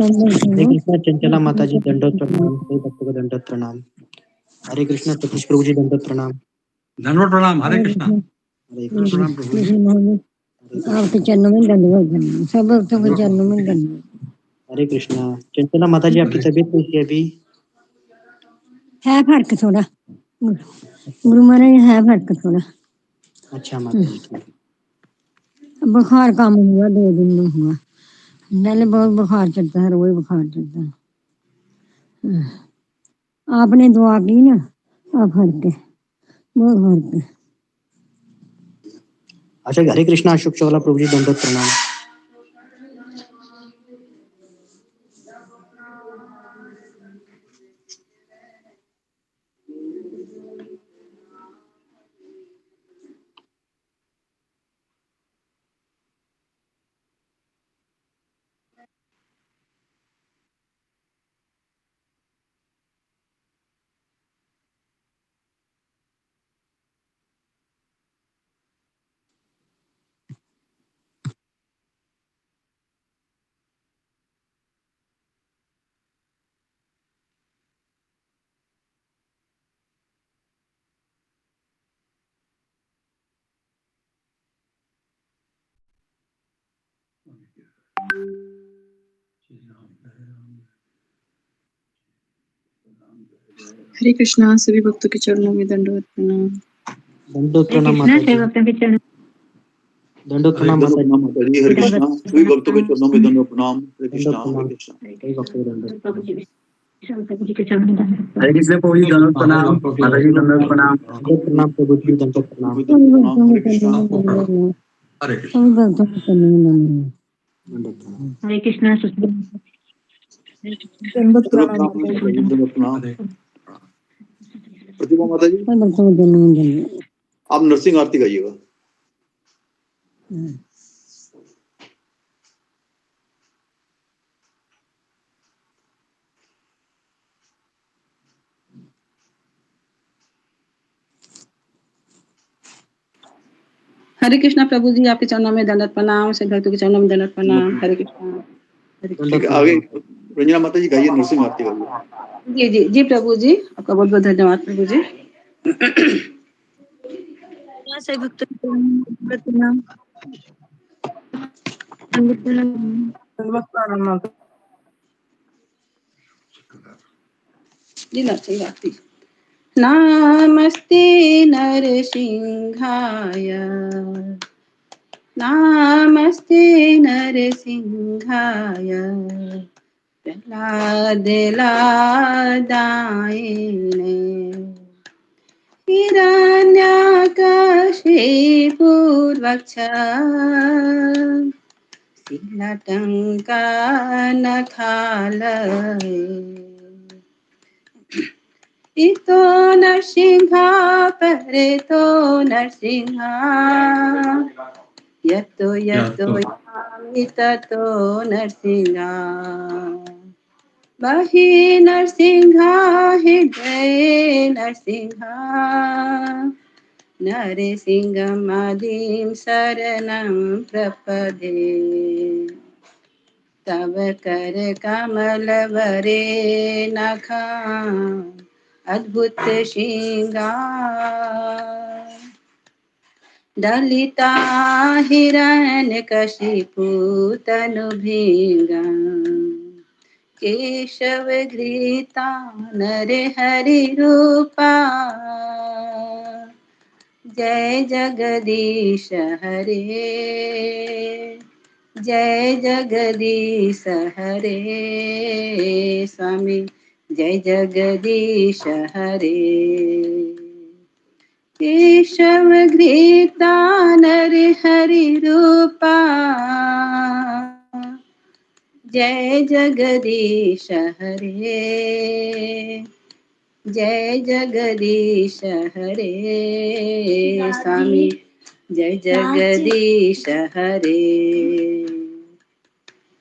हरे कृष्णा चंचला माता जी दंडोत प्रणाम, सभी भक्तों को दंडोत प्रणाम। हरे कृष्णा सतीश प्रभु जी दंडोत प्रणाम। धन्यवाद प्रणाम। हरे कृष्णा। हरे कृष्णा प्रणाम प्रभु जी। आपके चरणों में दंडवत प्रणाम, सब भक्तों के चरणों में दंडवत। हरे कृष्णा चंचला माता जी, आपकी तबीयत कैसी है अभी? है फर्क थोड़ा, गुरु महाराज है फर्क थोड़ा। अच्छा माता जी, ठीक है। बुखार कम हुआ, 2 दिन में हुआ। पहले बहुत बुखार चढ़ता है, रोज बुखार चढ़ता है। आपने दुआ की ना, अब फर्क है, बहुत फर्क है। अच्छा, हरे कृष्णा अशोक चौला प्रभु जी दंडोत प्रणाम। हरे कृष्णा सभी भक्तों के चरणों में दंडवत प्रणाम। दंडोत प्रणाम माता जी। दंडोत प्रणाम माता जी। हरे कृष्णा सभी भक्तों के चरणों में दंडवत प्रणाम। हरे कृष्णा हरे कृष्णा। सभी भक्तों को दंडोत प्रणाम। हरे कृष्ण प्रभु जी दंडवत प्रणाम। माता जी दंडवत प्रणाम। दंडोत प्रणाम प्रभु जी दंडोत प्रणाम। हरे कृष्णा। हरे कृष्णा। सब भक्तों के चरणों में दंडवत। दंडोत प्रणाम। हरे कृष्णा दंडवत प्रणाम माता जी। दंडवत प्रणाम। प्रतिभा माता जी, सब भक्तों के चरणों में दंडवत। आप नरसिंह आरती गाइएगा। हरे कृष्णा प्रभु जी, आपके चरणों में दंडवत प्रणाम, सभी भक्तों के चरणों में दंडवत प्रणाम। हरे कृष्णा। ठीक है, आगे रंजना माता जी गाइए, नरसिंह आरती गाइए। जी जी जी प्रभु जी, आपका बहुत बहुत धन्यवाद प्रभु जी। सभी भक्तों के प्रणाम। जी नरसिंह आरती। नमस्ते नरसिंहाय, नमस्ते नरसिंहाय, प्रह्लाद लादायिने, हिरण्यकशिपूर्वक्ष नखालये, इतो नरसिंहा परेतो नरसिंहा, यतो यतो यामि ततो नरसिंहा, बहि नरसिंहा हृदये नरसिंहा, नरसिंहमादिं शरणं प्रपदे, तव कर कमलवरे नखा अद्भुत श्रृंगार, दलिता हिरण्यकशिपु तनु भृंगा, केशव घृता नर हरि रूपा, जय जगदीश हरे, जय जगदीश हरे, स्वामी जय जगदीश हरे, केशव घृता नर हरि रूपा, जय जगदीश हरे, जय जगदीश हरे, स्वामी जय जगदीश हरे,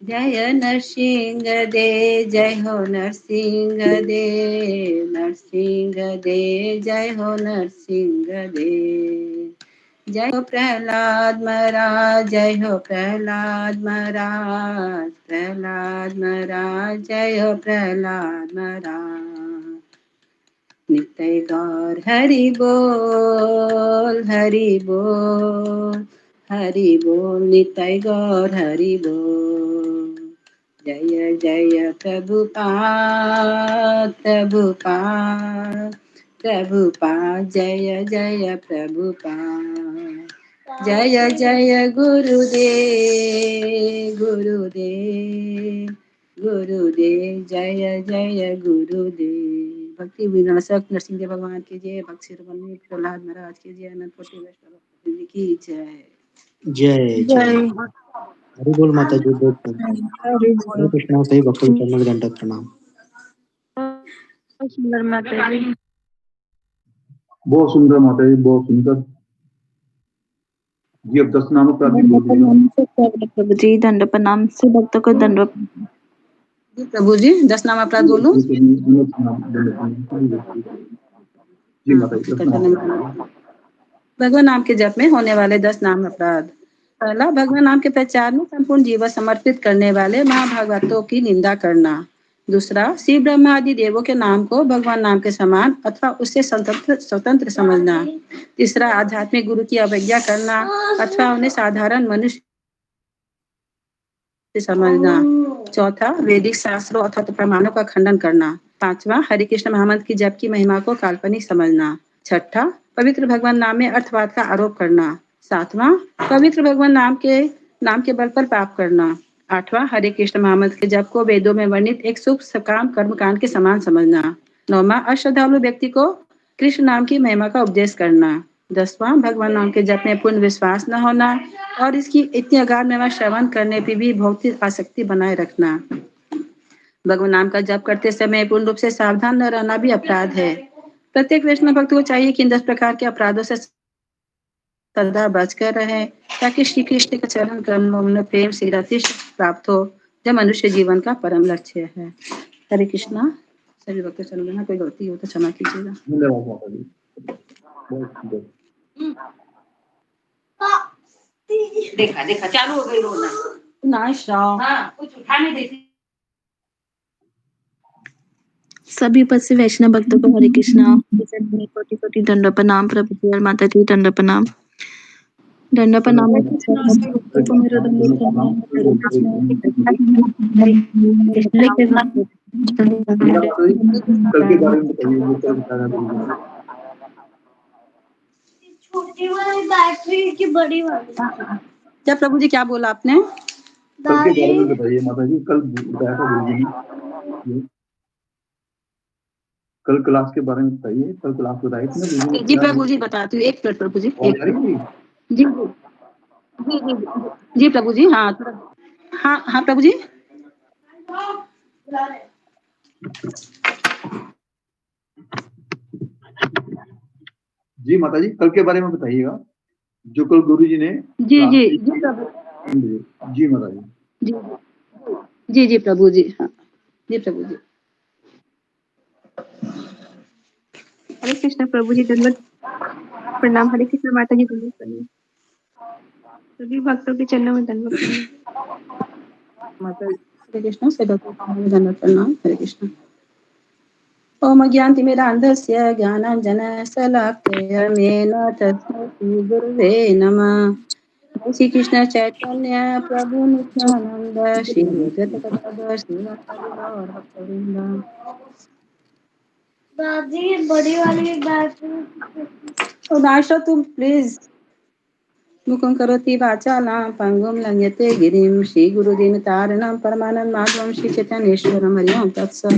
जय नरसिंह दे, जय हो नरसिंह दे, नरसिंह दे, जय हो नरसिंह दे, जय हो प्रहलाद महाराज, जय हो प्रहलाद महाराज, प्रहलाद महाराज, जय हो प्रहलाद महाराज। नित्य गौर हरि बोल, हरि बोल, हरि बोल, नित्य गौर हरि बोल। जय जय प्रभुपाद, प्रभुपाद, प्रभुपाद, जय जय प्रभुपाद। जय जय गुरुदेव, गुरुदेव, गुरुदेव, जय जय गुरुदेव। भक्ति विनाशक नरसिंह भगवान की जय, भक्त शिरोमणि प्रहलाद महाराज की जय, अनंत कोटि वैष्णव की जय। जय जय हरि बोल माता जी। बहुत हरि हरे बोल। कृष्णा। सही भक्तों के चरणों में दंडवत प्रणाम। बहुत सुंदर माता जी। बहुत सुंदर माता जी, बहुत सुंदर जी। अब 10 नामों पर आदमी बोल दीजिएगा। प्रभु जी दंड प्रणाम से भक्तों को दंड जी प्रभु जी, 10 नाम अपराध बोलूं? जी माता जी, 10 नामों पर आदमी। भगवान नाम के जप में होने वाले 10 नाम अपराध। पहला, भगवान नाम के प्रचार में संपूर्ण जीवन समर्पित करने वाले महाभागवतों की निंदा करना। दूसरा, शिव ब्रह्मा आदि देवों के नाम को भगवान नाम के समान अथवा उससे स्वतंत्र समझना। तीसरा, आध्यात्मिक गुरु की अवज्ञा करना अथवा उन्हें साधारण मनुष्य समझना। चौथा, वैदिक शास्त्रों अथवा प्रमाणों का खंडन करना। पांचवा, हरि कृष्ण महामंत्र की जप की महिमा को काल्पनिक समझना। छठा, पवित्र भगवान नाम में अर्थवाद का आरोप करना। सातवां, पवित्र भगवान नाम के बल पर पाप करना। आठवां, हरे कृष्ण महामंत्र के जप को वेदों में वर्णित एक शुभ सकाम कर्मकांड के समान समझना। नौवां, अश्रद्धालु व्यक्ति को कृष्ण नाम की महिमा का उपदेश करना। 10वां, भगवान नाम के जप में पूर्ण विश्वास न होना और इसकी इतनी अगाध महिमा श्रवण करने पर भी भौतिक आसक्ति बनाए रखना। भगवान नाम का जप करते समय पूर्ण रूप से सावधान न रहना भी अपराध है। प्रत्येक वैष्णव भक्त को चाहिए कि इन 10 प्रकार के अपराधों से सदा बचकर रहे, ताकि श्री कृष्ण का चरण कमलों में प्रेम से रति प्राप्त हो, जो मनुष्य जीवन का परम लक्ष्य है। हरे कृष्णा। सभी भक्तों चरण में कोई गलती हो तो क्षमा कीजिएगा। धन्यवाद माता जी, बहुत सुंदर। देखा देखा चालू हो गई रोना। नाइस राव। हाँ, कुछ उठाने देती। सभी पद वैष्णव भक्तों को हरे कृष्णा। कोटि कोटि दंड प्रणाम प्रभु जी और माता जी दंड प्रणाम। दंड प्रणाम सभी भक्तों को मेरा दंड प्रणाम। हरे कृष्णा। कल के बारे में बताइए, जो कल बताया गुरुजी ने। छोटी वाली बैटरी की बड़ी वाली। क्या प्रभु जी, क्या बोला आपने? कल के बारे में बताइए माता जी, कल बताया था गुरुजी ने। कल क्लास के बारे में बताइए, कल क्लास बताई थी ना गुरुजी ने। जी प्रभु जी बताती हूँ, एक मिनट प्रभु जी। आवाज आ रही है? जी जी जी जी प्रभु जी। हाँ हाँ हाँ प्रभु जी। जी माता जी, कल के बारे में बताइएगा, जो कल गुरुजी ने जी क्लास जी ली जी थी। प्रभु जी माता जी। जी जी जी प्रभु जी। हाँ जी प्रभु जी। हरे कृष्ण प्रभु जी दंड प्रणाम। हरे कृष्ण माता जी दंड प्रणाम। सभी भक्तों के चरणों में दंड प्रणाम। हरे कृष्ण। से दंडवत प्रणाम। हरे कृष्ण। ओम ज्ञानतिमिरान्धस्य ज्ञानाञ्जनशलाकया तस्मै श्रीगुरुवे नमः। जय श्री कृष्ण चैतन्य प्रभु नित्यानंद श्री अद्वैत गदाधर श्रीवासादि गौर भक्तवृंद। दादी बड़ी वाली बैटरी। नाशो तुम प्लीज। मुखं करोति वाचालां पंगुं लंघयते गिरिं श्रीगुरुदीनतारिणं परमानंद माधवं श्री चैतन्येश्वरं हरि ओम तत्सत्।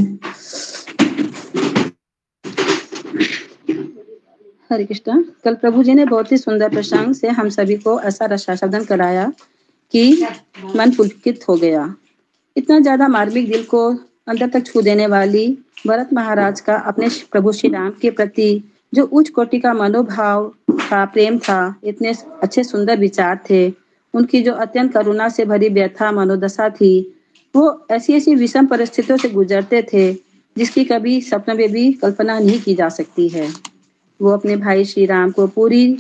हरे कृष्ण। कल प्रभु जी ने बहुत ही सुंदर प्रसंग से हम सभी को ऐसा रसास्वादन कराया कि मन पुलकित हो गया। इतना ज्यादा मार्मिक दिल को अंदर तक छू देने वाली भरत महाराज का अपने प्रभु श्री राम के प्रति जो उच्च कोटि का मनोभाव था, प्रेम था, इतने अच्छे सुंदर विचार थे, उनकी जो अत्यंत करुणा से भरी व्यथा मनोदशा थी, वो ऐसी ऐसी विषम परिस्थितियों से गुजरते थे जिसकी कभी सपने में भी कल्पना नहीं की जा सकती है। वो अपने भाई श्री राम को पूरी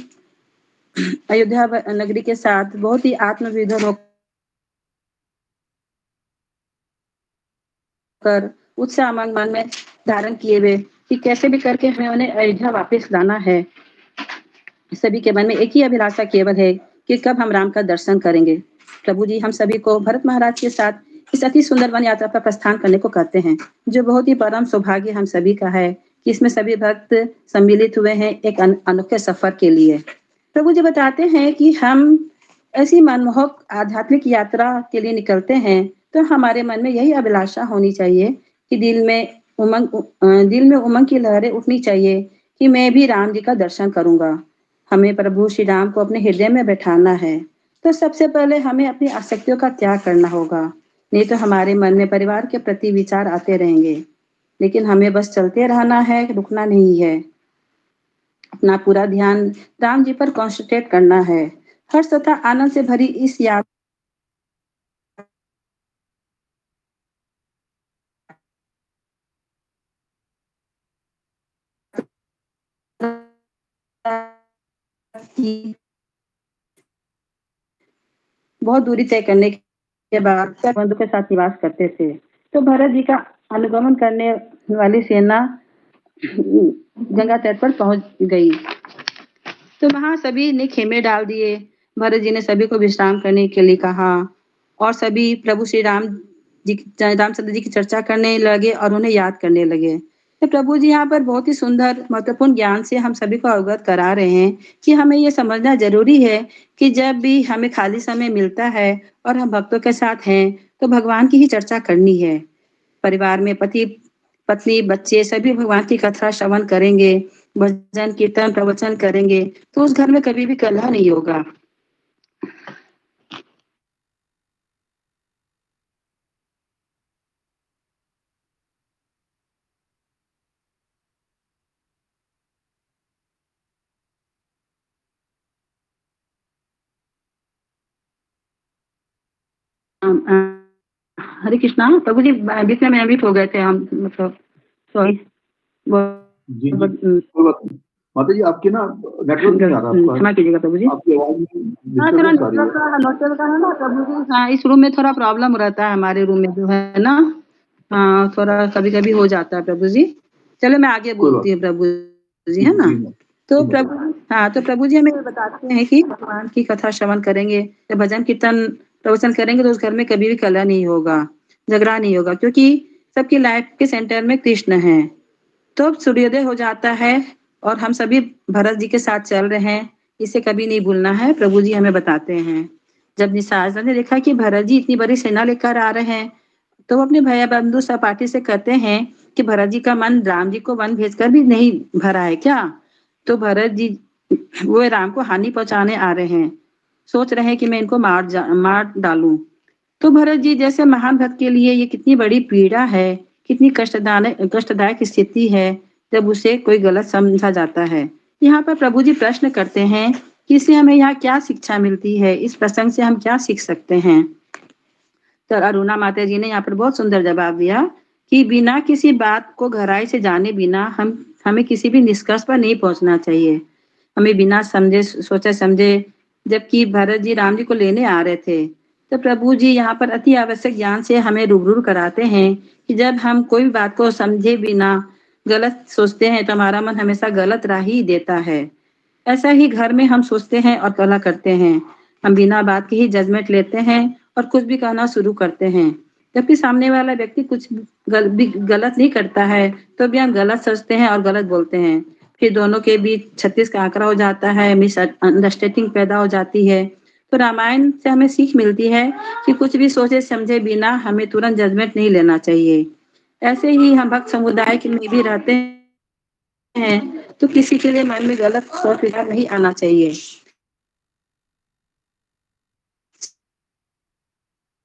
अयोध्या नगरी के साथ बहुत ही आत्मविभोर होकर उत्साह मन में धारण किए हुए कि कैसे भी करके हमें उन्हें अयोध्या वापस लाना है। सभी के मन में एक ही अभिलाषा केवल है कि कब हम राम का दर्शन करेंगे। प्रभु जी हम सभी को भरत महाराज के साथ इस अति सुंदर वन यात्रा पर प्रस्थान करने को कहते हैं, जो बहुत ही परम सौभाग्य हम सभी का है कि इसमें सभी भक्त सम्मिलित हुए हैं एक अनोखे सफर के लिए। प्रभु जी बताते हैं कि हम ऐसी मनमोहक आध्यात्मिक यात्रा के लिए निकलते हैं तो हमारे मन में यही अभिलाषा होनी चाहिए कि दिल में उमंग की लहरें उठनी चाहिए कि मैं भी राम जी का दर्शन करूंगा। हमें प्रभु श्री राम को अपने हृदय में बैठाना है तो सबसे पहले हमें अपनी आसक्तियों का त्याग करना होगा, नहीं तो हमारे मन में परिवार के प्रति विचार आते रहेंगे। लेकिन हमें बस चलते रहना है, रुकना नहीं है। अपना पूरा ध्यान राम जी पर कॉन्सेंट्रेट करना है। हर्ष तथा आनंद से भरी इस यात्रा की बहुत दूरी तय करने के बाद बंधु के साथ निवास करते थे तो भरत जी का अनुगमन करने वाली सेना गंगा तट पर पहुंच गई तो वहां सभी ने खेमे डाल दिए। भरत जी ने सभी को विश्राम करने के लिए कहा और सभी प्रभु श्री रामचंद्र जी की चर्चा करने लगे और उन्हें याद करने लगे। तो प्रभु जी यहाँ पर बहुत ही सुंदर महत्वपूर्ण ज्ञान से हम सभी को अवगत करा रहे हैं कि हमें ये समझना जरूरी है कि जब भी हमें खाली समय मिलता है और हम भक्तों के साथ हैं तो भगवान की ही चर्चा करनी है। परिवार में पति पत्नी बच्चे सभी भगवान की कथा श्रवण करेंगे, भजन कीर्तन प्रवचन करेंगे तो उस घर में कभी भी कलह नहीं होगा। हरे कृष्णा प्रभु जी बीच में अमिट हो गए थे हम, मतलब सॉरी जी कोई बात नहीं। माता जी आपके ना नेटवर्क नहीं आ रहा, क्षमा कीजिएगा प्रभु जी। आपकी आवाज में हाँ थोड़ा डिस्टर्बेंस आ रही नेटवर्क का है ना प्रभु जी। हाँ इस रूम में थोड़ा प्रॉब्लम रहता है, हमारे रूम में जो है ना, हाँ थोड़ा कभी कभी हो जाता है प्रभु जी। चलो मैं आगे बोलती हूँ प्रभु जी, है ना। तो प्रभु जी हमें बताते हैं कि भगवान की कथा श्रवण करेंगे, जब भजन कीर्तन प्रवचन करेंगे तो उस घर में कभी भी कलह नहीं होगा, झगड़ा नहीं होगा, क्योंकि सबकी लाइफ के सेंटर में कृष्ण है। तो अब सूर्योदय हो जाता है और हम सभी भरत जी के साथ चल रहे हैं, इसे कभी नहीं भूलना है। प्रभु जी हमें बताते हैं जब निशाचर ने देखा कि भरत जी इतनी बड़ी सेना लेकर आ रहे हैं तो वो अपने भैया बंधु सहपाठी से कहते हैं कि भरत जी का मन राम जी को वन भेजकर भी नहीं भरा है क्या। तो भरत जी वो राम को हानि पहुंचाने आ रहे हैं, सोच रहे हैं कि मैं इनको मार डालूं। तो भरत जी जैसे महान भक्त के लिए ये कितनी बड़ी पीड़ा है, कितनी कष्टदायक स्थिति है जब उसे कोई गलत समझा जाता है। यहाँ पर प्रभु जी प्रश्न करते हैं कि इससे हमें यहाँ क्या शिक्षा मिलती है, इस प्रसंग से हम क्या सीख सकते हैं। तो अरुणा माता जी ने यहाँ पर बहुत सुंदर जवाब दिया कि बिना किसी बात को गहराई से जाने बिना हमें किसी भी निष्कर्ष पर नहीं पहुंचना चाहिए। हमें बिना समझे सोचे समझे, जबकि भरत जी राम जी को लेने आ रहे थे, तो प्रभु जी यहाँ पर अति आवश्यक ज्ञान से हमें रूबरू कराते हैं कि जब हम कोई भी बात को समझे बिना गलत सोचते हैं तो हमारा मन हमेशा गलत राह ही देता है। ऐसा ही घर में हम सोचते हैं और कलह करते हैं, हम बिना बात के ही जजमेंट लेते हैं और कुछ भी कहना शुरू करते हैं, जबकि सामने वाला व्यक्ति कुछ भी गलत नहीं करता है तो भी हम गलत सोचते हैं और गलत बोलते हैं। फिर दोनों के बीच 36 का आंकड़ा हो जाता है, मिसअंडरस्टैंडिंग पैदा हो जाती है। तो रामायण से हमें सीख मिलती है कि कुछ भी सोचे समझे बिना हमें तुरंत जजमेंट नहीं लेना चाहिए। ऐसे ही हम भक्त समुदाय के में भी रहते हैं तो किसी के लिए मन में गलत सोच विचार नहीं आना चाहिए।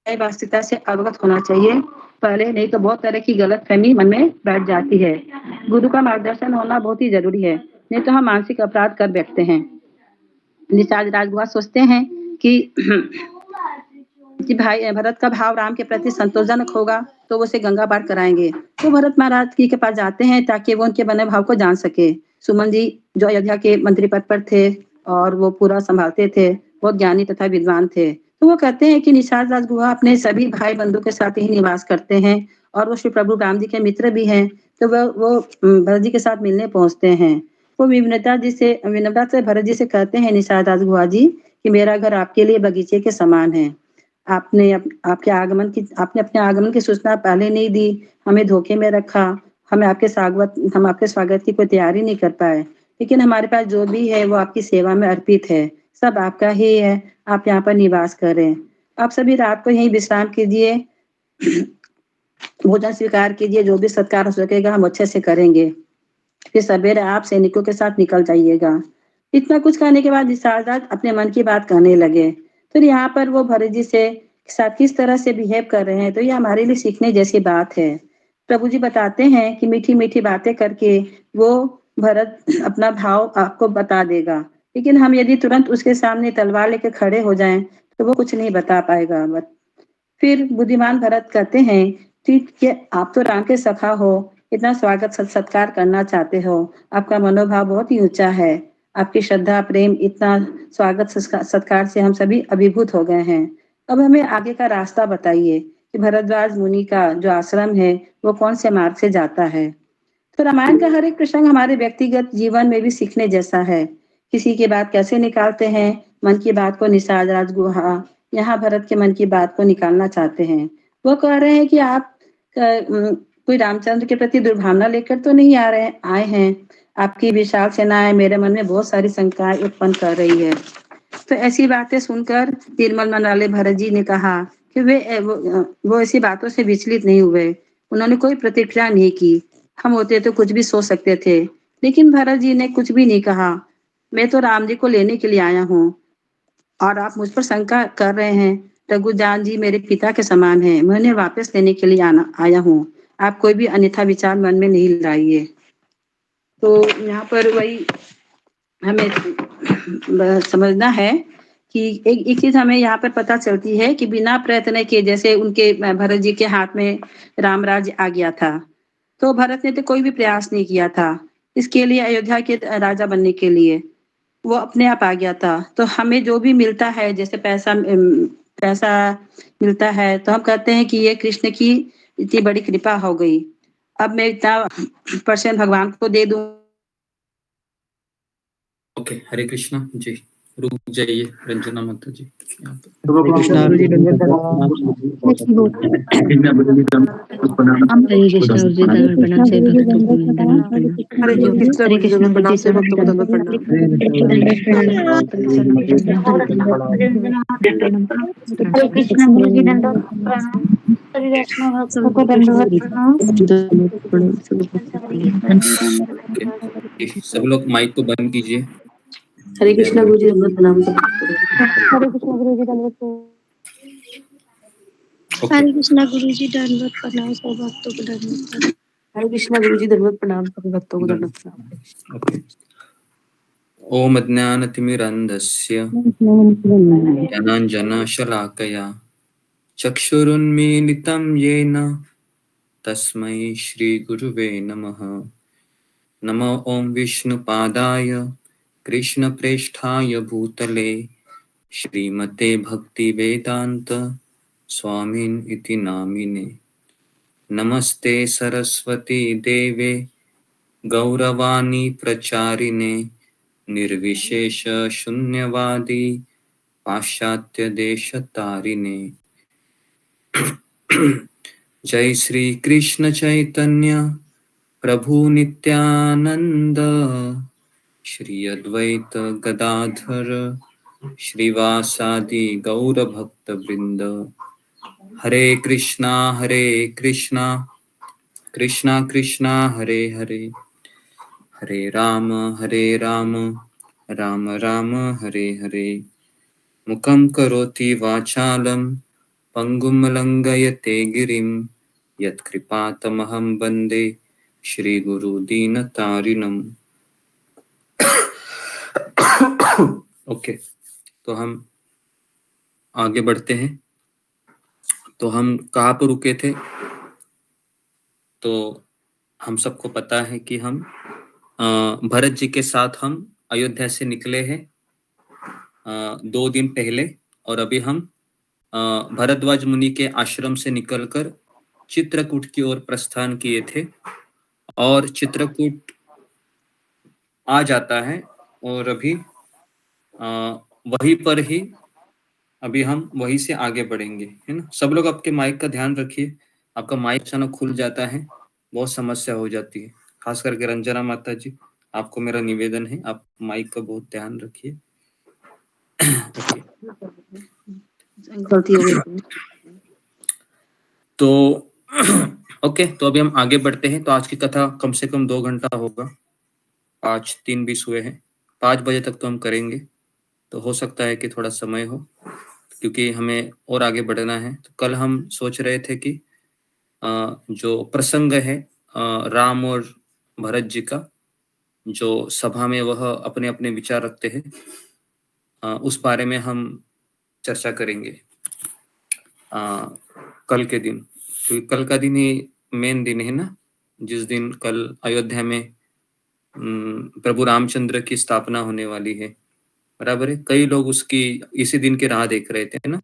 वास्तविकता से अवगत होना चाहिए पहले, नहीं तो बहुत तरह की गलत फहमी मन में बैठ जाती है। गुरु का मार्गदर्शन होना बहुत ही जरूरी है, नहीं तो हम मानसिक अपराध कर बैठते हैं। निषाद राजगुहा सोचते हैं कि भाई भरत का भाव राम के प्रति संतोषजनक होगा तो वो उसे गंगा पार कराएंगे। तो भरत महाराज जी के पास जाते हैं ताकि वो उनके बने भाव को जान सके। सुमन जी जो अयोध्या के मंत्री पद पर थे और वो पूरा संभालते थे, बहुत ज्ञानी तथा विद्वान थे। तो वो कहते हैं कि निषाद राज गुहा अपने सभी भाई बंधु के साथ ही निवास करते हैं और वो श्री प्रभु राम जी के मित्र भी हैं। तो वो भरत जी के साथ मिलने पहुंचते हैं। वो विनम्रता से भरत जी से कहते हैं निषाद राज गुहा जी कि मेरा घर आपके लिए बगीचे के समान है। आपने अपने आगमन की सूचना पहले नहीं दी, हमें धोखे में रखा, हम आपके स्वागत की कोई तैयारी नहीं कर पाए, लेकिन हमारे पास जो भी है वो आपकी सेवा में अर्पित है, सब आपका ही है। आप यहाँ पर निवास करें। आप सभी रात को यहीं विश्राम कीजिए, भोजन स्वीकार कीजिए, जो भी सत्कार हो सकेगा हम अच्छे से करेंगे। फिर सवेरे आप सैनिकों के साथ निकल जाइएगा। इतना कुछ कहने के बाद विशारदास अपने मन की बात कहने लगे। फिर यहाँ पर वो भरत जी से साथ किस तरह से बिहेव कर रहे हैं, तो ये हमारे लिए सीखने जैसी बात है। प्रभु जी बताते हैं कि मीठी मीठी बातें करके वो भरत अपना भाव आपको बता देगा, लेकिन हम यदि तुरंत उसके सामने तलवार लेकर खड़े हो जाएं तो वो कुछ नहीं बता पाएगा। फिर बुद्धिमान भरत कहते हैं कि आप तो राम के सखा हो, इतना स्वागत सत्कार करना चाहते हो, आपका मनोभाव बहुत ही ऊंचा है, आपकी श्रद्धा प्रेम इतना स्वागत सत्कार से हम सभी अभिभूत हो गए हैं। अब हमें आगे का रास्ता बताइए कि भरद्वाज मुनि का जो आश्रम है वो कौन से मार्ग से जाता है। तो रामायण का हर एक प्रसंग हमारे व्यक्तिगत जीवन में भी सीखने जैसा है। किसी की बात कैसे निकालते हैं, मन की बात को निषाद राज गुहा यहाँ भरत के मन की बात को निकालना चाहते हैं। वो कह रहे हैं कि आप कोई रामचंद्र के प्रति दुर्भावना लेकर तो नहीं आए हैं। आपकी विशाल सेनाएं मेरे मन में बहुत सारी शंकाएं उत्पन्न कर रही है। तो ऐसी बातें सुनकर निर्मल मन वाले भरत जी ने कहा कि वो ऐसी बातों से विचलित नहीं हुए, उन्होंने कोई प्रतिक्रिया नहीं की। हम होते तो कुछ भी सोच सकते थे, लेकिन भरत जी ने कुछ भी नहीं कहा। मैं तो राम जी को लेने के लिए आया हूँ और आप मुझ पर शंका कर रहे हैं। रघुजान जी मेरे पिता के समान हैं, मैं उन्हें वापस लेने के लिए आया हूँ। आप कोई भी अन्यथा विचार मन में नहीं लाइए। तो यहाँ पर वही हमें समझना है कि एक चीज हमें यहाँ पर पता चलती है कि बिना प्रयत्न के, जैसे उनके भरत जी के हाथ में रामराज आ गया था, तो भरत ने तो कोई भी प्रयास नहीं किया था इसके लिए, अयोध्या के राजा बनने के लिए वो अपने आप आ गया था। तो हमें जो भी मिलता है, जैसे पैसा मिलता है, तो हम कहते हैं कि ये कृष्ण की इतनी बड़ी कृपा हो गई, अब मैं इतना % भगवान को दे दूं। ओके, हरे कृष्णा जी, रुक जाइए रंजना माता जी यहाँ पे। हरे कृष्णा गुरु जी, दंडवत प्रणाम। हरे कृष्णा गुरु जी दंडवत प्रणाम से भक्तों को दंडवत प्रणाम। हरे कृष्णा हरे गुरु जी कृष्णा दंडवत गुरु जी प्रणाम से सब भक्तों को दंडवत प्रणाम। हरे कृष्णा गुरु जी दंडवत प्रणाम। हरे कृष्णा भक्तों को दंडवत प्रणाम। ओके, सब लोग माइक को बंद कीजिए। हरे कृष्णा गुरु जी दंडवत प्रणाम से हरे कृष्णा गुरु जी दंडवत प्रणाम। ओके, हरे कृष्णा गुरु जी दंडवत प्रणाम सब भक्तों को दंडवत प्रणाम। हरे कृष्णा गुरु जी दंडवत प्रणाम सभी भक्तों को दंडवत प्रणाम। ओके। ओम अज्ञानतिमिरन्धस्य ज्ञानाञ्जनशलाकया चक्षुरुन्मीलितं येन तस्मै श्रीगुरुवे नमः। नमो ओम विष्णुपादाय कृष्णप्रेष्ठाय भूतले श्रीमते भक्तिवेदांत स्वामिन् इति नामिने। नमस्ते सरस्वती देवे गौरवाणी प्रचारिणे निर्विशेष शून्यवादी पाश्चात्य देशतारिणे। जय श्री कृष्ण चैतन्य प्रभु नित्यानंद श्री अद्वैत गदाधर श्रीवासादि गौर भक्त वृंद। हरे कृष्णा कृष्णा कृष्णा हरे हरे, हरे राम राम राम हरे हरे। मुखं करोति वाचालं पंगुं लंघयते गिरिं यत्कृपातमहं वन्दे श्रीगुरु दीनतारिणम्। ओके, तो हम आगे बढ़ते हैं। तो हम कहाँ पर रुके थे? तो हम सबको पता है कि हम भरत जी के साथ हम अयोध्या से निकले हैं 2 दिन पहले, और अभी हम भरद्वाज मुनि के आश्रम से निकलकर चित्रकूट की ओर प्रस्थान किए थे, और चित्रकूट आ जाता है, और अभी वहीं पर ही अभी हम वहीं से आगे बढ़ेंगे, है ना। सब लोग आपके माइक का ध्यान रखिए, आपका माइक अचानक खुल जाता है, बहुत समस्या हो जाती है, खास करके रंजना माता जी, आपको मेरा निवेदन है, आप माइक का बहुत ध्यान रखिए। ओके, गलती हो गई। तो ओके, तो अभी हम आगे बढ़ते हैं। तो आज की कथा कम से कम 2 घंटा होगा, 5:03 हुए हैं, 5 बजे तक तो हम करेंगे। तो हो सकता है कि थोड़ा समय हो, क्योंकि हमें और आगे बढ़ना है। तो कल हम सोच रहे थे कि जो प्रसंग है राम और भरत जी का, जो सभा में वह अपने अपने विचार रखते हैं, उस बारे में हम चर्चा करेंगे कल के दिन। क्योंकि कल का दिन ही मेन दिन है ना, जिस दिन कल अयोध्या में प्रभु रामचंद्र की स्थापना होने वाली है, बराबर है। कई लोग उसकी इसी दिन की राह देख रहे थे ना,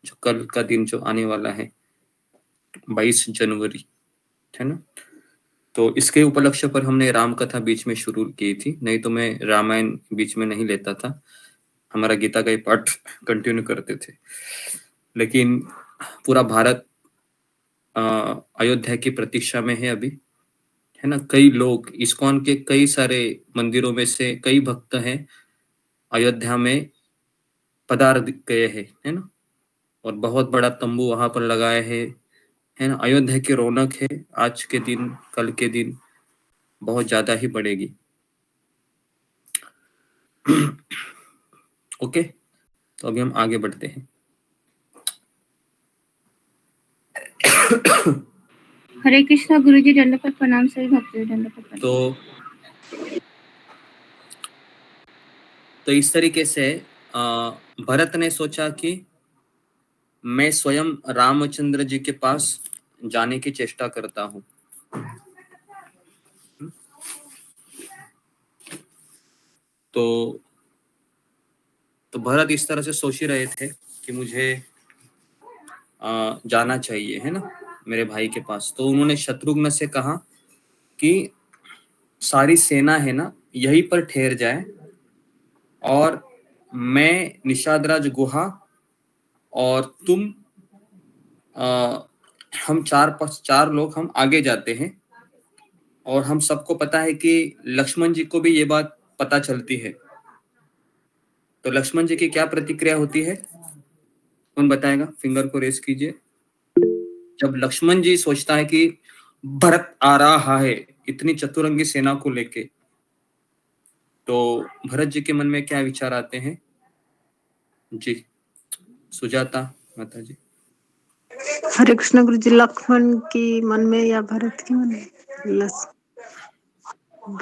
जो कल का दिन जो आने वाला है 22 जनवरी, है ना। तो इसके उपलक्ष्य पर हमने राम कथा बीच में शुरू की थी, नहीं तो मैं रामायण बीच में नहीं लेता था, हमारा गीता का ही पाठ कंटिन्यू करते थे। लेकिन पूरा भारत अयोध्या की प्रतीक्षा में है अभी, है ना। कई लोग, इस्कॉन के कई सारे मंदिरों में से कई भक्त हैं अयोध्या में पधार गए हैं, है ना, और बहुत बड़ा तंबू वहां पर लगाए है ना। अयोध्या की रौनक है आज के दिन, कल के दिन बहुत ज्यादा ही बढ़ेगी। ओके, तो अभी हम आगे बढ़ते हैं। हरे कृष्णा गुरुजी, दंडवत प्रणाम। सभी भक्तों दंडवत प्रणाम। तो इस तरीके से भरत ने सोचा कि मैं स्वयं रामचंद्र जी के पास जाने की चेष्टा करता हूँ। तो भरत इस तरह से सोच ही रहे थे कि मुझे जाना चाहिए, है ना, मेरे भाई के पास। तो उन्होंने शत्रुघ्न से कहा कि सारी सेना है ना यहीं पर ठहर जाए, और मैं निषादराज गुहा और तुम हम 4 लोग हम आगे जाते हैं। और हम सबको पता है कि लक्ष्मण जी को भी ये बात पता चलती है। तो लक्ष्मण जी की क्या प्रतिक्रिया होती है, कौन बताएगा? फिंगर को रेस कीजिए। जब लक्ष्मण जी सोचता है कि भरत आ रहा है इतनी चतुरंगी सेना को लेके, तो भरत जी के मन में क्या विचार आते हैं? जी, सुजाता माता जी। हरे कृष्ण गुरु जी, लक्ष्मण की मन में या भरत के मन में?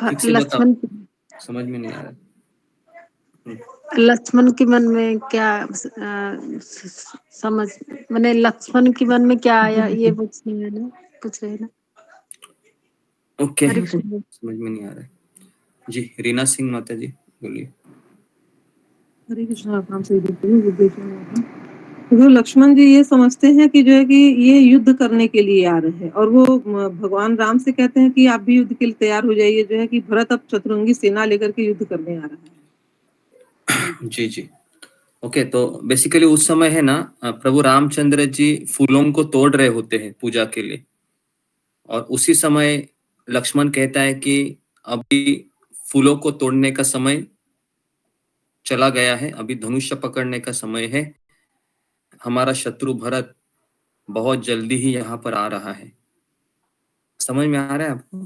ठीक से बताओ, लक्ष्मण समझ में नहीं आ रहा। लक्ष्मण के मन में क्या समझ, मैंने लक्ष्मण के मन में क्या आया ये पूछ रहे हैं ना। ओके, हरे कृष्ण। समझ में नहीं आ रहा है जी। रीना सिंह माता जी बोलिए। हरे कृष्ण, आप नाम से तो लक्ष्मण जी ये समझते हैं कि जो है कि ये युद्ध करने के लिए आ रहे हैं, और वो भगवान राम से कहते हैं कि आप भी युद्ध के लिए तैयार हो जाइए, जो है कि भरत अब चतुरंगी सेना लेकर के युद्ध करने आ रहा है। जी जी, ओके। तो बेसिकली उस समय है ना, प्रभु रामचंद्र जी फूलों को तोड़ रहे होते हैं पूजा के लिए, और उसी समय लक्ष्मण कहता है कि अभी फूलों को तोड़ने का समय चला गया है, अभी धनुष्य पकड़ने का समय है, हमारा शत्रु भरत बहुत जल्दी ही यहाँ पर आ रहा है। समझ में आ रहा है आपको?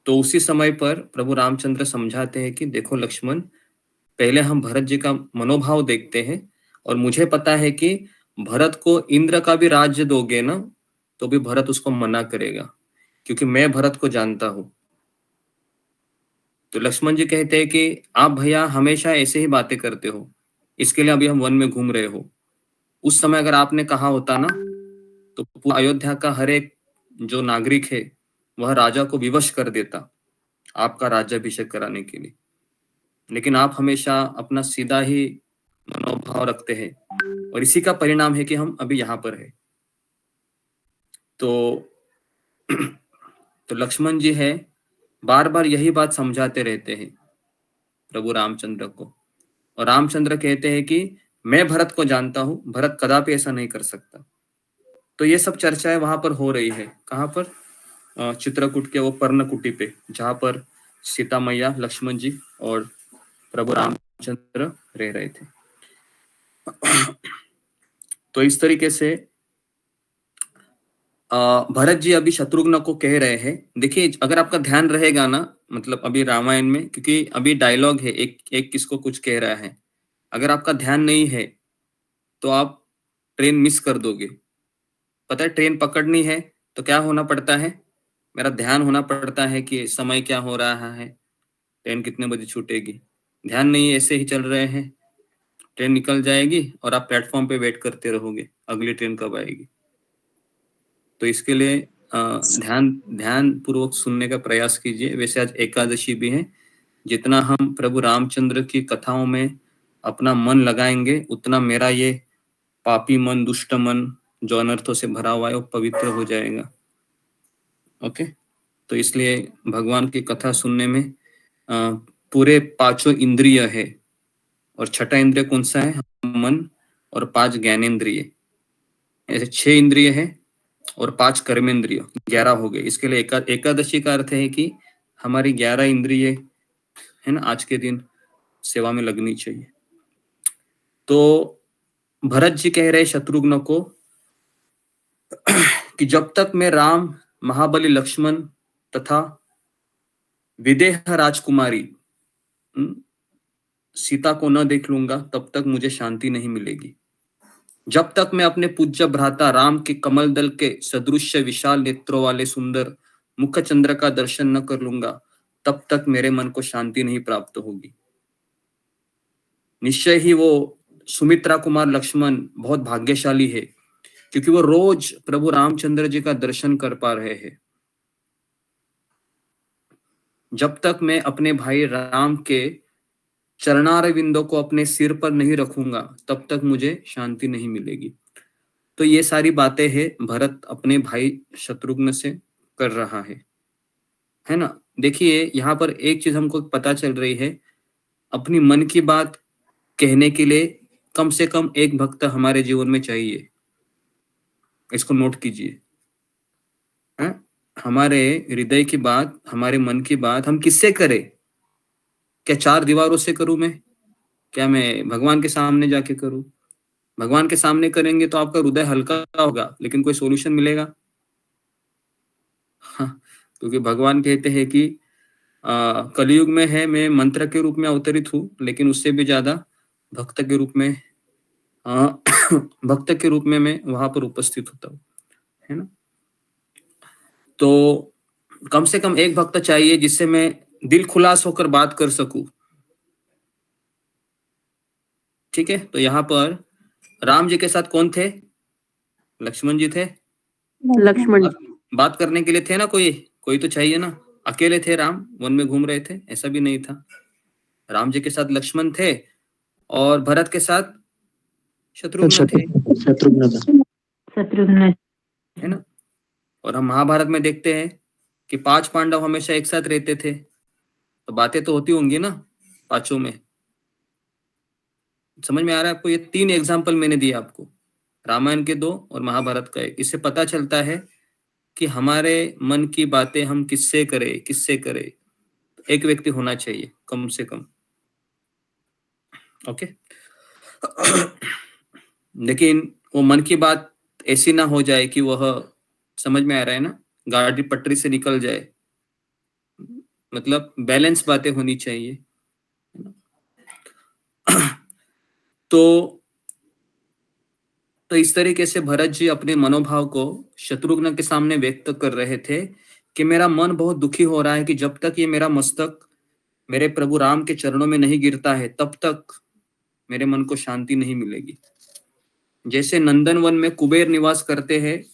तो उसी समय पर प्रभु रामचंद्र समझाते हैं कि देखो लक्ष्मण, पहले हम भरत जी का मनोभाव देखते हैं, और मुझे पता है कि भरत को इंद्र का भी राज्य दोगे ना तो भी भरत उसको मना करेगा, क्योंकि मैं भरत को जानता हूं। तो लक्ष्मण जी कहते हैं कि आप भैया हमेशा ऐसे ही बातें करते हो, इसके लिए अभी हम वन में घूम रहे हो। उस समय अगर आपने कहा होता ना, तो पूरा अयोध्या का हर एक जो नागरिक है वह राजा को विवश कर देता आपका राज्याभिषेक कराने के लिए। लेकिन आप हमेशा अपना सीधा ही मनोभाव रखते हैं, और इसी का परिणाम है कि हम अभी यहाँ पर है। तो तो लक्ष्मण जी है, बार बार यही बात समझाते रहते हैं प्रभु रामचंद्र को, और रामचंद्र कहते हैं कि मैं भरत को जानता हूं, भरत कदापि ऐसा नहीं कर सकता। तो ये सब चर्चाएं वहां पर हो रही है, कहां पर? चित्रकूट के वो पर्णकुटी पे, जहां पर सीता मैया, लक्ष्मण जी और प्रभु रामचंद्र रह रहे थे। तो इस तरीके से भरत जी अभी शत्रुघ्न को कह रहे हैं। देखिए, अगर आपका ध्यान रहेगा ना, मतलब अभी रामायण में, क्योंकि अभी डायलॉग है, एक किसको कुछ कह रहा है, अगर आपका ध्यान नहीं है तो आप ट्रेन मिस कर दोगे। पता है, ट्रेन पकड़नी है तो क्या होना पड़ता है? मेरा ध्यान होना पड़ता है कि समय क्या हो रहा है, ट्रेन कितने बजे छूटेगी। ध्यान नहीं, ऐसे ही चल रहे हैं, ट्रेन निकल जाएगी और आप प्लेटफॉर्म पे वेट करते रहोगे अगली ट्रेन कब आएगी। तो इसके लिए ध्यान पूर्वक सुनने का प्रयास कीजिए। वैसे आज एकादशी भी है, जितना हम प्रभु रामचंद्र की कथाओं में अपना मन लगाएंगे, उतना मेरा ये पापी मन, दुष्ट मन जो अनर्थों से भरा हुआ है, वो पवित्र हो जाएगा। ओके, तो इसलिए भगवान की कथा सुनने में पूरे पांचों इंद्रिय है, और छठा इंद्रिय कौन सा है? मन, और 5 ज्ञानेंद्रिय, ऐसे 6 इंद्रिय है और 5 कर्मेंद्रिय, 11 हो गए। इसके लिए एकादशी का अर्थ है कि हमारी 11 इंद्रिय है ना, आज के दिन सेवा में लगनी चाहिए। तो भरत जी कह रहे शत्रुघ्न को कि जब तक मैं राम, महाबली लक्ष्मण तथा विदेह राजकुमारी सीता को न देख लूंगा, तब तक मुझे शांति नहीं मिलेगी। जब तक मैं अपने पूज्य भ्राता राम के कमल दल के सदृश विशाल नेत्रों वाले सुंदर मुख चंद्र का दर्शन न कर लूंगा, तब तक मेरे मन को शांति नहीं प्राप्त होगी। निश्चय ही वो सुमित्रा कुमार लक्ष्मण बहुत भाग्यशाली है, क्योंकि वो रोज प्रभु रामचंद्र जी का दर्शन कर पा रहे हैं। जब तक मैं अपने भाई राम के चरणार विंदों को अपने सिर पर नहीं रखूंगा, तब तक मुझे शांति नहीं मिलेगी। तो ये सारी बातें हैं भरत अपने भाई शत्रुघ्न से कर रहा है ना। देखिए, यहाँ पर एक चीज हमको पता चल रही है, अपनी मन की बात कहने के लिए कम से कम एक भक्त हमारे जीवन में चाहिए। इसको नोट कीजिए। हमारे हृदय की बात, हमारे मन की बात हम किससे करें? क्या 4 दीवारों से करूं मैं? क्या मैं भगवान के सामने जाके करूं? भगवान के सामने करेंगे तो आपका हृदय हल्का होगा, लेकिन कोई सॉल्यूशन मिलेगा? हाँ, क्योंकि भगवान कहते हैं कि कलयुग में है, मैं मंत्र के रूप में अवतरित हूँ, लेकिन उससे भी ज्यादा भक्त के रूप में भक्त के रूप में मैं वहां पर उपस्थित होता हूँ, है ना। तो कम से कम एक भक्त चाहिए जिससे मैं दिल खुलास होकर बात कर सकूं। ठीक है, तो यहाँ पर राम जी के साथ कौन थे? लक्ष्मण जी थे। लक्ष्मण बात करने के लिए थे ना, कोई तो चाहिए ना। अकेले थे राम, वन में घूम रहे थे? ऐसा भी नहीं था। राम जी के साथ लक्ष्मण थे और भरत के साथ शत्रुघ्न थे, शत्रुघ्न, है ना। और हम महाभारत में देखते हैं कि 5 पांडव हमेशा एक साथ रहते थे, तो बातें तो होती होंगी ना पांचों में। समझ में आ रहा है आपको? ये 3 एग्जाम्पल मैंने दिए आपको, रामायण के 2 और महाभारत का 1। इससे पता चलता है कि हमारे मन की बातें हम किससे करें। एक व्यक्ति होना चाहिए कम से कम। ओके, लेकिन वो मन की बात ऐसी ना हो जाए कि वह, समझ में आ रहा है ना, गाड़ी पटरी से निकल जाए। मतलब बैलेंस बातें होनी चाहिए। तो इस तरीके से भरत जी अपने मनोभाव को शत्रुघ्न के सामने व्यक्त कर रहे थे कि मेरा मन बहुत दुखी हो रहा है कि जब तक ये मेरा मस्तक मेरे प्रभु राम के चरणों में नहीं गिरता है, तब तक मेरे मन को शांति नहीं मिलेगी। जैसे नंदनवन में कुबेर निवास करते हैं,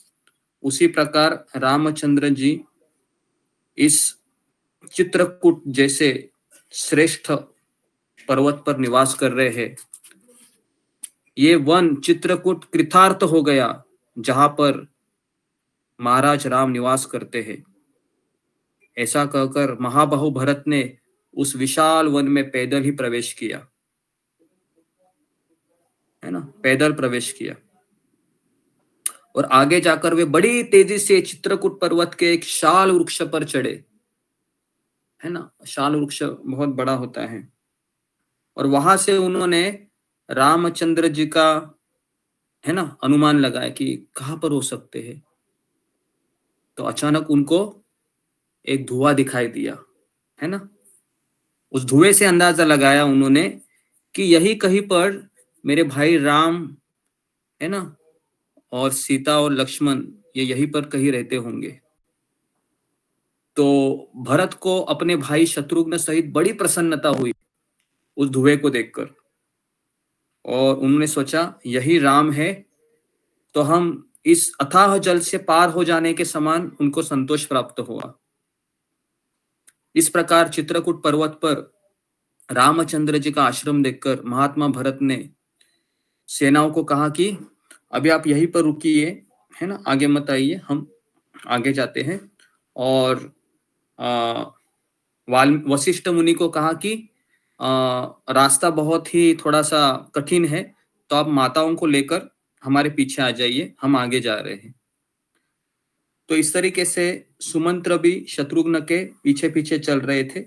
उसी प्रकार रामचंद्र जी इस चित्रकूट जैसे श्रेष्ठ पर्वत पर निवास कर रहे हैं। ये वन चित्रकूट कृतार्थ हो गया जहां पर महाराज राम निवास करते हैं। ऐसा कहकर महाबाहु भरत ने उस विशाल वन में पैदल ही प्रवेश किया, है ना, पैदल प्रवेश किया। और आगे जाकर वे बड़ी तेजी से चित्रकूट पर्वत के एक शाल वृक्ष पर चढ़े, है ना, शाल वृक्ष बहुत बड़ा होता है। और वहां से उन्होंने रामचंद्र जी का, है ना, अनुमान लगाया कि कहां पर हो सकते हैं। तो अचानक उनको एक धुआं दिखाई दिया, है ना। उस धुएं से अंदाजा लगाया उन्होंने कि यही कहीं पर मेरे भाई राम, है ना, और सीता और लक्ष्मण ये यहीं पर कहीं रहते होंगे। तो भरत को अपने भाई शत्रुघ्न सहित बड़ी प्रसन्नता हुई उस धुएं को देखकर, और उन्होंने सोचा यही राम है, तो हम इस अथाह जल से पार हो जाने के समान उनको संतोष प्राप्त हुआ। इस प्रकार चित्रकूट पर्वत पर रामचंद्र जी का आश्रम देखकर महात्मा भरत ने सेनाओं को कहा कि अभी आप यहीं पर रुकिए, है ना, आगे मत आइए, हम आगे जाते हैं। और वशिष्ठ मुनि को कहा कि रास्ता बहुत ही थोड़ा सा कठिन है, तो आप माताओं को लेकर हमारे पीछे आ जाइए, हम आगे जा रहे हैं। तो इस तरीके से सुमंत्र भी शत्रुघ्न के पीछे पीछे चल रहे थे,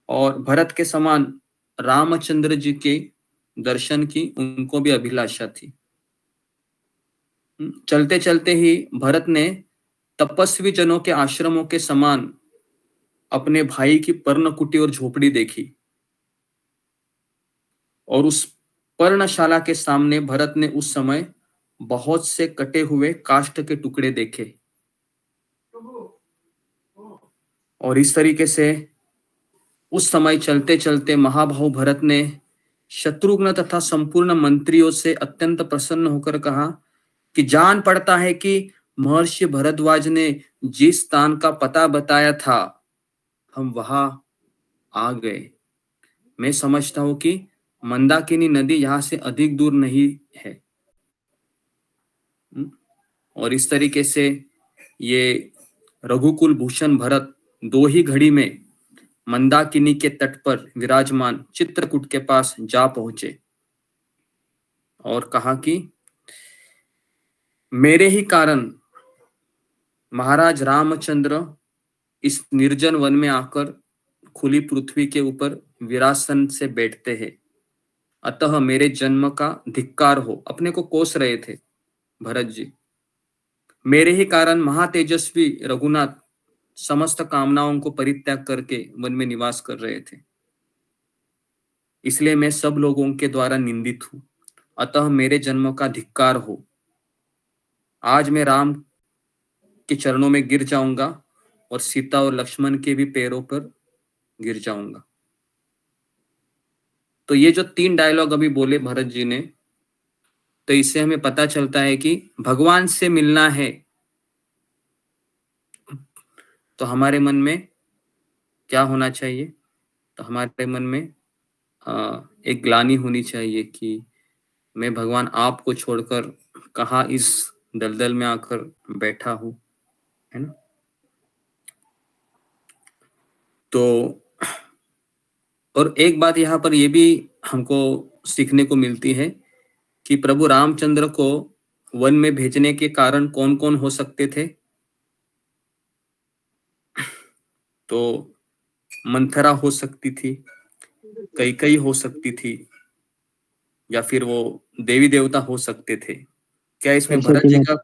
और भरत के समान रामचंद्र जी के दर्शन की उनको भी अभिलाषा थी। चलते चलते ही भरत ने तपस्वी जनों के आश्रमों के समान अपने भाई की पर्णकुटी और झोपड़ी देखी, और उस पर्णशाला के सामने भरत ने उस समय बहुत से कटे हुए काष्ठ के टुकड़े देखे। और इस तरीके से उस समय चलते चलते महाबाहु भरत ने शत्रुघ्न तथा संपूर्ण मंत्रियों से अत्यंत प्रसन्न होकर कहा कि जान पड़ता है कि महर्षि भरद्वाज ने जिस स्थान का पता बताया था हम वहां आ गए। मैं समझता हूं कि मंदाकिनी नदी यहां से अधिक दूर नहीं है। और इस तरीके से ये रघुकुल भूषण भरत दो ही घड़ी में मंदाकिनी के तट पर विराजमान चित्रकूट के पास जा पहुंचे और कहा कि मेरे ही कारण महाराज रामचंद्र इस निर्जन वन में आकर खुली पृथ्वी के ऊपर विरासन से बैठते हैं, अतः मेरे जन्म का धिक्कार हो। अपने को कोस रहे थे भरत जी। मेरे ही कारण महातेजस्वी रघुनाथ समस्त कामनाओं को परित्याग करके वन में निवास कर रहे थे, इसलिए मैं सब लोगों के द्वारा निंदित हूं, अतः मेरे जन्म का धिक्कार हो। आज मैं राम के चरणों में गिर जाऊंगा और सीता और लक्ष्मण के भी पैरों पर गिर जाऊंगा। तो ये जो 3 डायलॉग अभी बोले भरत जी ने, तो इससे हमें पता चलता है कि भगवान से मिलना है तो हमारे मन में क्या होना चाहिए? तो हमारे मन में एक ग्लानि होनी चाहिए कि मैं भगवान आपको छोड़कर कहाँ इस दलदल में आकर बैठा हूं, है ना। तो और एक बात यहाँ पर ये भी हमको सीखने को मिलती है कि प्रभु रामचंद्र को वन में भेजने के कारण कौन कौन हो सकते थे। तो मंथरा हो सकती थी, कैकेयी हो सकती थी, या फिर वो देवी देवता हो सकते थे। क्या इसमें भरत जी का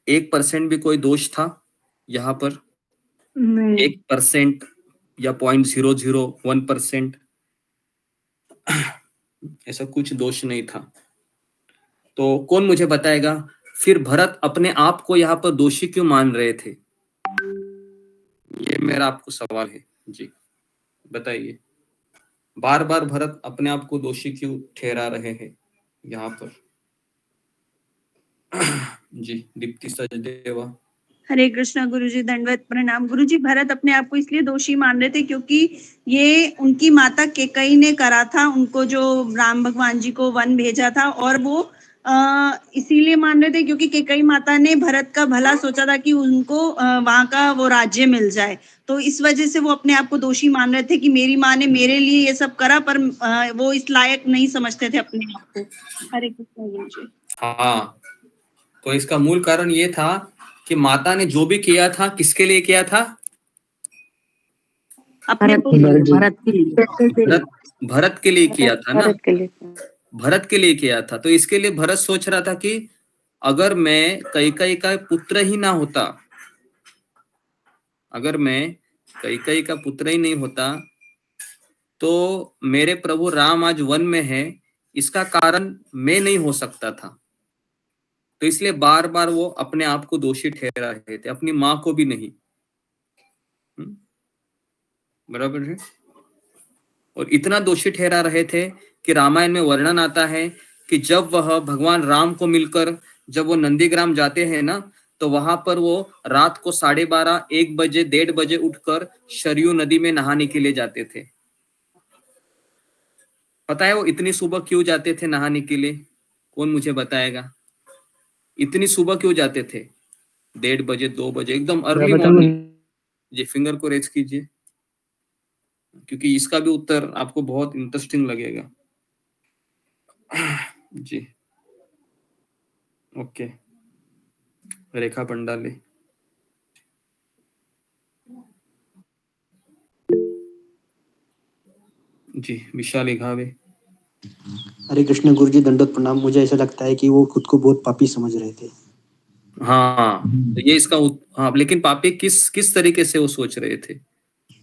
1% भी कोई दोष था? यहाँ पर 1% या 0.001% ऐसा कुछ दोष नहीं था। तो कौन मुझे बताएगा फिर भरत अपने आप को यहाँ पर दोषी क्यों मान रहे थे? ये मेरा आपको सवाल है जी, बताइए। बार बार भरत अपने आप को दोषी क्यों ठहरा रहे हैं यहाँ पर? जी, दीप्ति सचदेवा। हरे कृष्णा गुरुजी, दंडवत प्रणाम। गुरुजी, भरत अपने आप को इसलिए दोषी मान रहे थे क्योंकि ये उनकी माता केकई ने करा था, उनको जो राम भगवान जी को वन भेजा था, और वो इसीलिए मान रहे थे क्योंकि केकई माता ने भरत का भला सोचा था कि उनको वहां का वो राज्य मिल जाए। तो इस वजह से वो अपने आप को दोषी मान रहे थे कि मेरी माँ ने मेरे लिए ये सब करा, पर वो इस लायक नहीं समझते थे अपने आप को। हरे कृष्णा गुरुजी। हाँ, तो इसका मूल कारण ये था कि माता ने जो भी किया था किसके लिए किया था? अपने भरत के लिए, भरत के लिए, भरत के लिए किया था ना, भरत के लिए। भरत के लिए किया था। तो इसके लिए भरत सोच रहा था कि अगर मैं कैकेयी का पुत्र ही ना होता, अगर मैं कैकेयी का पुत्र ही नहीं होता, तो मेरे प्रभु राम आज वन में है, इसका कारण मैं नहीं हो सकता था। तो इसलिए बार बार वो अपने आप को दोषी ठहरा रहे थे, अपनी माँ को भी नहीं। बराबर है। और इतना दोषी ठहरा रहे थे कि रामायण में वर्णन आता है कि जब वह भगवान राम को मिलकर जब वो नंदीग्राम जाते हैं ना, तो वहां पर वो रात को 12:30, 1 बजे, 1:30 बजे उठकर सरयू नदी में नहाने के लिए जाते थे। पता है वो इतनी सुबह क्यों जाते थे नहाने के लिए? कौन मुझे बताएगा? इतनी सुबह क्यों जाते थे? 1:30 बजे, 2 बजे, एकदम अर्ली मॉर्निंग। जी, फिंगर को रेज कीजिए, क्योंकि इसका भी उत्तर आपको बहुत इंटरेस्टिंग लगेगा। जी, ओके, रेखा पंडाले। जी, विशाल घावे। हरे कृष्ण गुरुजी, दंडवत प्रणाम। मुझे ऐसा लगता है कि वो खुद को बहुत पापी समझ रहे थे। हाँ, तो ये इसका हाँ, लेकिन पापी किस तरीके से वो सोच रहे थे?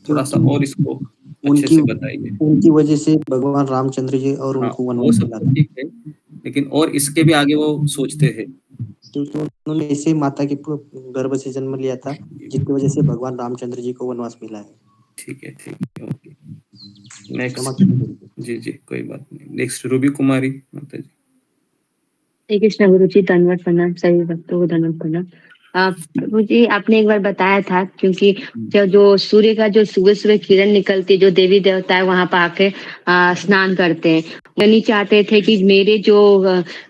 थोड़ा सा और इसको अच्छे से बताइए। उनकी वजह से भगवान रामचंद्र जी और हाँ, उनको वो वनवास सब मिला तो था। ठीक है, लेकिन और इसके भी आगे वो सोचते हैं। क्योंकि उन्होंने ऐसे माता के गर्भ से जन्म लिया था जिसकी वजह से भगवान रामचंद्र जी को वनवास मिला है। ठीक है, ओके। नेक्स्ट। जी जी, कोई बात नहीं। नेक्स्ट रूबी कुमारी माता जी। श्री कृष्ण गुरु जी, दंडवत प्रणाम। सभी भक्तों को दंडवत प्रणाम। प्रभु जी, आपने एक बार बताया था क्योंकि जो सूर्य का जो सुबह सुबह किरण निकलती है, जो देवी देवता है वहां पर आके स्नान करते हैं। वो नहीं चाहते थे कि मेरे जो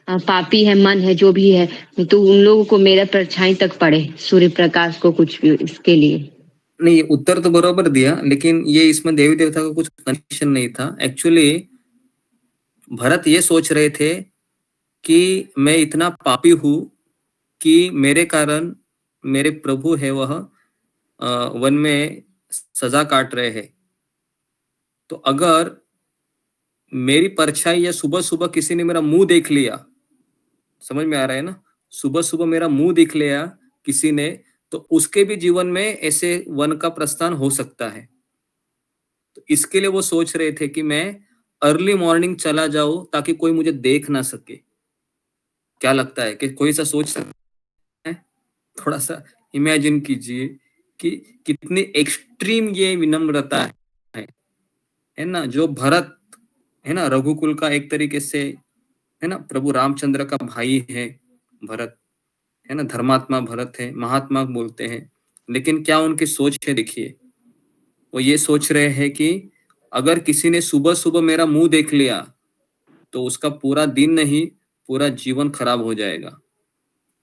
पापी है मन है जो भी है, तो उन लोगों को मेरा परछाई तक पड़े, सूर्य प्रकाश को कुछ भी, इसके लिए। नहीं, उत्तर तो बराबर दिया, लेकिन ये इसमें देवी देवता का कुछ कनेक्शन नहीं था। एक्चुअली भरत ये सोच रहे थे कि मैं इतना पापी हूं कि मेरे कारण मेरे प्रभु है वह वन में सजा काट रहे हैं। तो अगर मेरी परछाई या सुबह सुबह किसी ने मेरा मुंह देख लिया, समझ में आ रहा है ना, सुबह सुबह मेरा मुंह देख लिया किसी ने, तो उसके भी जीवन में ऐसे वन का प्रस्थान हो सकता है। तो इसके लिए वो सोच रहे थे कि मैं अर्ली मॉर्निंग चला जाऊं ताकि कोई मुझे देख ना सके। क्या लगता है कि कोई सा सोच सकता है? थोड़ा सा इमेजिन कीजिए कि कितनी एक्सट्रीम ये विनम्रता है ना। जो भरत है ना, रघुकुल का एक तरीके से है ना, प्रभु रामचंद्र का भाई है भरत, है ना, धर्मात्मा भरत है, महात्मा बोलते हैं। लेकिन क्या उनकी सोच है? देखिए, वो ये सोच रहे हैं कि अगर किसी ने सुबह सुबह मेरा मुंह देख लिया तो उसका पूरा दिन नहीं, पूरा जीवन खराब हो जाएगा।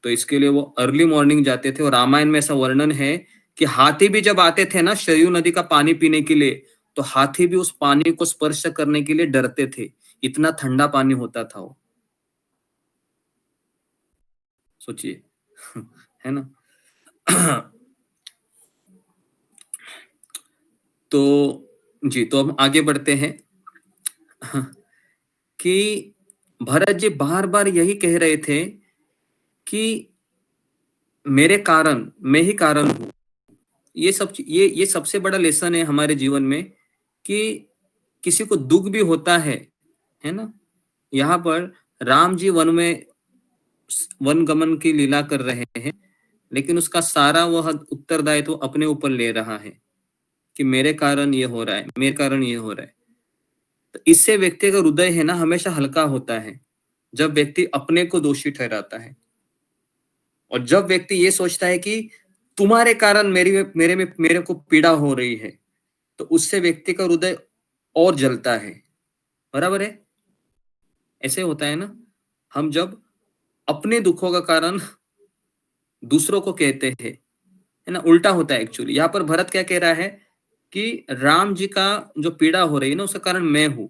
तो इसके लिए वो अर्ली मॉर्निंग जाते थे। और रामायण में ऐसा वर्णन है कि हाथी भी जब आते थे ना सरयू नदी का पानी पीने के लिए, तो हाथी भी उस पानी को स्पर्श करने के लिए डरते थे, इतना ठंडा पानी होता था वो। सोचिए, है ना। तो जी, तो हम आगे बढ़ते हैं कि भरत जी बार बार यही कह रहे थे कि मेरे कारण, मैं ही कारण हूं। ये सबसे बड़ा लेसन है हमारे जीवन में कि किसी को दुख भी होता है ना। यहाँ पर राम जी वन में वन गमन की लीला कर रहे हैं, लेकिन उसका सारा वह उत्तरदायित्व तो अपने ऊपर ले रहा है कि मेरे कारण ये हो रहा है, मेरे कारण ये हो रहा है। तो इससे व्यक्ति का हृदय है ना हमेशा हल्का होता है, जब व्यक्ति अपने को दोषी ठहराता है। और जब व्यक्ति ये सोचता है कि तुम्हारे कारण मेरे को पीड़ा हो रही है, तो उससे व्यक्ति का हृदय और जलता है। बराबर है? ऐसे होता है ना, हम जब अपने दुखों का कारण दूसरों को कहते हैं, है ना, उल्टा होता है एक्चुअली। यहाँ पर भरत क्या कह रहा है कि राम जी का जो पीड़ा हो रही है ना, उसका कारण मैं हूं।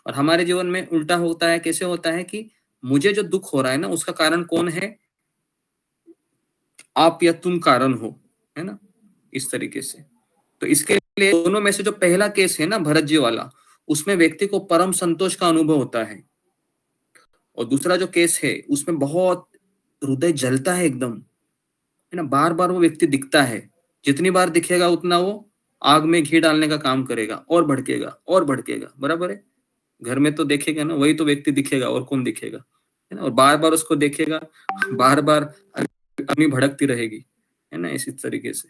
और हमारे जीवन में उल्टा होता है। कैसे होता है कि मुझे जो दुख हो रहा है ना, उसका कारण कौन है? आप या तुम कारण हो, है ना, इस तरीके से। तो इसके लिए दोनों में से जो पहला केस है ना, भरत जी वाला, उसमें व्यक्ति को परम संतोष का अनुभव होता है। और दूसरा जो केस है, उसमें बहुत हृदय जलता है एकदम, है ना। बार बार वो व्यक्ति दिखता है, जितनी बार दिखेगा उतना वो आग में घी डालने का काम करेगा, और भड़केगा और भड़केगा। बराबर है? घर में तो देखेगा ना, वही तो व्यक्ति दिखेगा, और कौन दिखेगा, है ना। और बार बार उसको देखेगा, बार बार अग्नि भड़कती रहेगी, है ना, इसी तरीके से।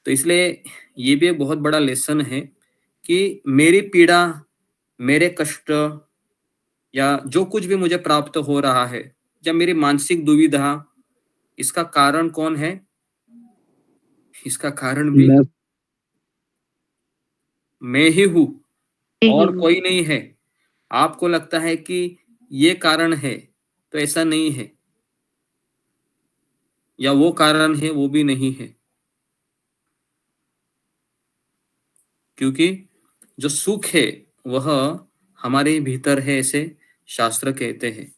तो इसलिए ये भी एक बहुत बड़ा लेसन है कि मेरी पीड़ा, मेरे कष्ट, या जो कुछ भी मुझे प्राप्त हो रहा है, या मेरी मानसिक दुविधा, इसका कारण कौन है? इसका कारण भी मैं ही हूं, और कोई नहीं है। आपको लगता है कि ये कारण है, तो ऐसा नहीं है, या वो कारण है, वो भी नहीं है। क्योंकि जो सुख है वह हमारे भीतर है, ऐसे शास्त्र कहते हैं।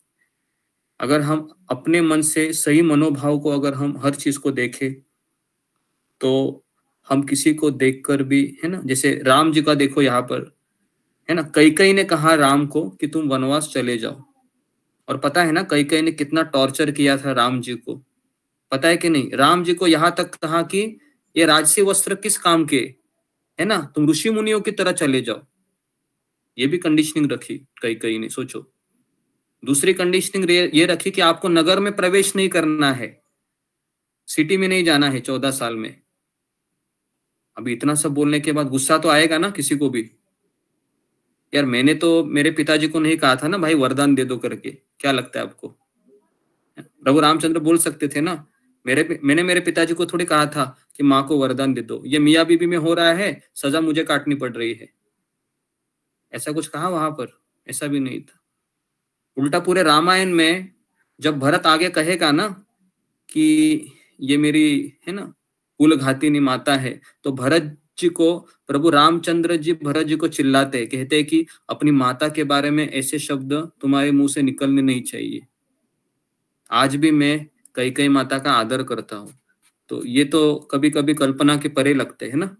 अगर हम अपने मन से सही मनोभाव को, अगर हम हर चीज को देखें, तो हम किसी को देखकर भी, है ना, जैसे राम जी का देखो यहाँ पर, है ना, कैकेयी ने कहा राम को कि तुम वनवास चले जाओ। और पता है ना, कैकेयी ने कितना टॉर्चर किया था राम जी को, पता है कि नहीं? राम जी को यहाँ तक कहा कि ये राजसी वस्त्र किस काम के, है ना, तुम ऋषि मुनियों की तरह चले जाओ। ये भी कंडीशनिंग रखी कैकेयी ने, सोचो। दूसरी कंडीशनिंग ये रखी कि आपको नगर में प्रवेश नहीं करना है, सिटी में नहीं जाना है 14 साल में। अभी इतना सब बोलने के बाद गुस्सा तो आएगा ना किसी को भी। यार मैंने तो मेरे पिताजी को नहीं कहा था ना भाई वरदान दे दो करके, क्या लगता है आपको? प्रभु रामचंद्र बोल सकते थे ना, मैंने मेरे पिताजी को थोड़ी कहा था कि माँ को वरदान दे दो, ये मियाँ बीबी में हो रहा है, सजा मुझे काटनी पड़ रही है। ऐसा कुछ कहा वहां पर? ऐसा भी नहीं था। उल्टा पूरे रामायण में जब भरत आगे कहेगा ना कि ये मेरी, है ना, कुलघातिनी माता है, तो भरत जी को, प्रभु रामचंद्र जी भरत जी को चिल्लाते हैं, कहते हैं कि अपनी माता के बारे में ऐसे शब्द तुम्हारे मुंह से निकलने नहीं चाहिए। आज भी मैं कैकेयी माता का आदर करता हूँ। तो ये तो कभी कभी कल्पना के परे लगते हैं ना,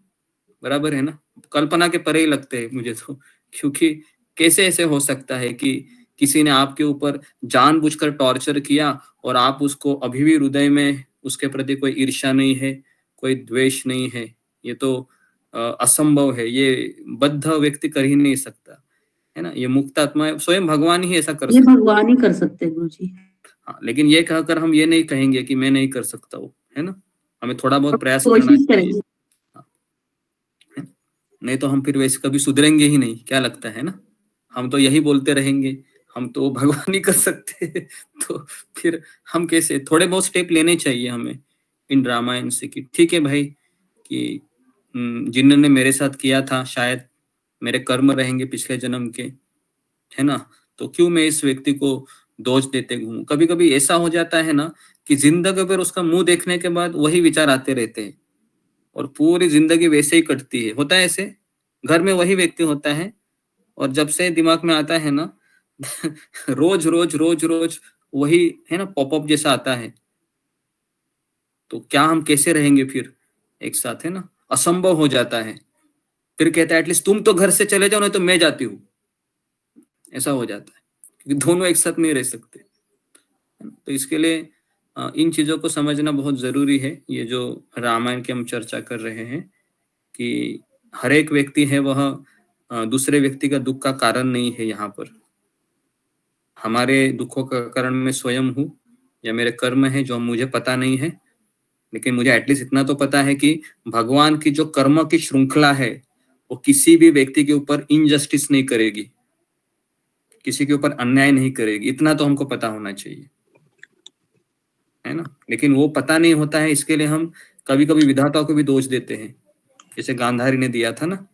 बराबर है ना, कल्पना के परे ही लगते हैं मुझे तो। क्योंकि कैसे ऐसे हो सकता है कि किसी ने आपके ऊपर जानबूझकर टॉर्चर किया, और आप उसको अभी भी हृदय में उसके प्रति कोई ईर्ष्या नहीं है, कोई द्वेष नहीं है। ये तो असंभव है, ये बद्ध व्यक्ति कर ही नहीं सकता, है ना। ये मुक्त आत्मा स्वयं भगवान ही ऐसा कर ये सकता भगवान ही कर सकते हैं गुरुजी। हाँ, लेकिन ये कहकर हम ये नहीं कहेंगे कि मैं नहीं कर सकता हूँ, है ना। हमें थोड़ा बहुत प्रयास करना कोशिश चाहिए। करेंगे। हाँ, नहीं तो हम फिर वैसे कभी सुधरेंगे ही नहीं, क्या लगता है ना। हम तो यही बोलते रहेंगे, हम तो भगवान ही कर सकते हैं। तो फिर हम कैसे? थोड़े बहुत स्टेप लेने चाहिए हमें इन रामायण से कि ठीक है भाई, कि जिन्होंने मेरे साथ किया था शायद मेरे कर्म रहेंगे पिछले जन्म के, है ना। तो क्यों मैं इस व्यक्ति को दोष देते घूमूं? कभी कभी ऐसा हो जाता है ना कि जिंदगी भर उसका मुंह देखने के बाद वही विचार आते रहते हैं, और पूरी जिंदगी वैसे ही कटती है। होता है ऐसे, घर में वही व्यक्ति होता है, और जब से दिमाग में आता है ना रोज रोज रोज रोज वही, है ना, पॉपअप जैसा आता है। तो क्या हम कैसे रहेंगे फिर एक साथ, है ना। असंभव हो जाता है। फिर कहता है एटलीस्ट तुम तो घर से चले जाओ, नहीं तो मैं जाती हूँ। ऐसा हो जाता है, क्योंकि दोनों एक साथ नहीं रह सकते। तो इसके लिए इन चीजों को समझना बहुत जरूरी है। ये जो रामायण की हम चर्चा कर रहे हैं कि हर एक व्यक्ति है वह दूसरे व्यक्ति का दुख का कारण नहीं है। यहाँ पर हमारे दुखों का कारण मैं स्वयं हूँ, या मेरे कर्म है जो मुझे पता नहीं है। लेकिन मुझे एटलीस्ट इतना तो पता है कि भगवान की जो कर्म की श्रृंखला है वो किसी भी व्यक्ति के ऊपर इनजस्टिस नहीं करेगी, किसी के ऊपर अन्याय नहीं करेगी। इतना तो हमको पता होना चाहिए। है ना। लेकिन वो पता नहीं होता है, इसके लिए हम कभी कभी विधाता को भी दोष देते हैं, जैसे गांधारी ने दिया था ना।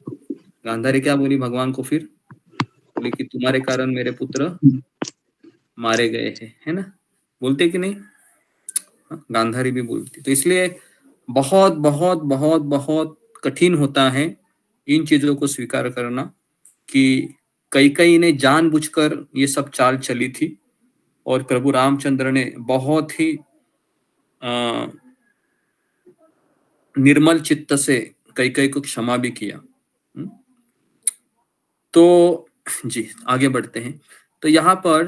गांधारी क्या बोली भगवान को फिर? बोली कि तुम्हारे कारण मेरे पुत्र मारे गए हैं, है ना, बोलते कि नहीं? गांधारी भी बोलती। तो इसलिए बहुत बहुत बहुत बहुत कठिन होता है इन चीजों को स्वीकार करना कि कैकेयी ने जानबूझकर ये सब चाल चली थी और प्रभु रामचंद्र ने बहुत ही निर्मल चित्त से कैकेयी को क्षमा भी किया। तो जी आगे बढ़ते हैं। तो यहाँ पर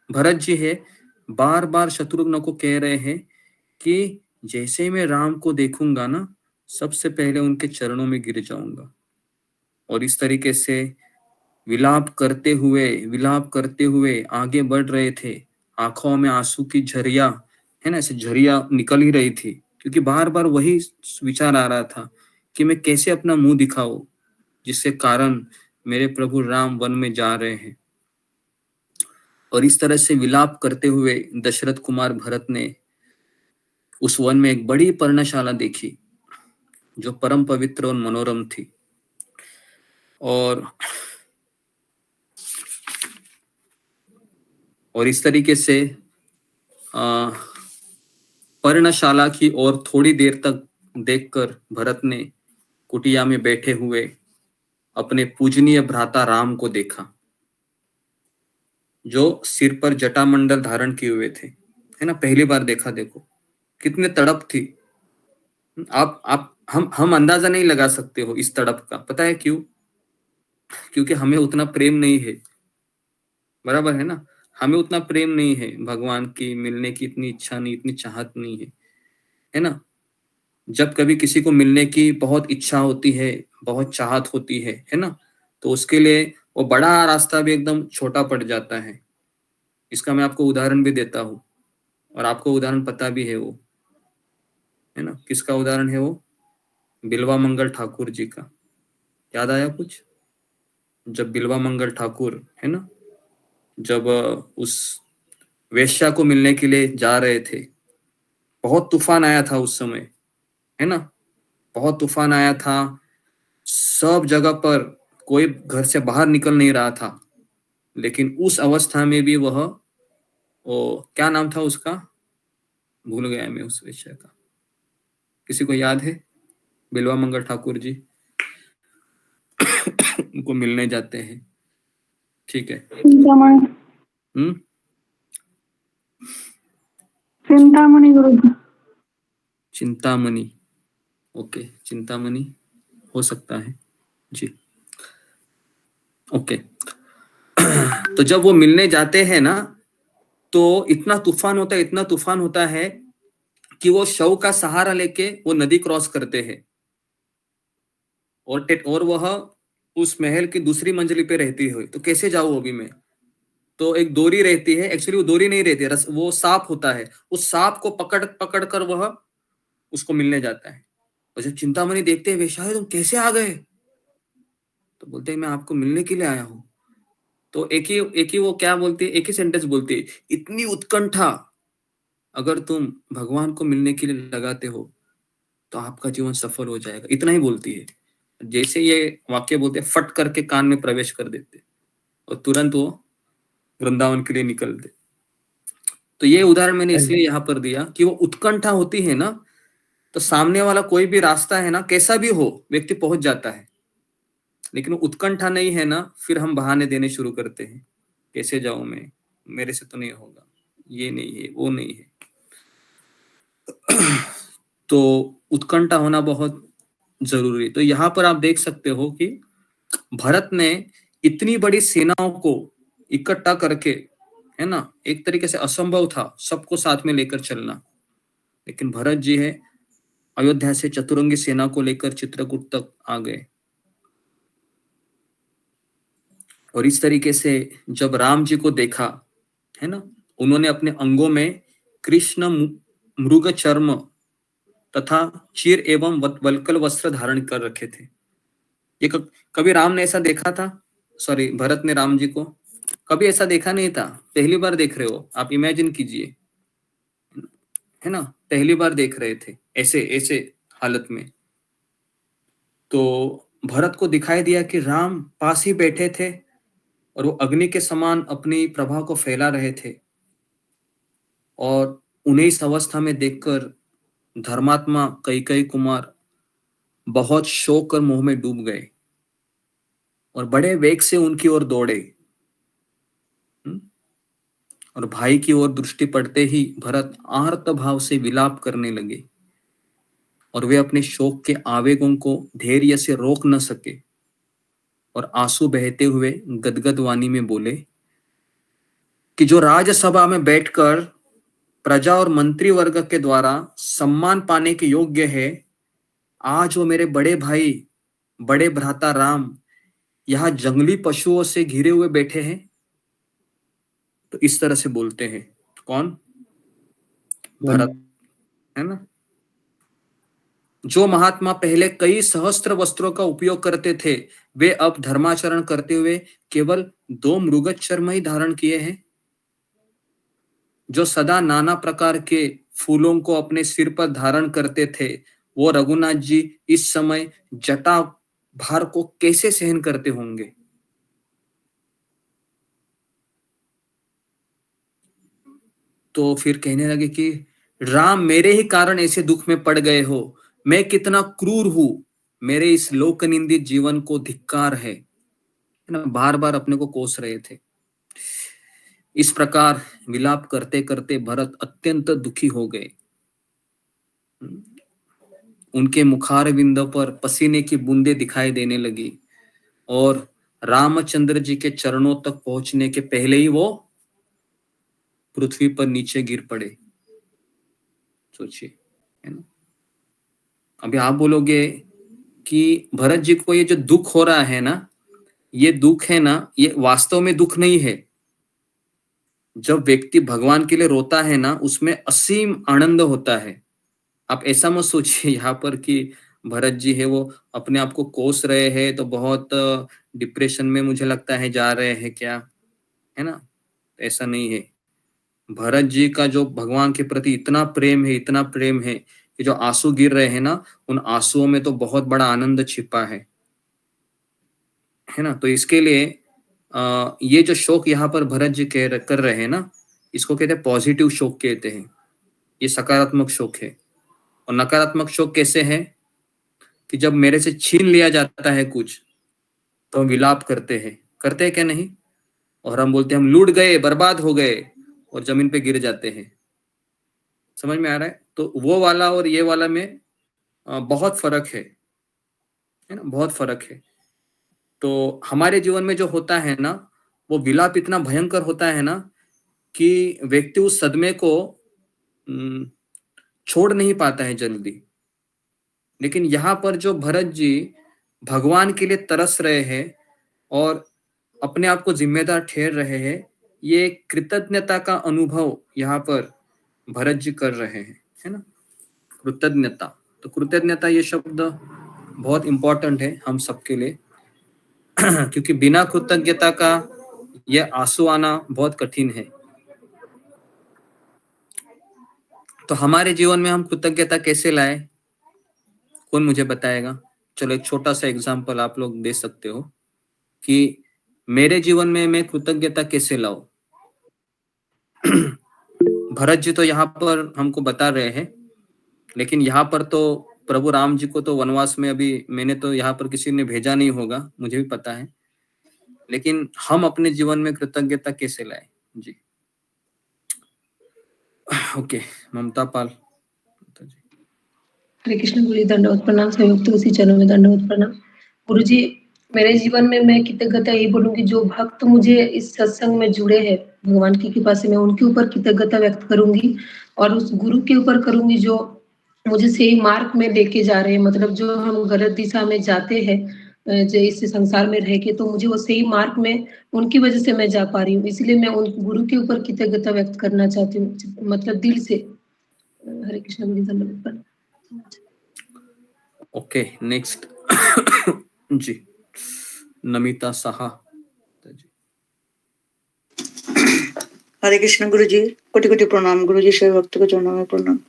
भरत जी है बार बार शत्रुघ्न को कह रहे हैं कि जैसे मैं राम को देखूंगा ना, सबसे पहले उनके चरणों में गिर जाऊंगा। और इस तरीके से विलाप करते हुए आगे बढ़ रहे थे। आंखों में आंसू की झरिया, है ना, ऐसे झरिया निकल ही रही थी, क्योंकि बार बार वही विचार आ रहा था कि मैं कैसे अपना मुंह दिखाऊं जिससे कारण मेरे प्रभु राम वन में जा रहे हैं। और इस तरह से विलाप करते हुए दशरथ कुमार भरत ने उस वन में एक बड़ी पर्णशाला देखी जो परम पवित्र और मनोरम थी। और इस तरीके से पर्णशाला की ओर थोड़ी देर तक देखकर भरत ने कुटिया में बैठे हुए अपने पूजनीय भ्राता राम को देखा, जो सिर पर जटामंडल धारण किए हुए थे, है ना। पहली बार देखा, देखो कितने तड़प थी। आप हम अंदाजा नहीं लगा सकते हो इस तड़प का। पता है क्यों? क्योंकि हमें उतना प्रेम नहीं है, बराबर है ना। हमें उतना प्रेम नहीं है, भगवान की मिलने की इतनी इच्छा नहीं, इतनी चाहत नहीं है ना। जब कभी किसी को मिलने की बहुत इच्छा होती है, बहुत चाहत होती है ना, तो उसके लिए वो बड़ा रास्ता भी एकदम छोटा पड़ जाता है। इसका मैं आपको उदाहरण भी देता हूँ, और आपको उदाहरण पता भी है वो, है ना। किसका उदाहरण है वो? बिल्वा मंगल ठाकुर जी का। याद आया कुछ? जब बिल्वा मंगल ठाकुर, है ना, जब उस वेश्या को मिलने के लिए जा रहे थे, बहुत तूफान आया था उस समय, है ना, बहुत तूफान आया था। सब जगह पर कोई घर से बाहर निकल नहीं रहा था, लेकिन उस अवस्था में भी वह, वो क्या नाम था उसका, भूल गया मैं उस वेश्या का। किसी को याद है? बिल्वा मंगल ठाकुर जी उनको मिलने जाते हैं, ठीक है। चिंतामणि गुरुजी। चिंतामणि, ओके, चिंतामणि हो सकता है जी, ओके। तो जब वो मिलने जाते हैं ना, तो इतना तूफान होता है कि वो शव का सहारा लेके वो नदी क्रॉस करते हैं। और वह उस महल की दूसरी मंजिल पे रहती है। तो कैसे जाऊं अभी मैं? तो एक डोरी रहती है, एक्चुअली वो डोरी नहीं रहती, वो सांप होता है। उस सांप को पकड़ कर वह उसको मिलने जाता है। और जब चिंतामणि देखते हैं, वेश्या तुम कैसे आ गए? तो बोलते हैं मैं आपको मिलने के लिए आया हूं। तो एक ही वो क्या बोलती है, एक ही सेंटेंस बोलती है, इतनी उत्कंठा अगर तुम भगवान को मिलने के लिए लगाते हो तो आपका जीवन सफल हो जाएगा। इतना ही बोलती है। जैसे ये वाक्य बोलते, फट करके कान में प्रवेश कर देते और तुरंत वो वृंदावन के लिए निकलते। तो ये उदाहरण मैंने इसलिए यहाँ पर दिया कि वो उत्कंठा होती है ना, तो सामने वाला कोई भी रास्ता है ना, कैसा भी हो, व्यक्ति पहुंच जाता है। लेकिन वो उत्कंठा नहीं है ना, फिर हम बहाने देने शुरू करते हैं, कैसे जाऊं मैं, मेरे से तो नहीं होगा, ये नहीं है, वो नहीं है। तो उत्कंठा होना बहुत जरूरी। तो यहाँ पर आप देख सकते हो कि भरत ने इतनी बड़ी सेनाओं को इकट्ठा करके, है ना, एक तरीके से असंभव था सबको साथ में लेकर चलना, लेकिन भरत जी है अयोध्या से चतुरंगी सेना को लेकर चित्रकूट तक आ गए। और इस तरीके से जब राम जी को देखा, है ना, उन्होंने अपने अंगों में कृष्ण मृग चर्म तथा चीर एवं वल्कल वस्त्र धारण कर रखे थे। ये कभी राम ने ऐसा देखा था? सॉरी, भरत ने राम जी को कभी ऐसा देखा नहीं था, पहली बार देख रहे हो आप। इमेजिन कीजिए, है ना, पहली बार देख रहे थे ऐसे ऐसे हालत में। तो भरत को दिखाई दिया कि राम पास ही बैठे थे और वो अग्नि के समान अपनी प्रभा को फैला रहे थे, और उन्हें इस अवस्था में देखकर धर्मात्मा कैकेयी कुमार बहुत शोक और मोह में डूब गए और बड़े वेग से उनकी ओर दौड़े। और भाई की ओर दृष्टि पड़ते ही भरत आर्त भाव से विलाप करने लगे, और वे अपने शोक के आवेगों को धैर्य से रोक न सके और आंसू बहते हुए गदगद वाणी में बोले कि जो राज्यसभा में बैठकर प्रजा और मंत्री वर्ग के द्वारा सम्मान पाने के योग्य है, आज वो मेरे बड़े भाई, बड़े भ्राता राम यहाँ जंगली पशुओं से घिरे हुए बैठे हैं। तो इस तरह से बोलते हैं। कौन? भरत, है ना। जो महात्मा पहले कई सहस्त्र वस्त्रों का उपयोग करते थे, वे अब धर्माचरण करते हुए केवल 2 मृगत चर्म ही धारण किए हैं। जो सदा नाना प्रकार के फूलों को अपने सिर पर धारण करते थे, वो रघुनाथ जी इस समय जटा भार को कैसे सहन करते होंगे। तो फिर कहने लगे कि राम, मेरे ही कारण ऐसे दुख में पड़ गए हो, मैं कितना क्रूर हूं, मेरे इस लोकनिंदित जीवन को धिक्कार है ना। बार बार अपने को कोस रहे थे। इस प्रकार विलाप करते करते भरत अत्यंत दुखी हो गए। उनके मुखारविंद पर पसीने की बूंदें दिखाई देने लगी और रामचंद्र जी के चरणों तक पहुंचने के पहले ही वो पृथ्वी पर नीचे गिर पड़े। सोचिए, है ना। अभी आप बोलोगे कि भरत जी को ये जो दुख हो रहा है ना, ये दुख है ना, ये वास्तव में दुख नहीं है। जब व्यक्ति भगवान के लिए रोता है ना, उसमें असीम आनंद होता है। आप ऐसा मत सोचिए यहाँ पर कि भरत जी है वो अपने आप को कोस रहे हैं तो बहुत डिप्रेशन में मुझे लगता है जा रहे हैं क्या, है ना। ऐसा नहीं है। भरत जी का जो भगवान के प्रति इतना प्रेम है, इतना प्रेम है कि जो आंसू गिर रहे हैं ना, उन आंसुओं में तो बहुत बड़ा आनंद छिपा है ना। तो इसके लिए ये जो शोक यहाँ पर भरत जी कर रहे हैं ना, इसको कहते हैं पॉजिटिव शोक कहते हैं। ये सकारात्मक शोक है। और नकारात्मक शोक कैसे है कि जब मेरे से छीन लिया जाता है कुछ, तो हम विलाप करते हैं क्या नहीं, और हम बोलते हैं हम लूट गए, बर्बाद हो गए, और जमीन पे गिर जाते हैं। समझ में आ रहा है। तो वो वाला और ये वाला में बहुत फर्क है ना, बहुत फर्क है। तो हमारे जीवन में जो होता है ना, वो विलाप इतना भयंकर होता है ना कि व्यक्ति उस सदमे को छोड़ नहीं पाता है जल्दी। लेकिन यहाँ पर जो भरत जी भगवान के लिए तरस रहे हैं और अपने आप को जिम्मेदार ठहर रहे हैं, ये कृतज्ञता का अनुभव यहाँ पर भरत जी कर रहे हैं, है ना। कृतज्ञता, तो कृतज्ञता ये शब्द बहुत इंपॉर्टेंट है हम सबके लिए क्योंकि बिना कृतज्ञता का ये आंसू आना बहुत कठिन है। तो हमारे जीवन में हम कृतज्ञता कैसे लाए, कौन मुझे बताएगा। चलो एक छोटा सा एग्जांपल आप लोग दे सकते हो कि मेरे जीवन में मैं कृतज्ञता कैसे लाऊं। भरत जी तो यहाँ पर हमको बता रहे हैं, लेकिन यहाँ पर तो प्रभु राम जी को तो वनवास में अभी मैंने तो यहाँ पर किसी ने भेजा नहीं होगा, मुझे भी पता है। लेकिन हम अपने जीवन में कृतज्ञता कैसे लाए जी। ओके, ममता पाल। हरे कृष्ण गुरु जी, दंडवत प्रणाम। संयुक्त उसी चरणों में दंडवत प्रणाम। गुरु जी, मेरे जीवन में मैं कृतज्ञता यही बोलूंगी, जो भक्त मुझे इस सत्संग में जुड़े हैं भगवान की कृपा से, मैं उनके ऊपर कृतज्ञता व्यक्त करूंगी और उस गुरु के ऊपर करूंगी जो मुझे सही मार्ग में लेके जा रहे हैं। मतलब जो हम गलत दिशा में जाते हैं जो इस संसार में रह के, तो मुझे वो सही मार्ग में उनकी वजह से मैं जा पा रही हूँ। इसलिए मैं उन गुरु के ऊपर कृतज्ञता व्यक्त करना चाहती हूँ, मतलब दिल से। हरे कृष्ण गुरु जी, धन्यवाद प्रणाम। ओके, नेक्स्ट जी, नमिता साहा। हरे कृष्ण गुरु जी, कोटि कोटि प्रणाम गुरुजी, शिव भक्त को चरणों में प्रणाम।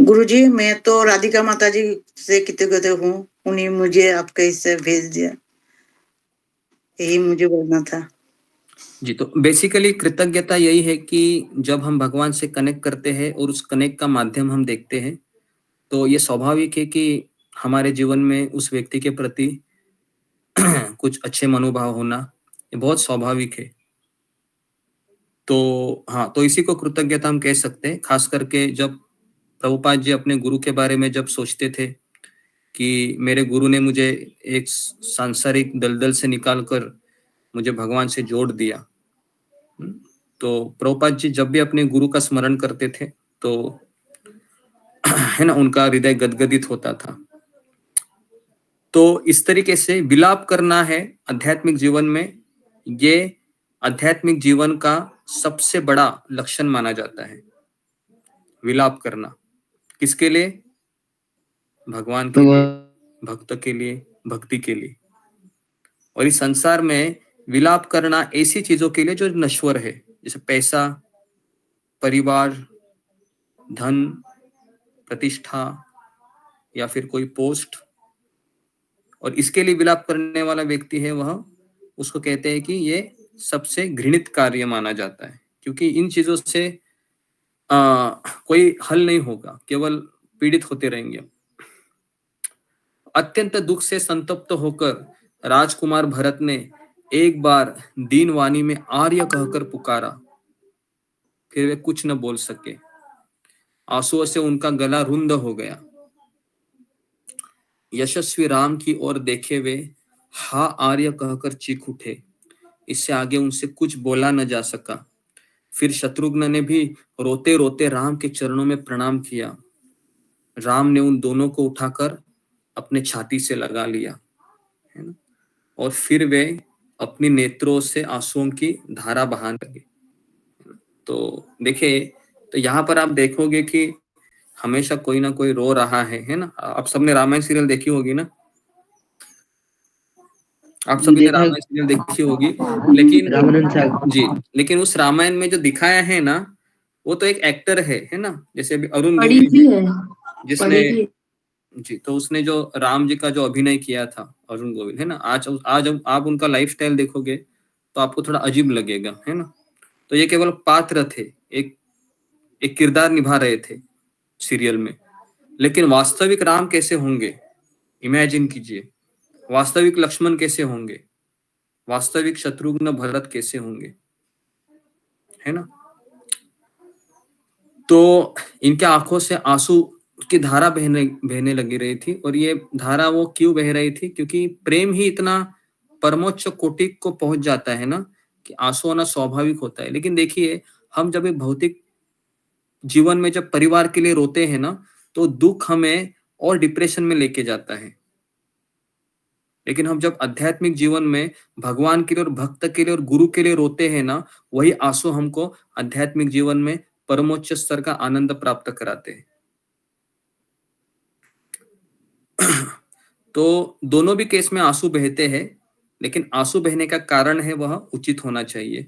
गुरुजी, मैं तो राधिका माता जी से कृतज्ञ हूँ, उन्हीं मुझे आपके इससे भेज दिया, यही मुझे बोलना था। जी, तो बेसिकली कृतज्ञता यही है कि जब हम भगवान से कनेक्ट करते हैं और उस कनेक्ट का माध्यम हम देखते हैं, तो ये स्वाभाविक है कि हमारे जीवन में उस व्यक्ति के प्रति कुछ अच्छे मनोभाव होना ये बहुत स्वाभाविक है। तो हाँ, तो इसी को कृतज्ञता हम कह सकते हैं, खास करके जब प्रभुपाद जी अपने गुरु के बारे में जब सोचते थे कि मेरे गुरु ने मुझे एक सांसारिक दलदल से निकालकर मुझे भगवान से जोड़ दिया। तो प्रभुपाद जी जब भी अपने गुरु का स्मरण करते थे तो है ना, उनका हृदय गदगदित होता था। तो इस तरीके से विलाप करना है आध्यात्मिक जीवन में, ये आध्यात्मिक जीवन का सबसे बड़ा लक्षण माना जाता है, विलाप करना। किसके लिए? भगवान के लिए, भक्त के लिए, भक्ति के लिए। और इस संसार में विलाप करना ऐसी चीजों के लिए जो नश्वर है, जैसे पैसा, परिवार, धन, प्रतिष्ठा या फिर कोई पोस्ट। और इसके लिए विलाप करने वाला व्यक्ति है वह, उसको कहते हैं कि ये सबसे घृणित कार्य माना जाता है, क्योंकि इन चीजों से कोई हल नहीं होगा, केवल पीड़ित होते रहेंगे। अत्यंत दुख से संतप्त होकर राजकुमार भरत ने एक बार दीन वाणी में आर्य कहकर पुकारा, फिर वे कुछ न बोल सके। आंसुओं से उनका गला रुंध हो गया। यशस्वी राम की ओर देखे वे हा आर्य कहकर चीख उठे। इससे आगे उनसे कुछ बोला न जा सका। फिर शत्रुघ्न ने भी रोते रोते राम के चरणों में प्रणाम किया। राम ने उन दोनों को उठाकर अपने छाती से लगा लिया, है ना, और फिर वे अपनी नेत्रों से आंसुओं की धारा बहाने लगे। तो देखिए, तो यहाँ पर आप देखोगे कि हमेशा कोई ना कोई रो रहा है ना। आप सबने रामायण सीरियल देखी होगी ना, आप सभी ने रामायण सीरियल देखी होगी, लेकिन जी, लेकिन उस रामायण में जो दिखाया है ना, वो तो एक एक्टर है ना, जैसे अभी अरुण गोविल है, जिसने जी, तो उसने जो राम जी का जो अभिनय किया था, अरुण गोविल, है ना। आज आप उनका लाइफस्टाइल देखोगे तो आपको थोड़ा अजीब लगेगा, है ना। तो ये केवल पात्र थे, एक किरदार निभा रहे थे सीरियल में, लेकिन वास्तविक राम कैसे होंगे, इमेजिन कीजिए। वास्तविक लक्ष्मण कैसे होंगे, वास्तविक शत्रुघ्न भरत कैसे होंगे, है ना। तो इनके आंखों से आंसू की धारा बहने लगी रही थी। और ये धारा वो क्यों बह रही थी? क्योंकि प्रेम ही इतना परमोच्च कोटि को पहुंच जाता है ना, कि आंसू आना स्वाभाविक होता है। लेकिन देखिए, हम जब एक भौतिक जीवन में जब परिवार के लिए रोते हैं ना, तो दुख हमें और डिप्रेशन में लेके जाता है। लेकिन हम जब आध्यात्मिक जीवन में भगवान के लिए और भक्त के लिए और गुरु के लिए रोते हैं ना, वही आंसू हमको आध्यात्मिक जीवन में परमोच्च स्तर का आनंद प्राप्त कराते हैं। तो दोनों भी केस में आंसू बहते हैं, लेकिन आंसू बहने का कारण है वह उचित होना चाहिए,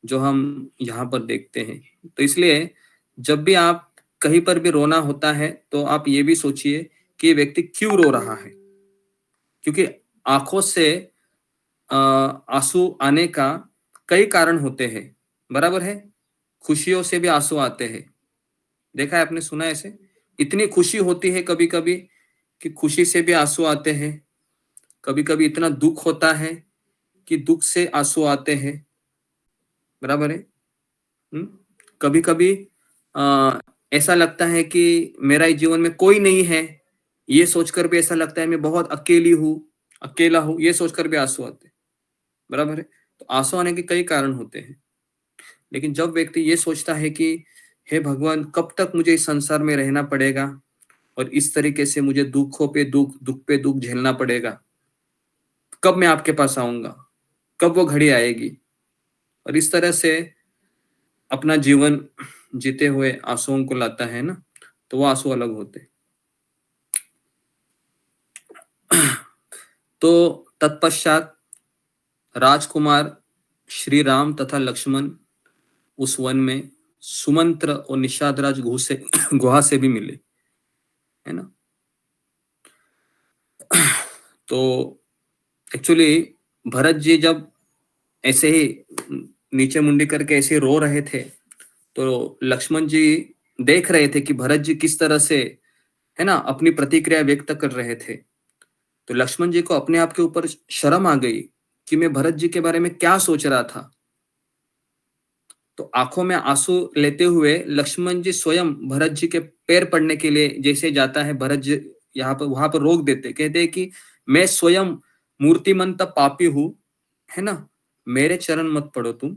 जो हम यहाँ पर देखते हैं। तो इसलिए जब भी आप कहीं पर भी रोना होता है, तो आप ये भी सोचिए कि ये व्यक्ति क्यों रो रहा है, क्योंकि आंखों से आंसू आने का कई कारण होते हैं, बराबर है। खुशियों से भी आंसू आते हैं, देखा है आपने, सुना है ऐसे। इतनी खुशी होती है कभी कभी कि खुशी से भी आंसू आते हैं। कभी कभी इतना दुख होता है कि दुख से आंसू आते हैं, बराबर है। कभी कभी ऐसा लगता है कि मेरा इस जीवन में कोई नहीं है, ये सोचकर भी ऐसा लगता है मैं बहुत अकेला हूं, ये सोचकर भी आंसू आते हैं, बराबर है। तो आंसू आने के कई कारण होते हैं। लेकिन जब व्यक्ति ये सोचता है कि हे भगवान, कब तक मुझे इस संसार में रहना पड़ेगा और इस तरीके से मुझे दुखों पे दुख, दुख पे दुख झेलना पड़ेगा, कब मैं आपके पास आऊंगा, कब वो घड़ी आएगी, और इस तरह से अपना जीवन जीते हुए आंसुओं को लाता है ना, तो वो आंसू अलग होते। तो तत्पश्चात राजकुमार श्री राम तथा लक्ष्मण उस वन में सुमंत्र और निषाद राज गुहा से भी मिले, है ना। तो एक्चुअली भरत जी जब ऐसे ही नीचे मुंडी करके ऐसे रो रहे थे, तो लक्ष्मण जी देख रहे थे कि भरत जी किस तरह से, है ना, अपनी प्रतिक्रिया व्यक्त कर रहे थे। तो लक्ष्मण जी को अपने आप के ऊपर शर्म आ गई कि मैं भरत जी के बारे में क्या सोच रहा था। तो आंखों में आंसू लेते हुए लक्ष्मण जी स्वयं भरत जी के पैर पड़ने के लिए जैसे जाता है, भरत जी यहाँ पर वहां पर रोक देते, कहते हैं कि मैं स्वयं मूर्तिमंत पापी हूं, है ना, मेरे चरण मत पड़ो तुम,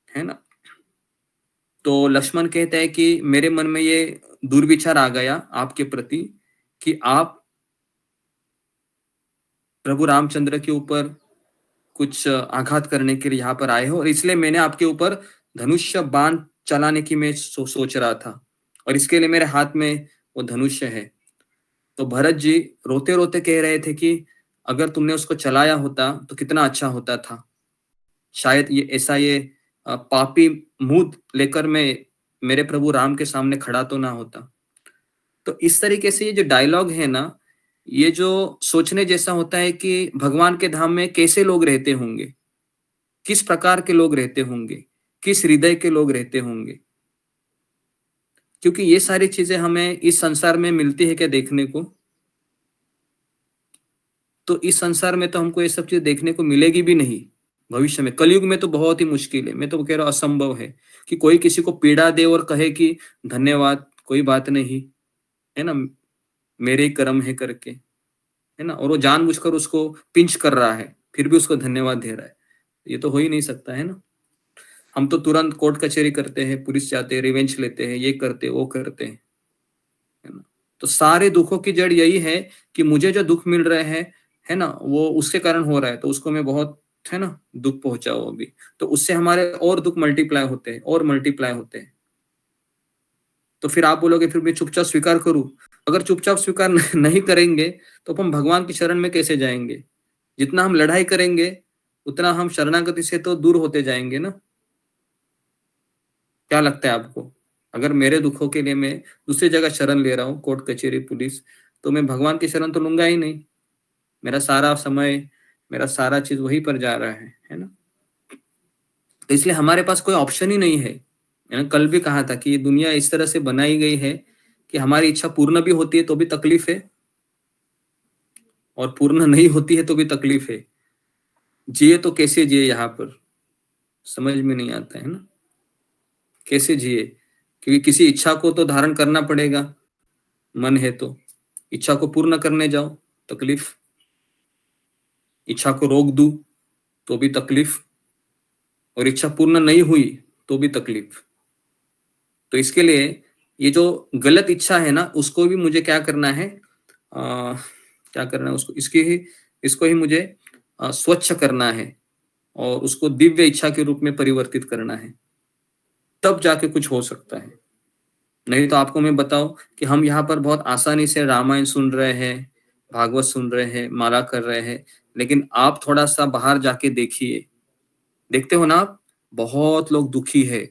है ना। तो लक्ष्मण कहते हैं कि मेरे मन में ये दुर्विचार आ गया आपके प्रति कि आप प्रभु रामचंद्र के ऊपर कुछ आघात करने के लिए यहाँ पर आए हो, और इसलिए मैंने आपके ऊपर धनुष्य बाण चलाने की मैं सोच रहा था, और इसके लिए मेरे हाथ में वो धनुष्य है। तो भरत जी रोते रोते कह रहे थे कि अगर तुमने उसको चलाया होता तो कितना अच्छा होता था, शायद ये ऐसा ये पापी मुंह लेकर मैं मेरे प्रभु राम के सामने खड़ा तो ना होता। तो इस तरीके से ये जो डायलॉग है ना, ये जो सोचने जैसा होता है कि भगवान के धाम में कैसे लोग रहते होंगे, किस प्रकार के लोग रहते होंगे, किस हृदय के लोग रहते होंगे, क्योंकि ये सारी चीजें हमें इस संसार में मिलती है क्या देखने को? तो इस संसार में तो हमको ये सब चीज देखने को मिलेगी भी नहीं भविष्य में। कलयुग में तो बहुत ही मुश्किल है, मैं तो कह रहा हूं असंभव है कि कोई किसी को पीड़ा दे और कहे कि धन्यवाद, कोई बात नहीं, है ना, मेरे ही कर्म है करके, है ना, और वो जानबूझकर उसको पिंच कर रहा है फिर भी उसको धन्यवाद दे रहा है। ये तो हो ही नहीं सकता, है ना। हम तो तुरंत कोर्ट कचहरी करते हैं, पुलिस जाते हैं, रिवेंज लेते हैं, ये करते वो करते हैं, है ना। तो सारे दुखों की जड़ यही है कि मुझे जो दुख मिल रहे हैं, है ना, वो उसके कारण हो रहा है, तो उसको मैं बहुत, है ना, दुख पहुंचाऊं अभी, तो उससे हमारे और दुख मल्टीप्लाई होते हैं और मल्टीप्लाई होते हैं। तो फिर आप बोलोगे फिर मैं चुपचाप स्वीकार करूं। अगर चुपचाप स्वीकार नहीं करेंगे तो हम भगवान की शरण में कैसे जाएंगे? जितना हम लड़ाई करेंगे उतना हम शरणागति से तो दूर होते जाएंगे ना। क्या लगता है आपको? अगर मेरे दुखों के लिए मैं दूसरी जगह शरण ले रहा हूँ, कोर्ट कचहरी पुलिस, तो मैं भगवान की शरण तो लूंगा ही नहीं। मेरा सारा समय, मेरा सारा चीज वहीं पर जा रहा है ना। तो इसलिए हमारे पास कोई ऑप्शन ही नहीं है। मैंने कल भी कहा था कि ये दुनिया इस तरह से बनाई गई है कि हमारी इच्छा पूर्ण भी होती है तो भी तकलीफ है, और पूर्ण नहीं होती है तो भी तकलीफ है। जिए तो कैसे जिए, यहाँ पर समझ में नहीं आता है ना, कैसे जिए? क्योंकि किसी इच्छा को तो धारण करना पड़ेगा, मन है तो। इच्छा को पूर्ण करने जाओ तकलीफ, इच्छा को रोक दूं तो भी तकलीफ, और इच्छा पूर्ण नहीं हुई तो भी तकलीफ। तो इसके लिए ये जो गलत इच्छा है ना, उसको भी मुझे क्या करना है, क्या करना है उसको, इसको ही मुझे स्वच्छ करना है और उसको दिव्य इच्छा के रूप में परिवर्तित करना है, तब जाके कुछ हो सकता है। नहीं तो आपको मैं बताऊं कि हम यहाँ पर बहुत आसानी से रामायण सुन रहे हैं, भागवत सुन रहे हैं, माला कर रहे हैं, लेकिन आप थोड़ा सा बाहर जाके देखिए, देखते हो ना आप, बहुत लोग दुखी है,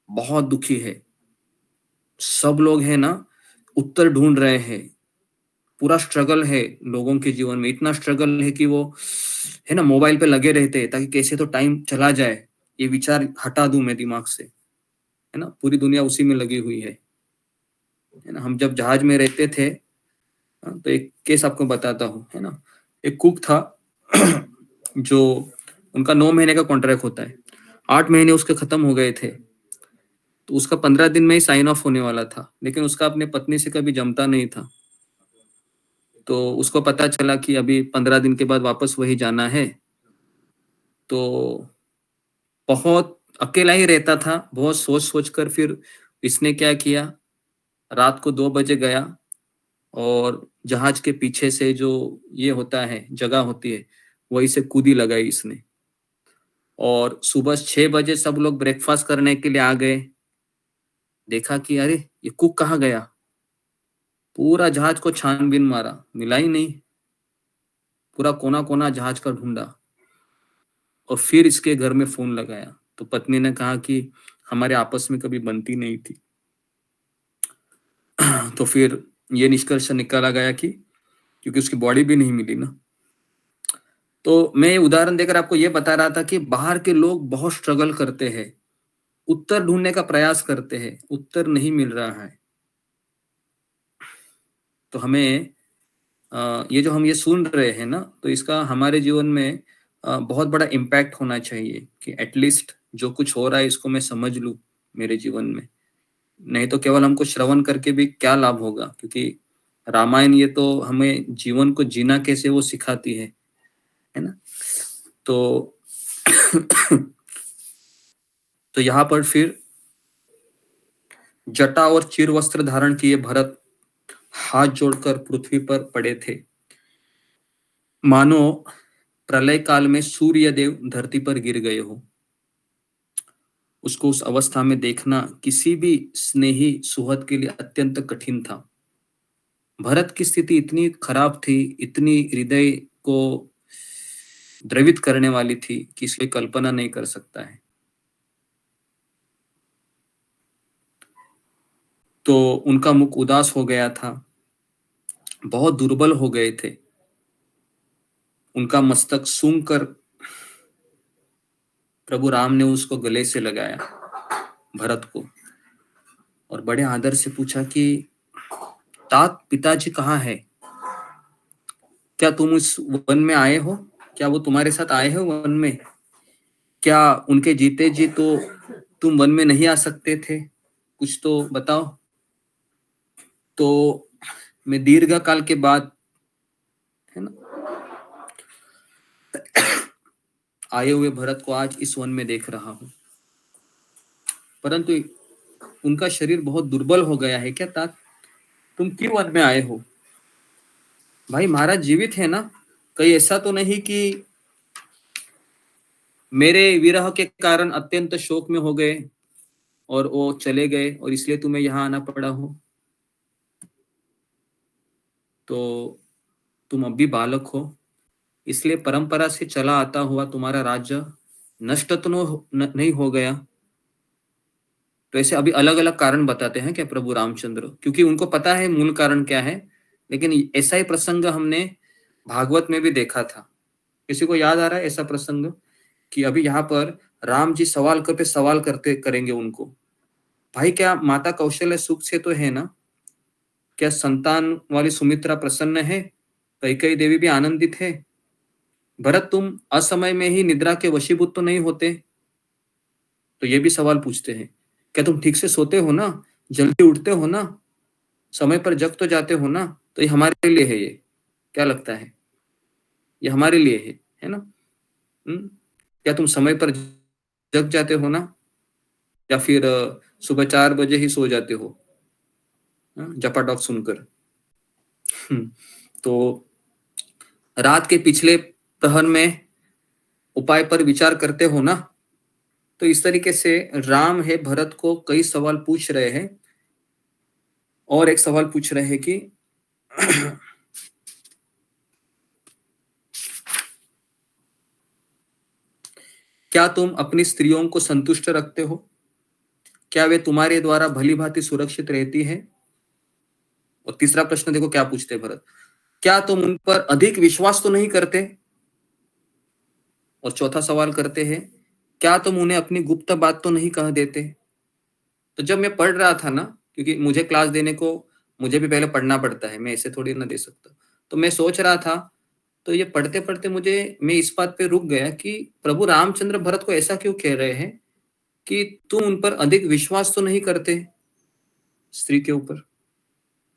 बहुत दुखी है। सब लोग है ना उत्तर ढूंढ रहे हैं, पूरा स्ट्रगल है लोगों के जीवन में, इतना स्ट्रगल है कि वो, है ना, मोबाइल पे लगे रहते हैं ताकि कैसे तो टाइम चला जाए, ये विचार हटा दूं मैं दिमाग से, है ना। पूरी दुनिया उसी में लगी हुई है ना। हम जब जहाज में रहते थे, तो एक केस आपको बताता हूँ, है ना। एक कुक था जो, उनका 9 महीने का कॉन्ट्रैक्ट होता है, 8 महीने उसके खत्म हो गए थे, तो उसका 15 दिन में ही साइन ऑफ होने वाला था, लेकिन उसका अपने पत्नी से कभी जमता नहीं था। तो उसको पता चला कि अभी 15 दिन के बाद वापस वही जाना है, तो बहुत अकेला ही रहता था। बहुत सोच सोच कर फिर इसने क्या किया, रात को 2 बजे गया और जहाज के पीछे से जो ये होता है, जगह होती है, वहीं से कूदी लगाई इसने। और सुबह 6 बजे सब लोग ब्रेकफास्ट करने के लिए आ गए, देखा कि अरे ये कुक कहाँ गया। पूरा जहाज को छानबीन मारा, मिला ही नहीं, पूरा कोना कोना जहाज का ढूंढा, और फिर इसके घर में फोन लगाया। तो पत्नी ने कहा कि हमारे आपस में कभी बनती नहीं थी। तो फिर ये निष्कर्ष निकाला गया कि क्योंकि उसकी बॉडी भी नहीं मिली ना। तो मैं उदाहरण देकर आपको ये बता रहा था कि बाहर के लोग बहुत स्ट्रगल करते हैं, उत्तर ढूंढने का प्रयास करते हैं, उत्तर नहीं मिल रहा है। तो हमें ये जो हम ये सुन रहे हैं ना, तो इसका हमारे जीवन में बहुत बड़ा इम्पैक्ट होना चाहिए कि एटलीस्ट जो कुछ हो रहा है इसको मैं समझ लूं मेरे जीवन में। नहीं तो केवल हमको श्रवण करके भी क्या लाभ होगा, क्योंकि रामायण ये तो हमें जीवन को जीना कैसे वो सिखाती है ना। तो तो यहाँ पर फिर जटा और चिर वस्त्र धारण किए भरत हाथ जोड़कर पृथ्वी पर पड़े थे, मानो प्रलय काल में सूर्य देव धरती पर गिर गए हो। उसको उस अवस्था में देखना किसी भी स्नेही सुहृद के लिए अत्यंत कठिन था। भरत की स्थिति इतनी खराब थी, इतनी हृदय को द्रवित करने वाली थी कि इसकी कल्पना नहीं कर सकता है। तो उनका मुख उदास हो गया था, बहुत दुर्बल हो गए थे। उनका मस्तक सूंघ कर प्रभु राम ने उसको गले से लगाया, भरत को, और बड़े आदर से पूछा कि तात पिताजी कहाँ है? क्या तुम इस वन में आए हो? क्या वो तुम्हारे साथ आए हो वन में? क्या उनके जीते जी तो तुम वन में नहीं आ सकते थे? कुछ तो बताओ। तो मैं दीर्घ काल के बाद, है ना, आए हुए भरत को आज इस वन में देख रहा हूं, परंतु उनका शरीर बहुत दुर्बल हो गया है। क्या तात, तुम क्यों वन में आए हो? भाई महाराज जीवित है ना? कहीं ऐसा तो नहीं कि मेरे विरह के कारण अत्यंत शोक में हो गए और वो चले गए और इसलिए तुम्हें यहां आना पड़ा हो? तो तुम अब भी बालक हो, इसलिए परंपरा से चला आता हुआ तुम्हारा राज्य नष्ट तो नहीं हो गया। तो ऐसे अभी अलग अलग कारण बताते हैं क्या प्रभु रामचंद्र, क्योंकि उनको पता है मूल कारण क्या है। लेकिन ऐसा ही प्रसंग हमने भागवत में भी देखा था। किसी को याद आ रहा है ऐसा प्रसंग कि अभी यहाँ पर राम जी सवाल पे सवाल करेंगे उनको, भाई क्या माता कौशल्य सुख से तो है ना? क्या संतान वाली सुमित्रा प्रसन्न है? कैकेयी देवी भी आनंदित है? भरत तुम असमय में ही निद्रा के वशीभूत तो नहीं होते? तो ये भी सवाल पूछते हैं। क्या तुम ठीक से सोते हो ना? जल्दी उठते हो ना? समय पर जग तो जाते हो ना? तो ये हमारे लिए है। ये क्या लगता है? ये हमारे लिए है ना? क्या तुम समय पर जग जाते हो ना? या फिर सुबह 4 बजे ही सो जाते हो जपाटॉक सुनकर? तो रात के पिछले प्रहर में उपाय पर विचार करते हो ना? तो इस तरीके से राम है भरत को कई सवाल पूछ रहे हैं। और एक सवाल पूछ रहे हैं कि क्या तुम अपनी स्त्रियों को संतुष्ट रखते हो? क्या वे तुम्हारे द्वारा भली भांति सुरक्षित रहती है? और तीसरा प्रश्न देखो क्या पूछते हैं भरत, क्या तुम उन पर अधिक विश्वास तो नहीं करते? और चौथा सवाल करते हैं, क्या तुम उन्हें अपनी गुप्त बात तो नहीं कह देते? तो जब मैं पढ़ रहा था ना, क्योंकि मुझे क्लास देने को मुझे भी पहले पढ़ना पड़ता है, मैं ऐसे थोड़ी ना दे सकता, तो मैं सोच रहा था, तो ये पढ़ते पढ़ते मैं इस बात पे रुक गया कि प्रभु रामचंद्र भरत को ऐसा क्यों कह रहे हैं कि तुम उन पर अधिक विश्वास तो नहीं करते स्त्री के ऊपर?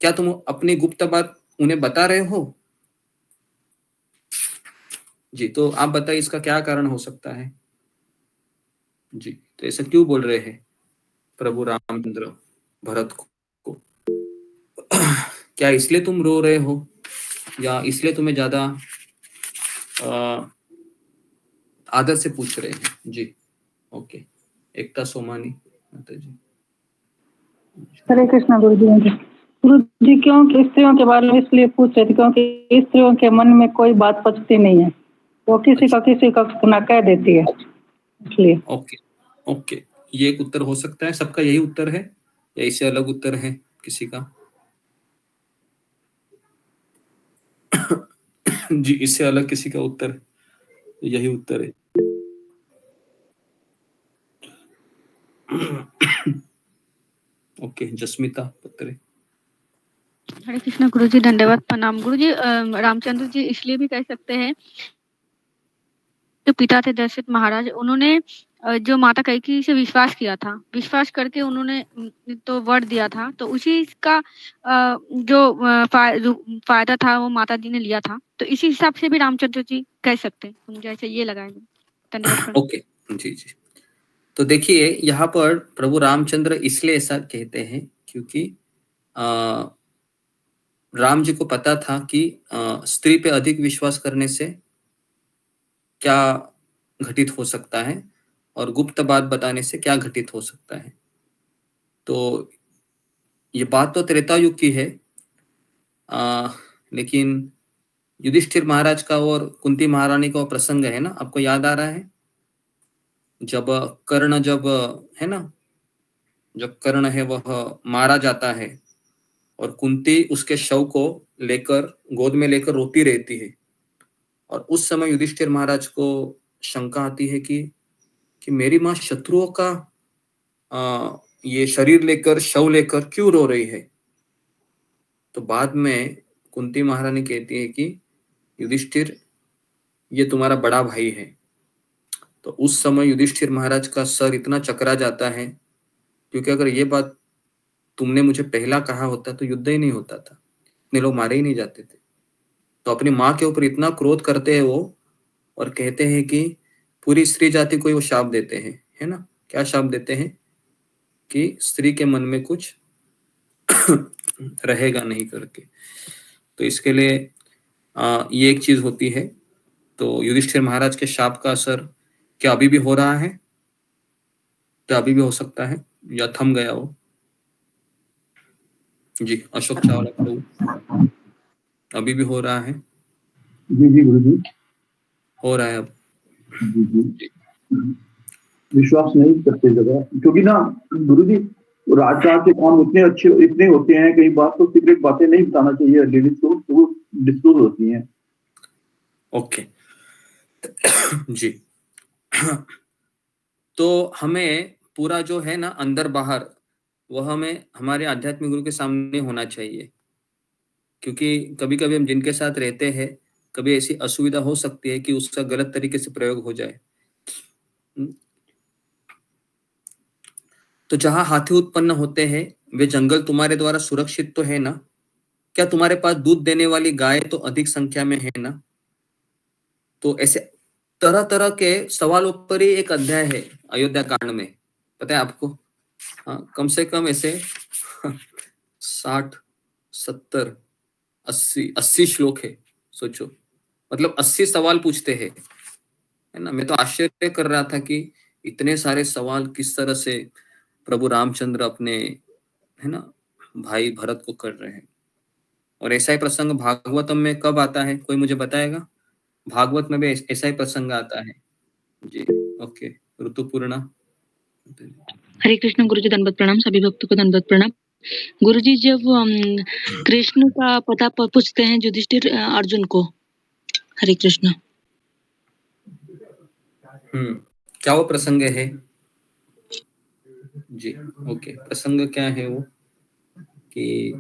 क्या तुम अपनी गुप्त बात उन्हें बता रहे हो? जी, तो आप बताइए इसका क्या कारण हो सकता है? जी, तो ऐसा क्यों बोल रहे हैं प्रभु रामचंद्र भरत को? क्या इसलिए तुम रो रहे हो या इसलिए तुम्हें ज्यादा आदर से पूछ रहे हैं? जी, ओके। एकता सोमानी माता जी। हरे कृष्णा गुरु जी क्यों स्त्रियों के बारे में इसलिए पूछ रहे थे क्योंकि स्त्रियों के मन में कोई बात पचती नहीं है, वो किसी का ना कह देती है, इसलिए। ओके, ये एक उत्तर हो सकता है। सबका यही उत्तर है या इससे अलग उत्तर है किसी का? जी, इससे अलग किसी का उत्तर यही उत्तर है। ओके, जस्मिता पत्रे। हरे कृष्णा गुरुजी, दंडवत प्रणाम। गुरुजी, रामचंद्र जी इसलिए भी कह सकते हैं, जो पिता थे दशरथ महाराज, उन्होंने जो माता कैकेयी से विश्वास किया था, विश्वास करके उन्होंने तो वर दिया था, तो उसी का जो फायदा था वो माता जी ने लिया था, तो इसी हिसाब से भी रामचंद्र जी कह सकते हैं। मुझे ऐसे ये लगाएंगे। धन्यवाद। ओके, जी जी। तो देखिए यहाँ पर प्रभु रामचंद्र इसलिए ऐसा कहते हैं क्योंकि राम जी को पता था कि स्त्री पे अधिक विश्वास करने से क्या घटित हो सकता है और गुप्त बात बताने से क्या घटित हो सकता है। तो ये बात तो त्रेता युग की है, लेकिन युधिष्ठिर महाराज का और कुंती महारानी का प्रसंग है ना, आपको याद आ रहा है? जब कर्ण है ना, जब कर्ण है वह मारा जाता है और कुंती उसके शव को लेकर गोद में लेकर रोती रहती है, और उस समय युधिष्ठिर महाराज को शंका आती है कि मेरी माँ शत्रुओं का ये शरीर लेकर, शव लेकर क्यों रो रही है। तो बाद में कुंती महारानी कहती है कि युधिष्ठिर, ये तुम्हारा बड़ा भाई है। तो उस समय युधिष्ठिर महाराज का सर इतना चकरा जाता है, क्योंकि अगर ये बात तुमने मुझे पहला कहा होता तो युद्ध ही नहीं होता था, इतने लोग मारे ही नहीं जाते थे। तो अपनी माँ के ऊपर इतना क्रोध करते हैं वो, और कहते हैं कि पूरी स्त्री जाति को वो शाप देते हैं, है ना। क्या शाप देते हैं? कि स्त्री के मन में कुछ रहेगा नहीं करके। तो इसके लिए ये एक चीज होती है। तो युधिष्ठिर महाराज के शाप का असर क्या अभी भी हो रहा है? क्या अभी भी हो सकता है या थम गया वो? जी, अशोक चावला प्रभु, अभी भी हो रहा है? जी जी गुरुजी, हो रहा है अब। जी। विश्वास नहीं करते जगह, क्योंकि ना गुरुजी राजकाज के काम इतने होते हैं, कई बार तो सीक्रेट बातें नहीं बताना चाहिए लेडीज को, तो वो डिस्क्लोज होती हैं। ओके जी। तो हमें पूरा जो है ना अंदर बाहर, वो हमें हमारे आध्यात्मिक गुरु के सामने होना चाहिए, क्योंकि कभी कभी हम जिनके साथ रहते हैं, कभी ऐसी असुविधा हो सकती है कि उसका गलत तरीके से प्रयोग हो जाए। तो जहां हाथी उत्पन्न होते हैं, वे जंगल तुम्हारे द्वारा सुरक्षित तो है ना? क्या तुम्हारे पास दूध देने वाली गाय तो अधिक संख्या में है ना? तो ऐसे तरह तरह के सवालों पर ही एक अध्याय है अयोध्या कांड में, पता है आपको? हाँ, कम से कम ऐसे 60, 70, 80 श्लोक है। सोचो, मतलब 80 सवाल पूछते हैं, है ना। मैं तो आश्चर्य कर रहा था कि इतने सारे सवाल किस तरह से प्रभु रामचंद्र अपने, है ना, भाई भरत को कर रहे हैं। और ऐसा ही प्रसंग भागवतम में कब आता है, कोई मुझे बताएगा? भागवत में भी ऐसा ही प्रसंग आता है जी। ओके, ऋतुपूर्णा। हरे कृष्ण गुरुजी, दंडवत प्रणाम। सभी भक्तों को दंडवत प्रणाम। गुरुजी, जब कृष्ण का पता पूछते हैं युधिष्ठिर अर्जुन को, हरे कृष्ण। क्या वो प्रसंग है जी? ओके, प्रसंग क्या है वो, कि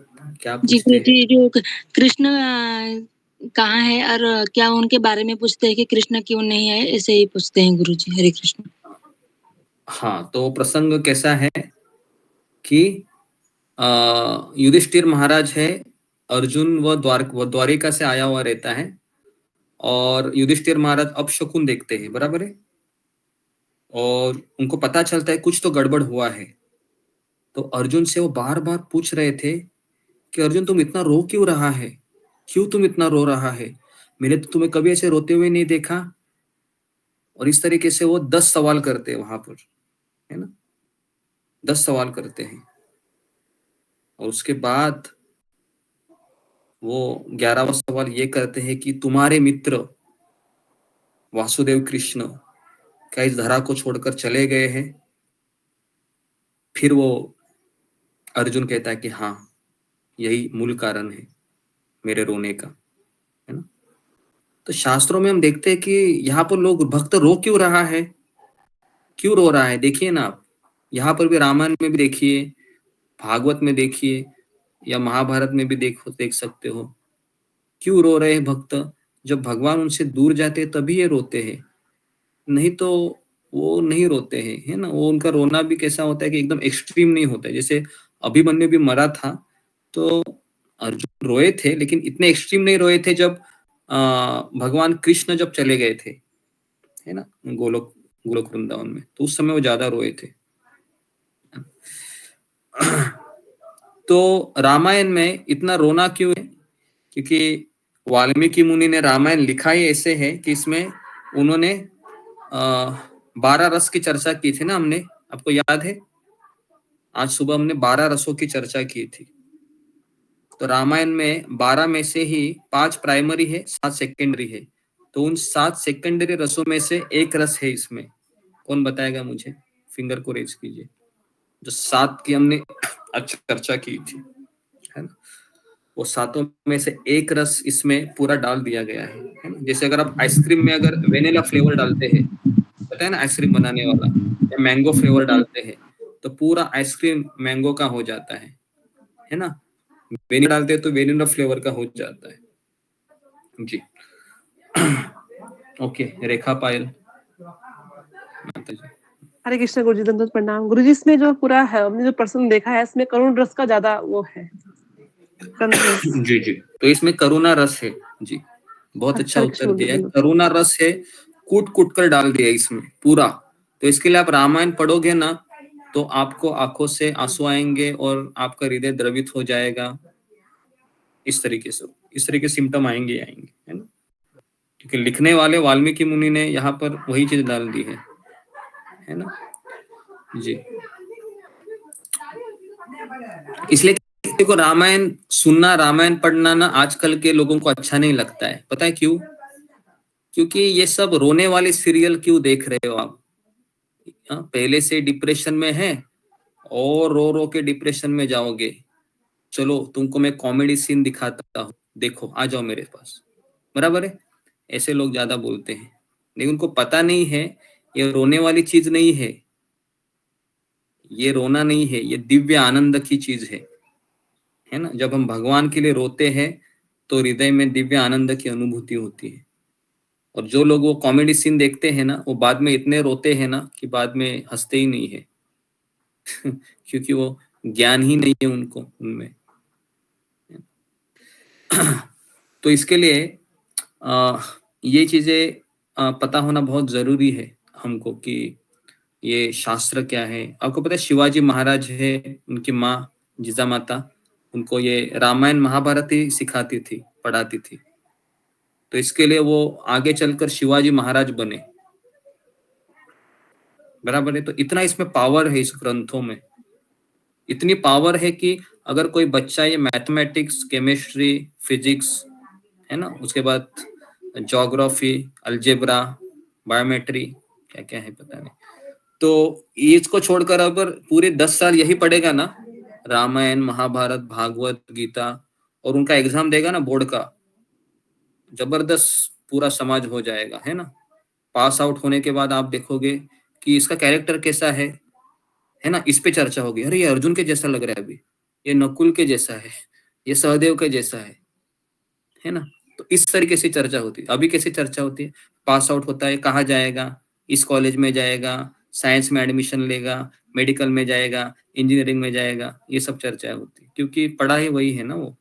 क्या जी पूछते हैं? गुरुजी, जो कृष्ण कहाँ है और क्या उनके बारे में पूछते हैं कि कृष्ण क्यों नहीं है, ऐसे ही पूछते हैं गुरुजी। हरे कृष्ण। हाँ, तो प्रसंग कैसा है कि युधिष्ठिर महाराज है, अर्जुन व द्वारिका से आया हुआ रहता है, और युधिष्ठिर महाराज अपशकुन देखते हैं, बराबर है, और उनको पता चलता है कुछ तो गड़बड़ हुआ है। तो अर्जुन से वो बार बार पूछ रहे थे कि अर्जुन, तुम इतना रो क्यों रहा है? क्यों तुम इतना रो रहा है? मैंने तो तुम्हें कभी ऐसे रोते हुए नहीं देखा। और इस तरीके से वो 10 सवाल करते हैं वहां पर, है ना, 10 सवाल करते हैं। और उसके बाद वो 11वां सवाल ये करते हैं कि तुम्हारे मित्र वासुदेव कृष्ण क्या इस धरा को छोड़कर चले गए हैं? फिर वो अर्जुन कहता है कि हाँ, यही मूल कारण है मेरे रोने का, है ना। तो शास्त्रों में हम देखते हैं कि यहाँ पर लोग भक्त रो क्यों रहा है, क्यों रो रहा है, देखिए ना आप, यहाँ पर भी रामायण में भी देखिए, भागवत में देखिए, या महाभारत में भी देख सकते हो। क्यों रो रहे हैं भक्त? जब भगवान उनसे दूर जाते हैं तभी ये रोते हैं, नहीं तो वो नहीं रोते हैं, है ना। वो उनका रोना भी कैसा होता है कि एकदम एक्सट्रीम नहीं होता है। जैसे अभिमन्यु भी मरा था तो अर्जुन रोए थे, लेकिन इतने एक्सट्रीम नहीं रोए थे जब भगवान कृष्ण जब चले गए थे, है ना, गोलोक वृंदावन में, तो उस समय वो ज्यादा रोए थे। तो रामायण में इतना रोना क्यों है? क्योंकि वाल्मीकि मुनि ने रामायण लिखा ही ऐसे है कि इसमें उन्होंने 12 रस की चर्चा की थी ना, हमने, आपको याद है? आज सुबह हमने 12 रसों की चर्चा की थी। तो रामायण में 12 में से ही 5 प्राइमरी है, 7 सेकेंडरी है। तो उन 7 सेकेंडरी रसों में से एक रस है इसमें, कौन बताएगा मुझे? फिंगर को रेज कीजिए। जो 7 की हमने अच्छा चर्चा की थी, है ना, वो 7 में से एक रस इसमें पूरा डाल दिया गया है ना। जैसे अगर आप आइसक्रीम में अगर वेनिला फ्लेवर डालते हैं, पता है ना, आइसक्रीम बनाने वाला, या मैंगो फ्लेवर डालते हैं तो पूरा आइसक्रीम मैंगो का हो जाता है ना। वेनिला डालते हैं तो वेनिला फ्लेवर का हो जाता है जी। ओके, रेखा पायल। हरे कृष्ण गुरुजी, दंडवत प्रणाम गुरुजी। इसमें जो पूरा है, हमने जो पर्सन देखा है, इसमें करुण रस का ज्यादा वो है। जी जी, तो इसमें करुणा रस है जी, बहुत अच्छा उत्तर दिया है। करुणा रस है, कूट कूट कर डाल दिया इसमें पूरा। तो इसके लिए आप रामायण पढ़ोगे ना तो आपको आंखों से आंसू आएंगे और आपका हृदय द्रवित हो जाएगा। इस तरीके से सिम्टम आएंगे, है ना। क्योंकि लिखने वाले वाल्मीकि मुनि ने यहाँ पर वही चीज डाल दी है ना जी। इसलिए देखो, रामायण सुनना, रामायण पढ़ना ना आजकल के लोगों को अच्छा नहीं लगता है। पता है क्यों? क्योंकि ये सब रोने वाले सीरियल क्यों देख रहे हो आप? पहले से डिप्रेशन में है और रो रो के डिप्रेशन में जाओगे। चलो तुमको मैं कॉमेडी सीन दिखाता हूँ, देखो, आ जाओ मेरे पास, बराबर है। ऐसे लोग ज्यादा बोलते हैं, लेकिन उनको पता नहीं है ये रोने वाली चीज नहीं है, ये रोना नहीं है, ये दिव्य आनंद की चीज है ना। जब हम भगवान के लिए रोते हैं तो हृदय में दिव्य आनंद की अनुभूति होती है। और जो लोग वो कॉमेडी सीन देखते हैं ना, वो बाद में इतने रोते हैं ना कि बाद में हंसते ही नहीं है क्योंकि वो ज्ञान ही नहीं है उनको उनमें। तो इसके लिए ये चीजें पता होना बहुत जरूरी है हमको कि ये शास्त्र क्या है। आपको पता है शिवाजी महाराज है, उनकी माँ जिजा माता, उनको ये रामायण महाभारत ही सिखाती थी, पढ़ाती थी। तो इसके लिए वो आगे चलकर शिवाजी महाराज बने, बराबर है। तो इतना इसमें पावर है, इस ग्रंथों में इतनी पावर है कि अगर कोई बच्चा ये मैथमेटिक्स, केमिस्ट्री, फिजिक्स, है ना, उसके बाद ज्योग्राफी, अलजेब्रा, बायोमेट्री, क्या क्या है पता नहीं, तो इसको छोड़कर अगर पूरे 10 साल यही पढ़ेगा ना, रामायण, महाभारत, भागवत, गीता, और उनका एग्जाम देगा ना बोर्ड का, जबरदस्त पूरा समाज हो जाएगा, है ना। पास आउट होने के बाद आप देखोगे कि इसका कैरेक्टर कैसा है ना, इस पे चर्चा होगी। अरे ये अर्जुन के जैसा लग रहा है, अभी ये नकुल के जैसा है, ये सहदेव के जैसा है ना। तो इस तरीके से चर्चा होती है। अभी कैसे चर्चा होती है? पास आउट होता है, कहाँ जाएगा, इस कॉलेज में जाएगा, साइंस में एडमिशन लेगा, मेडिकल में जाएगा, इंजीनियरिंग में जाएगा, ये सब चर्चा होती है, क्योंकि पढ़ाई वही है ना वो।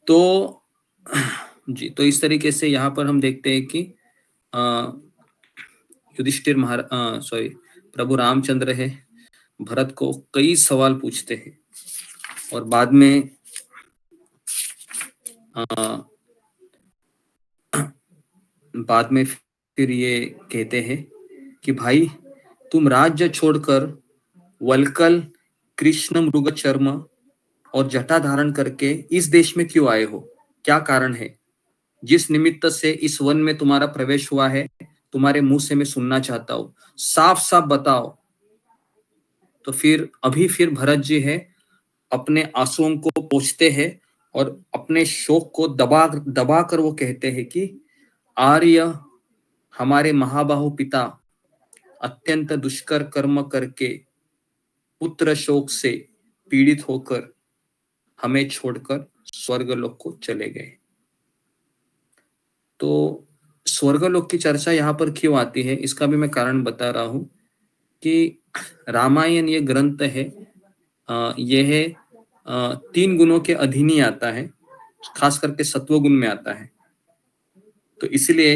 तो जी, तो इस तरीके से यहाँ पर हम देखते हैं कि युधिष्ठिर प्रभु रामचंद्र है, भरत को कई सवाल पूछते हैं और बाद में फिर ये कहते हैं कि भाई तुम राज्य छोड़कर वलकल, कृष्ण मृग चर्म और जटा धारण करके इस देश में क्यों आए हो? क्या कारण है? जिस निमित्त से इस वन में तुम्हारा प्रवेश हुआ है, तुम्हारे मुंह से मैं सुनना चाहता हूँ, साफ साफ बताओ। तो फिर भरत जी है अपने आंसुओं को पोंछते हैं और अपने शोक को दबा कर वो कहते हैं कि आर्य, हमारे महाबाहु पिता अत्यंत दुष्कर कर्म करके पुत्र शोक से पीड़ित होकर हमें छोड़कर स्वर्गलोक को चले गए। तो स्वर्गलोक की चर्चा यहाँ पर क्यों आती है, इसका भी मैं कारण बता रहा हूं कि रामायण ये ग्रंथ है, यह 3 गुणों के अधीन ही आता है, खास करके सत्वगुण में आता है। तो इसलिए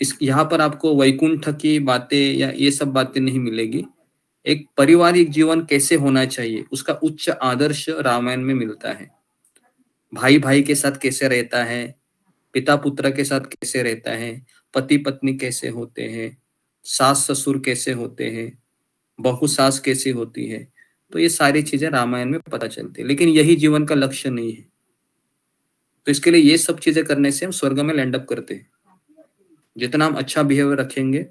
इस यहाँ पर आपको वैकुंठ की बातें या ये सब बातें नहीं मिलेगी। एक पारिवारिक जीवन कैसे होना चाहिए उसका उच्च आदर्श रामायण में मिलता है। भाई भाई के साथ कैसे रहता है, पिता पुत्र के साथ कैसे रहता है, पति पत्नी कैसे होते हैं, सास ससुर कैसे होते हैं, बहू सास कैसी होती है, तो ये सारी चीजें रामायण में पता चलती है। लेकिन यही जीवन का लक्ष्य नहीं है। तो इसके लिए ये सब चीजें करने से हम स्वर्ग में लैंड अप करते हैं। जितना हम अच्छा बिहेवियर रखेंगे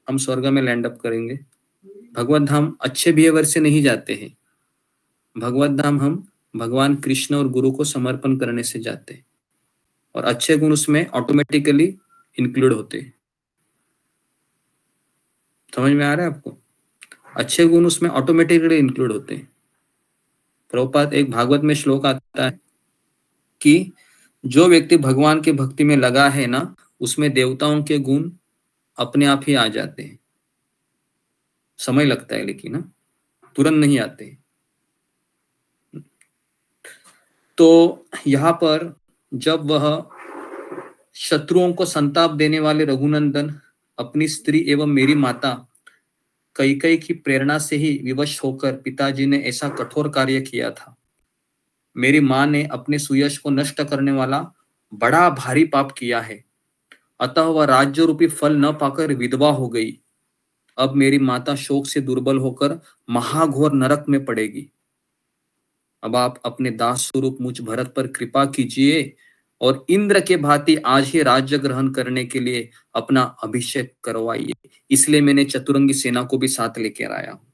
हम स्वर्ग में लैंड अप करेंगे। भगवत धाम अच्छे बिहेवियर से नहीं जाते हैं, भगवत धाम हम भगवान कृष्ण और गुरु को समर्पण करने से जाते हैं, और अच्छे गुण उसमें ऑटोमेटिकली इंक्लूड होते हैं। समझ में आ रहा है आपको? अच्छे गुण उसमें ऑटोमेटिकली इंक्लूड होते हैं। प्रभुपाद एक भागवत में श्लोक आता है कि जो व्यक्ति भगवान की भक्ति में लगा है ना, उसमें देवताओं के गुण अपने आप ही आ जाते हैं। समय लगता है लेकिन ना, तुरंत नहीं आते। तो यहाँ पर जब वह शत्रुओं को संताप देने वाले रघुनंदन अपनी स्त्री एवं मेरी माता कैकेयी की प्रेरणा से ही विवश होकर पिताजी ने ऐसा कठोर कार्य किया था। मेरी माँ ने अपने सुयश को नष्ट करने वाला बड़ा भारी पाप किया है, अतः वह राज्य रूपी फल न पाकर विधवा हो गई। अब मेरी माता शोक से दुर्बल होकर महाघोर नरक में पड़ेगी। अब आप अपने दास स्वरूप मुझ भरत पर कृपा कीजिए और इंद्र के भांति आज ही राज्य ग्रहण करने के लिए अपना अभिषेक करवाइए। इसलिए मैंने चतुरंगी सेना को भी साथ लेकर आया हूं।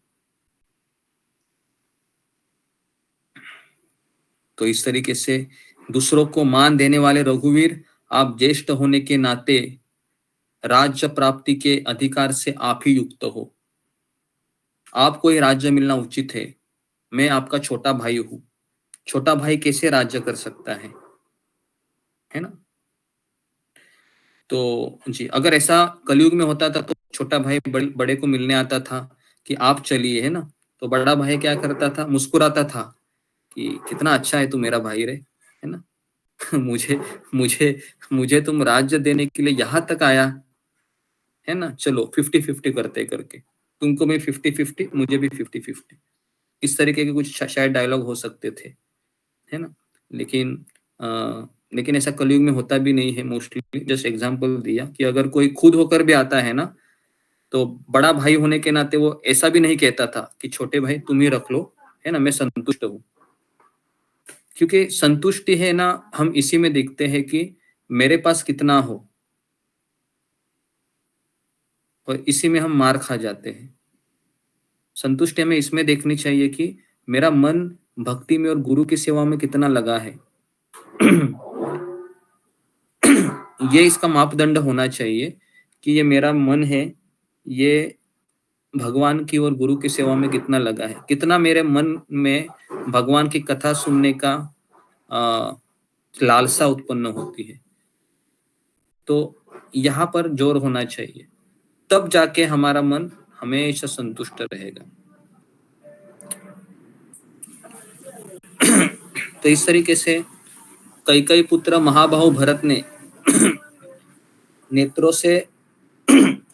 तो इस तरीके से दूसरों को मान देने वाले रघुवीर, आप ज्येष्ठ होने के नाते राज्य प्राप्ति के अधिकार से आप ही युक्त हो। आपको ये राज्य मिलना उचित है। मैं आपका छोटा भाई हूं। छोटा भाई कैसे राज्य कर सकता है ना? तो जी, अगर ऐसा कलयुग में होता था तो छोटा भाई बड़े को मिलने आता था कि आप चलिए, है ना, तो बड़ा भाई क्या करता था, मुस्कुराता था कि कितना अच्छा है तू मेरा भाई रे, है ना। मुझे मुझे मुझे तुम राज्य देने के लिए यहाँ तक आया है ना, चलो 50-50 करते करके, तुमको मैं 50-50, मुझे भी 50-50, इस तरीके के कुछ शायद डायलॉग हो सकते थे, है ना। लेकिन ऐसा कलयुग में होता भी नहीं है मोस्टली। जस्ट एग्जांपल दिया कि अगर कोई खुद होकर भी आता है ना, तो बड़ा भाई होने के नाते वो ऐसा भी नहीं कहता था कि छोटे भाई तुम ही रख लो, है ना, मैं संतुष्ट हूँ। क्योंकि संतुष्टि है ना, हम इसी में देखते हैं कि मेरे पास कितना हो, और इसी में हम मार खा जाते हैं। संतुष्टि हमें इसमें देखनी चाहिए कि मेरा मन भक्ति में और गुरु की सेवा में कितना लगा है। ये इसका मापदंड होना चाहिए कि ये मेरा मन है, ये भगवान की और गुरु की सेवा में कितना लगा है, कितना मेरे मन में भगवान की कथा सुनने का लालसा उत्पन्न होती है। तो यहाँ पर जोर होना चाहिए, तब जाके हमारा मन हमेशा संतुष्ट रहेगा। तो इस तरीके से कैकेयी पुत्र महाबाहु भरत ने नेत्रों से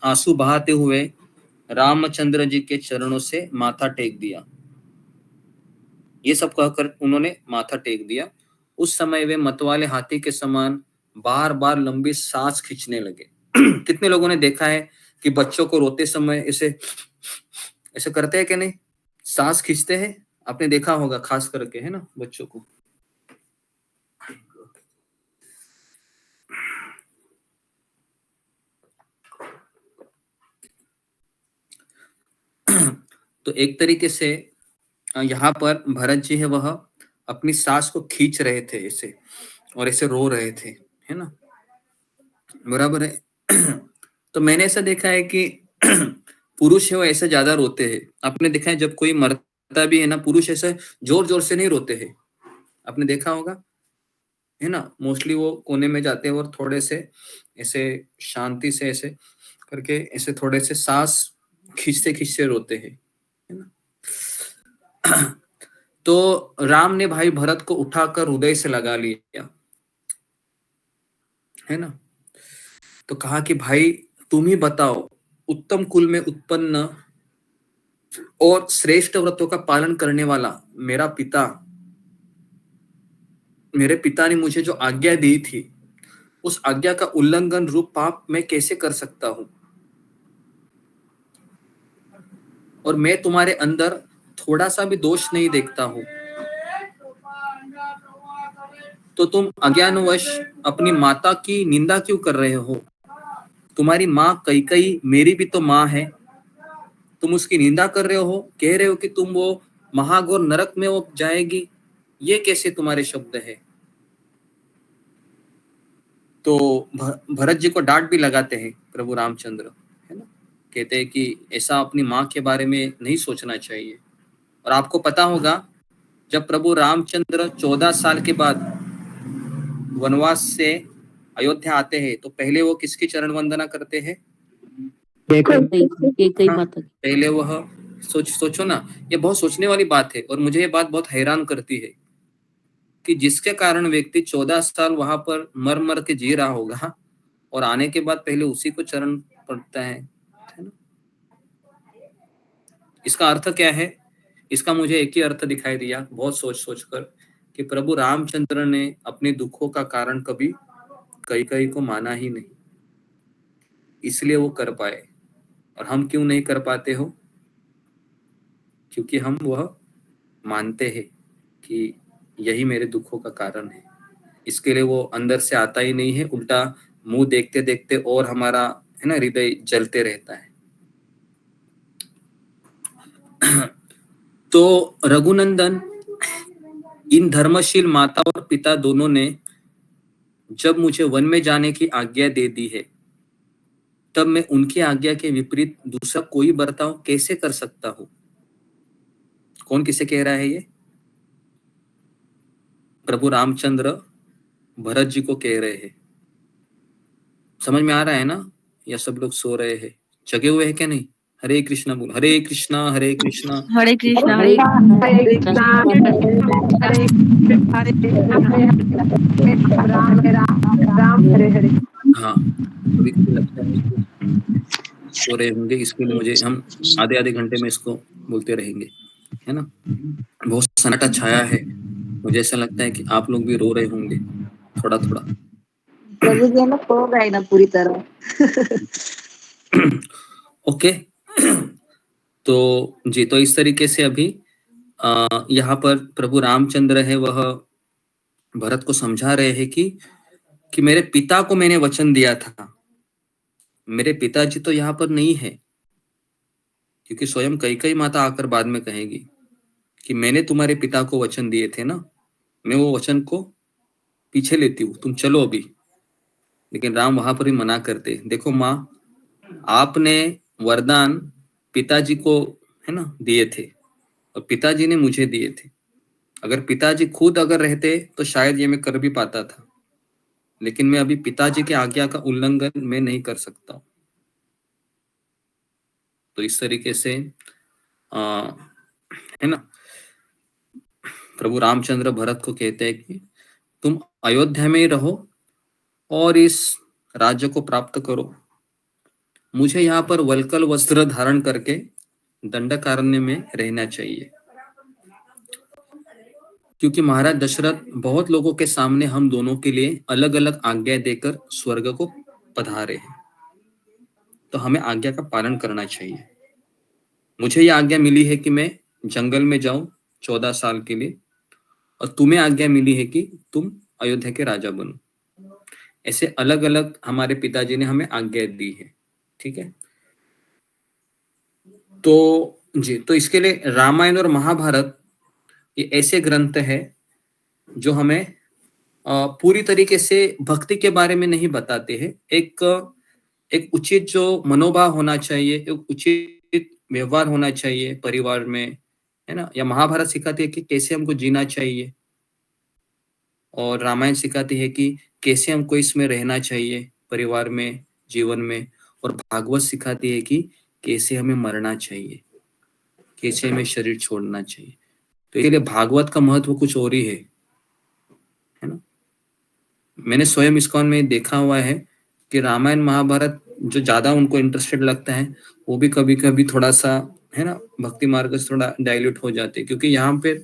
आंसू बहाते हुए रामचंद्र जी के चरणों से माथा टेक दिया। ये सब कहकर उन्होंने माथा टेक दिया। उस समय वे मतवाले हाथी के समान बार बार लंबी सांस खींचने लगे। कितने लोगों ने देखा है कि बच्चों को रोते समय ऐसे करते हैं कि नहीं, सांस खींचते हैं, आपने देखा होगा खास करके, है ना, बच्चों को। तो एक तरीके से यहाँ पर भरत जी है वह अपनी सांस को खींच रहे थे ऐसे, और ऐसे रो रहे थे, है ना, बराबर है। तो मैंने ऐसा देखा है कि पुरुष है वो ऐसे ज्यादा रोते हैं। आपने देखा है जब कोई मरता भी है ना, पुरुष ऐसे जोर जोर से नहीं रोते हैं, आपने देखा होगा, है ना। मोस्टली वो कोने में जाते हैं और थोड़े से ऐसे शांति से ऐसे करके ऐसे थोड़े से सांस खींचते खींचते रोते हैं, है ना। तो राम ने भाई भरत को उठाकर हृदय से लगा लिया, है ना। तो कहा कि भाई तुम ही बताओ, उत्तम कुल में उत्पन्न और श्रेष्ठ व्रतों का पालन करने वाला मेरे पिता ने मुझे जो आज्ञा दी थी, उस आज्ञा का उल्लंघन रूप पाप मैं कैसे कर सकता हूं, और मैं तुम्हारे अंदर थोड़ा सा भी दोष नहीं देखता हूं, तो तुम अज्ञानवश अपनी माता की निंदा क्यों कर रहे हो। तुम्हारी माँ कैकेयी मेरी भी तो माँ है, तुम उसकी निंदा कर रहे हो, कह रहे हो कि तुम वो महाघोर नरक में वो जाएगी, ये कैसे तुम्हारे शब्द है। तो भरत जी को डांट भी लगाते हैं प्रभु रामचंद्र, है ना, कहते हैं कि ऐसा अपनी माँ के बारे में नहीं सोचना चाहिए। और आपको पता होगा जब प्रभु रामचंद्र 14 साल के बाद वनवास से अयोध्या आते हैं तो पहले वो किसकी चरण वंदना करते हैं, पहले वह सोचो ना, ये बहुत सोचने वाली बात है। और मुझे ये बात बहुत हैरान करती है कि जिसके कारण व्यक्ति 14 साल वहां पर मर मर के जी रहा होगा और आने के बाद पहले उसी को चरण पड़ता है ना। इसका अर्थ क्या है, इसका मुझे एक ही अर्थ दिखाई दिया बहुत सोच सोच कर, कि प्रभु रामचंद्र ने अपने दुखों का कारण कभी कैकेयी को माना ही नहीं, इसलिए वो कर पाए। और हम क्यों नहीं कर पाते हो, क्योंकि हम वह मानते हैं कि यही मेरे दुखों का कारण है। इसके लिए वो अंदर से आता ही नहीं है, उल्टा मुंह देखते देखते और हमारा, है ना, हृदय जलते रहता है। तो रघुनंदन, इन धर्मशील माता और पिता दोनों ने जब मुझे वन में जाने की आज्ञा दे दी है, तब मैं उनकी आज्ञा के विपरीत दूसरा कोई बर्ताव कैसे कर सकता हूं। कौन किसे कह रहा है, ये प्रभु रामचंद्र भरत जी को कह रहे हैं। समझ में आ रहा है ना, या सब लोग सो रहे हैं, जगे हुए हैं क्या नहीं। हरे कृष्णा बोल, हरे कृष्णा हरे कृष्णा हरे कृष्णा हरे हाँ, अभी लगता है सो रहे होंगे, इसके लिए मुझे हम आधे आधे घंटे में इसको बोलते रहेंगे, है ना। बहुत सन्नाटा छाया है, मुझे ऐसा लगता है कि आप लोग भी रो रहे होंगे थोड़ा थोड़ा। प्रभु जी ना सो गए ना पूरी तरह। ओके। तो जी, तो इस तरीके से अभी यहाँ पर प्रभु रामचंद्र है वह भरत को समझा रहे हैं कि मेरे पिता को मैंने वचन दिया था, मेरे पिताजी तो यहाँ पर नहीं है, क्योंकि स्वयं कैकेयी माता आकर बाद में कहेगी कि मैंने तुम्हारे पिता को वचन दिए थे ना, मैं वो वचन को पीछे लेती हूँ, तुम चलो अभी। लेकिन राम वहां पर ही मना करते, देखो माँ, आपने वरदान पिताजी को, है ना, दिए थे और पिताजी ने मुझे दिए थे। अगर पिताजी खुद अगर रहते तो शायद ये मैं कर भी पाता था, लेकिन मैं अभी पिताजी की आज्ञा का उल्लंघन मैं नहीं कर सकता। तो इस तरीके से है ना, प्रभु रामचंद्र भरत को कहते हैं कि तुम अयोध्या में ही रहो और इस राज्य को प्राप्त करो, मुझे यहाँ पर वल्कल वस्त्र धारण करके दंडकारण्य में रहना चाहिए, क्योंकि महाराज दशरथ बहुत लोगों के सामने हम दोनों के लिए अलग अलग आज्ञा देकर स्वर्ग को पधारे हैं, तो हमें आज्ञा का पालन करना चाहिए। मुझे यह आज्ञा मिली है कि मैं जंगल में जाऊं 14 साल के लिए, और तुम्हें आज्ञा मिली है कि तुम अयोध्या के राजा बनो। ऐसे अलग अलग हमारे पिताजी ने हमें आज्ञा दी है, ठीक है। तो जी, तो इसके लिए रामायण और महाभारत ये ऐसे ग्रंथ है जो हमें पूरी तरीके से भक्ति के बारे में नहीं बताते हैं। एक उचित जो मनोभाव होना चाहिए, एक उचित व्यवहार होना चाहिए परिवार में, है ना? या महाभारत सिखाती है कि कैसे हमको जीना चाहिए, और रामायण सिखाती है कि कैसे हमको इसमें रहना चाहिए परिवार में, जीवन में, और भागवत सिखाती है कि कैसे हमें मरना चाहिए, कैसे हमें शरीर छोड़ना चाहिए। तो इसलिए भागवत का महत्व कुछ और ही है ना? मैंने स्वयं इस्कॉन में देखा हुआ है कि रामायण महाभारत जो ज्यादा उनको इंटरेस्टेड लगता है, वो भी कभी कभी थोड़ा सा, है ना, भक्ति मार्ग से थोड़ा डाइल्यूट हो जाते हैं, क्योंकि यहाँ पे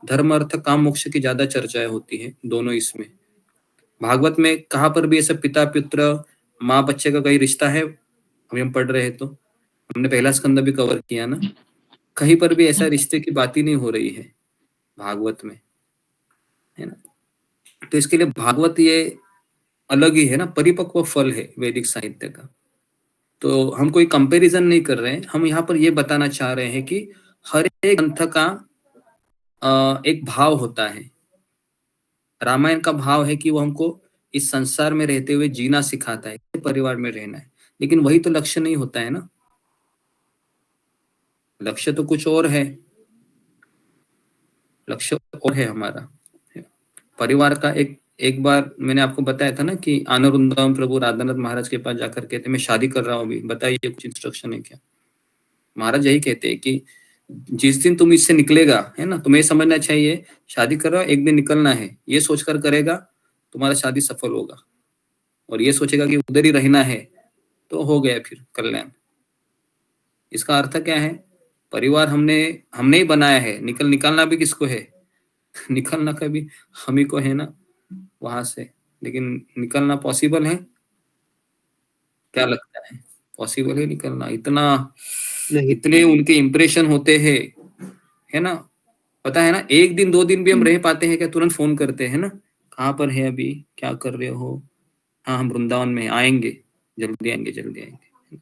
धर्म अर्थ काम मोक्ष की ज्यादा चर्चाएं होती है दोनों इसमें। भागवत में कहाँ पर भी ऐसा पिता पुत्र माँ बच्चे का कहीं रिश्ता है, अभी हम पढ़ रहे हैं तो हमने पहला स्कंद भी कवर किया ना, कहीं पर भी ऐसा रिश्ते की बात ही नहीं हो रही है भागवत में, है ना? तो इसके लिए भागवत ये अलग ही है ना, परिपक्व फल है वैदिक साहित्य का। तो हम कोई कंपैरिजन नहीं कर रहे हैं, हम यहाँ पर ये बताना चाह रहे हैं कि हर एक ग्रंथ का एक भाव होता है। रामायण का भाव है कि वो हमको इस संसार में रहते हुए जीना सिखाता है, परिवार में रहना है, लेकिन वही तो लक्ष्य नहीं होता है ना, लक्ष्य तो कुछ और है, लक्ष्य और है हमारा परिवार का। एक बार मैंने आपको बताया था ना कि आनंदवृंदावन प्रभु राधानाथ महाराज के पास जाकर कहते मैं शादी कर रहा हूँ, अभी बताइए कुछ इंस्ट्रक्शन है क्या? महाराज यही कहते हैं कि जिस दिन तुम इससे निकलेगा, है ना, तुम्हें समझना चाहिए शादी कर रहा हो, एक दिन निकलना है, ये सोचकर करेगा तुम्हारा शादी सफल होगा, और ये सोचेगा कि उधर ही रहना है तो हो गया फिर कल्याण। इसका अर्थ क्या है? परिवार हमने ही बनाया है, निकालना भी किसको है? निकलना का भी हम ही को है ना वहां से, लेकिन निकलना पॉसिबल है? क्या लगता है, पॉसिबल है निकलना? इतने उनके इंप्रेशन होते हैं, है ना, पता है ना, एक दिन 2 दिन भी हम रह पाते हैं क्या? तुरंत फोन करते हैं ना, कहाँ पर है अभी, क्या कर रहे हो? हाँ हम वृंदावन में आएंगे, जल्दी आएंगे जल्दी आएंगे।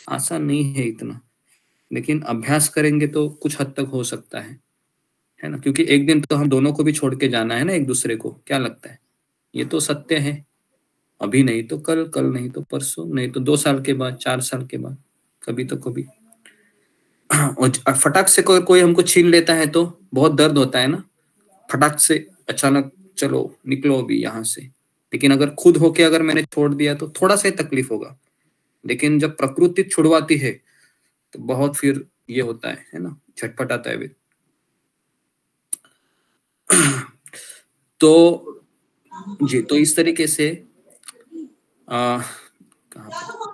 आसान नहीं है इतना, लेकिन अभ्यास करेंगे तो कुछ हद तक हो सकता है ना, क्योंकि एक दिन तो हम दोनों को भी छोड़ के जाना है ना एक दूसरे को। क्या लगता है? ये तो सत्य है, अभी नहीं तो कल, कल नहीं तो परसों, नहीं तो 2 साल के बाद, 4 साल के बाद, कभी तो कभी। और फटाक से कोई हमको छीन लेता है तो बहुत दर्द होता है ना, फटाक से अचानक चलो निकलो अभी यहाँ से। लेकिन अगर खुद होके अगर मैंने छोड़ दिया तो थोड़ा सा ही तकलीफ होगा, लेकिन जब प्रकृति छुड़वाती है तो बहुत फिर ये होता है ना, झटपट आता है वे। तो जी, तो इस तरीके से कहाँ पर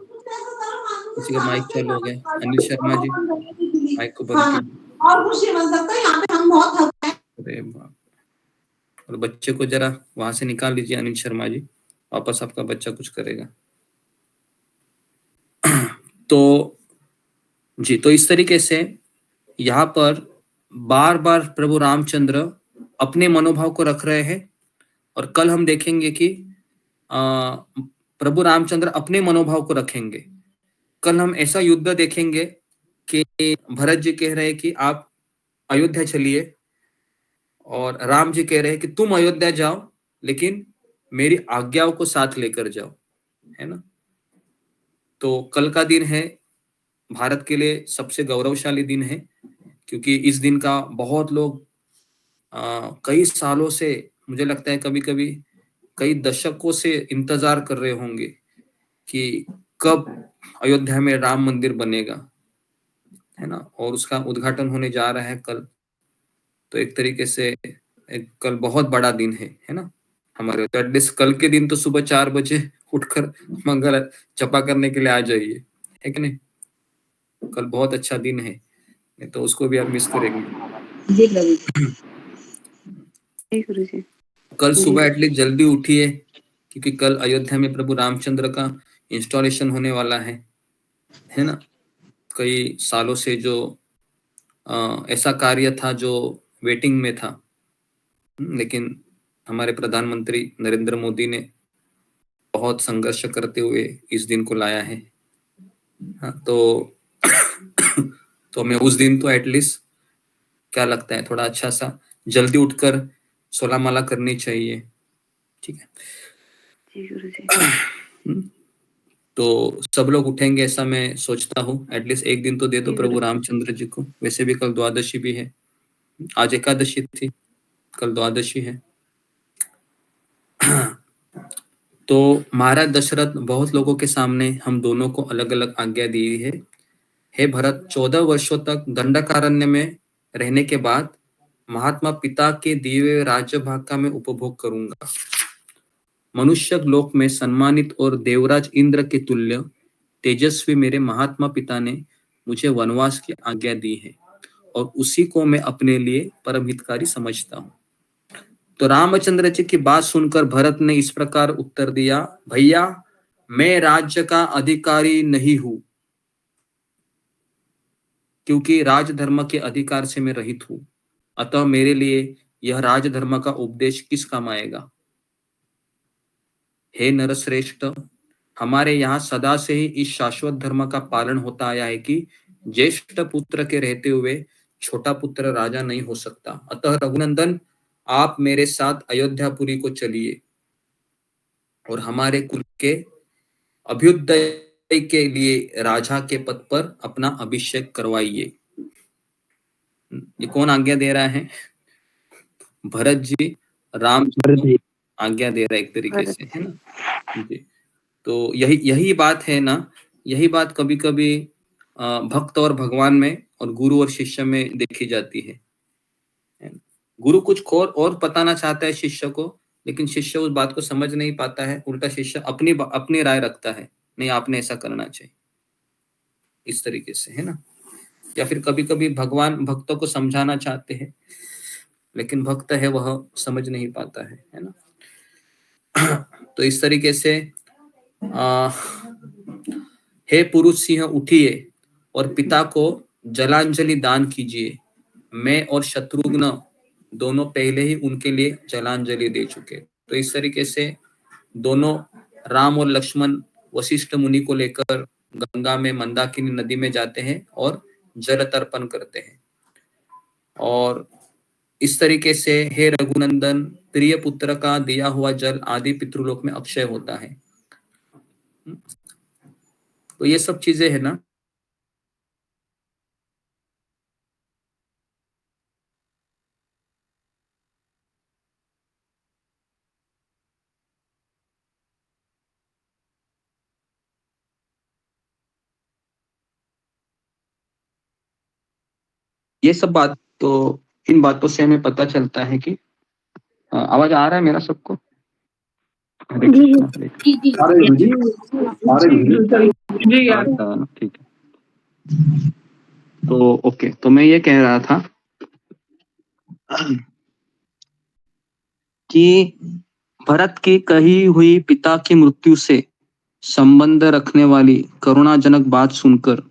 किसी का माइक चालू हो गया? अनिल शर्मा जी माइक को बंद कीजिए। और कुछ नहीं बन सकता, यहाँ पे हम बहुत थक गए। अरे बाप, और बच्चे को जरा वहां से निकाल लीजिए अनिल शर्मा जी, वापस आपका बच्चा कुछ करेगा। तो जी, तो इस तरीके से यहाँ पर बार बार प्रभु रामचंद्र अपने मनोभाव को रख रहे हैं, और कल हम देखेंगे कि प्रभु रामचंद्र अपने मनोभाव को रखेंगे। कल हम ऐसा युद्ध देखेंगे कि भरत जी कह रहे हैं कि आप अयोध्या चलिए, और राम जी कह रहे हैं कि तुम अयोध्या जाओ लेकिन मेरी आज्ञाओं को साथ लेकर जाओ, है ना। तो कल का दिन है भारत के लिए सबसे गौरवशाली दिन है, क्योंकि इस दिन का बहुत लोग कई सालों से, मुझे लगता है कभी कभी कई दशकों से इंतजार कर रहे होंगे कि कब अयोध्या में राम मंदिर बनेगा, है ना, और उसका उद्घाटन होने जा रहा है कल। तो एक तरीके से एक कल बहुत बड़ा दिन है ना हमारे। तो एटलीस्ट कल के दिन तो सुबह 4 बजे उठकर मंगल जपा करने के लिए आ जाइए, है कि नहीं? कल बहुत अच्छा दिन है, तो उसको भी आप मिस करेंगे। कल सुबह एटलीस्ट जल्दी उठिए, क्योंकि कल अयोध्या में प्रभु रामचंद्र का इंस्टॉलेशन होने वाला है ना। कई सालों से जो ऐसा कार्य था जो वेटिंग में था, लेकिन हमारे प्रधानमंत्री नरेंद्र मोदी ने बहुत संघर्ष करते हुए इस दिन को लाया है। हाँ, तो तो हमें उस दिन तो एटलीस्ट क्या लगता है थोड़ा अच्छा सा जल्दी उठकर 16 माला करनी चाहिए। ठीक है। जी गुरुजी। तो सब लोग उठेंगे ऐसा मैं सोचता हूँ। एटलीस्ट एक दिन तो दे दो जी प्रभु गुरुजी। रामचंद्र जी को। वैसे भी कल द्वादशी भी है, आज एकादशी थी, कल द्वादशी है। तो महाराज दशरथ बहुत लोगों के सामने हम दोनों को अलग अलग आज्ञा दी है। हे भरत, 14 वर्षों तक दंडकारण्य में रहने के बाद महात्मा पिता के दिए हुए राज्य भाग का मैं उपभोग करूंगा। मनुष्य लोक में सम्मानित और देवराज इंद्र के तुल्य तेजस्वी मेरे महात्मा पिता ने मुझे वनवास की आज्ञा दी है और उसी को मैं अपने लिए परम हितकारी समझता हूँ। तो रामचंद्र जी की बात सुनकर भरत ने इस प्रकार उत्तर दिया, भैया मैं राज्य का अधिकारी नहीं हूं, क्योंकि राजधर्म के अधिकार से मैं रहित हूं। अतः मेरे लिए यह राजधर्म का उपदेश किस काम आएगा। हे नरश्रेष्ठ, हमारे यहाँ सदा से ही इस शाश्वत धर्म का पालन होता आया है कि ज्येष्ठ पुत्र के रहते हुए छोटा पुत्र राजा नहीं हो सकता। अतः रघुनंदन, आप मेरे साथ अयोध्यापुरी को चलिए और हमारे कुल के अभ्युदय के लिए राजा के पद पर अपना अभिषेक करवाइए। ये कौन आज्ञा दे रहा है? भरत जी राम जी आज्ञा दे रहा है एक तरीके से, है ना जी। तो यही बात है ना, यही बात कभी कभी भक्त और भगवान में और गुरु और शिष्य में देखी जाती है। गुरु कुछ और बताना चाहता है शिष्य को, लेकिन शिष्य उस बात को समझ नहीं पाता है। उल्टा शिष्य अपनी राय रखता है, नहीं आपने ऐसा करना चाहिए, इस तरीके से, है ना। या फिर कभी कभी भगवान भक्तों को समझाना चाहते हैं, लेकिन भक्त है वह समझ नहीं पाता है ना। तो इस तरीके से हे पुरुष सिंह उठिए और पिता को जलांजलि दान कीजिए। मैं और शत्रुघ्न दोनों पहले ही उनके लिए जलांजलि दे चुके। तो इस तरीके से दोनों राम और लक्ष्मण वशिष्ठ मुनि को लेकर गंगा में मंदाकिनी नदी में जाते हैं और जल तर्पण करते हैं। और इस तरीके से हे रघुनंदन, प्रिय पुत्र का दिया हुआ जल आदि पितृलोक में अक्षय होता है। तो ये सब चीजें है ना। ये सब बात तो इन बातों से हमें पता चलता है कि आवाज आ रहा है मेरा सबको? ठीक है। तो ओके, तो मैं ये कह रहा था कि भरत की कही हुई पिता की मृत्यु से संबंध रखने वाली करुणाजनक बात सुनकर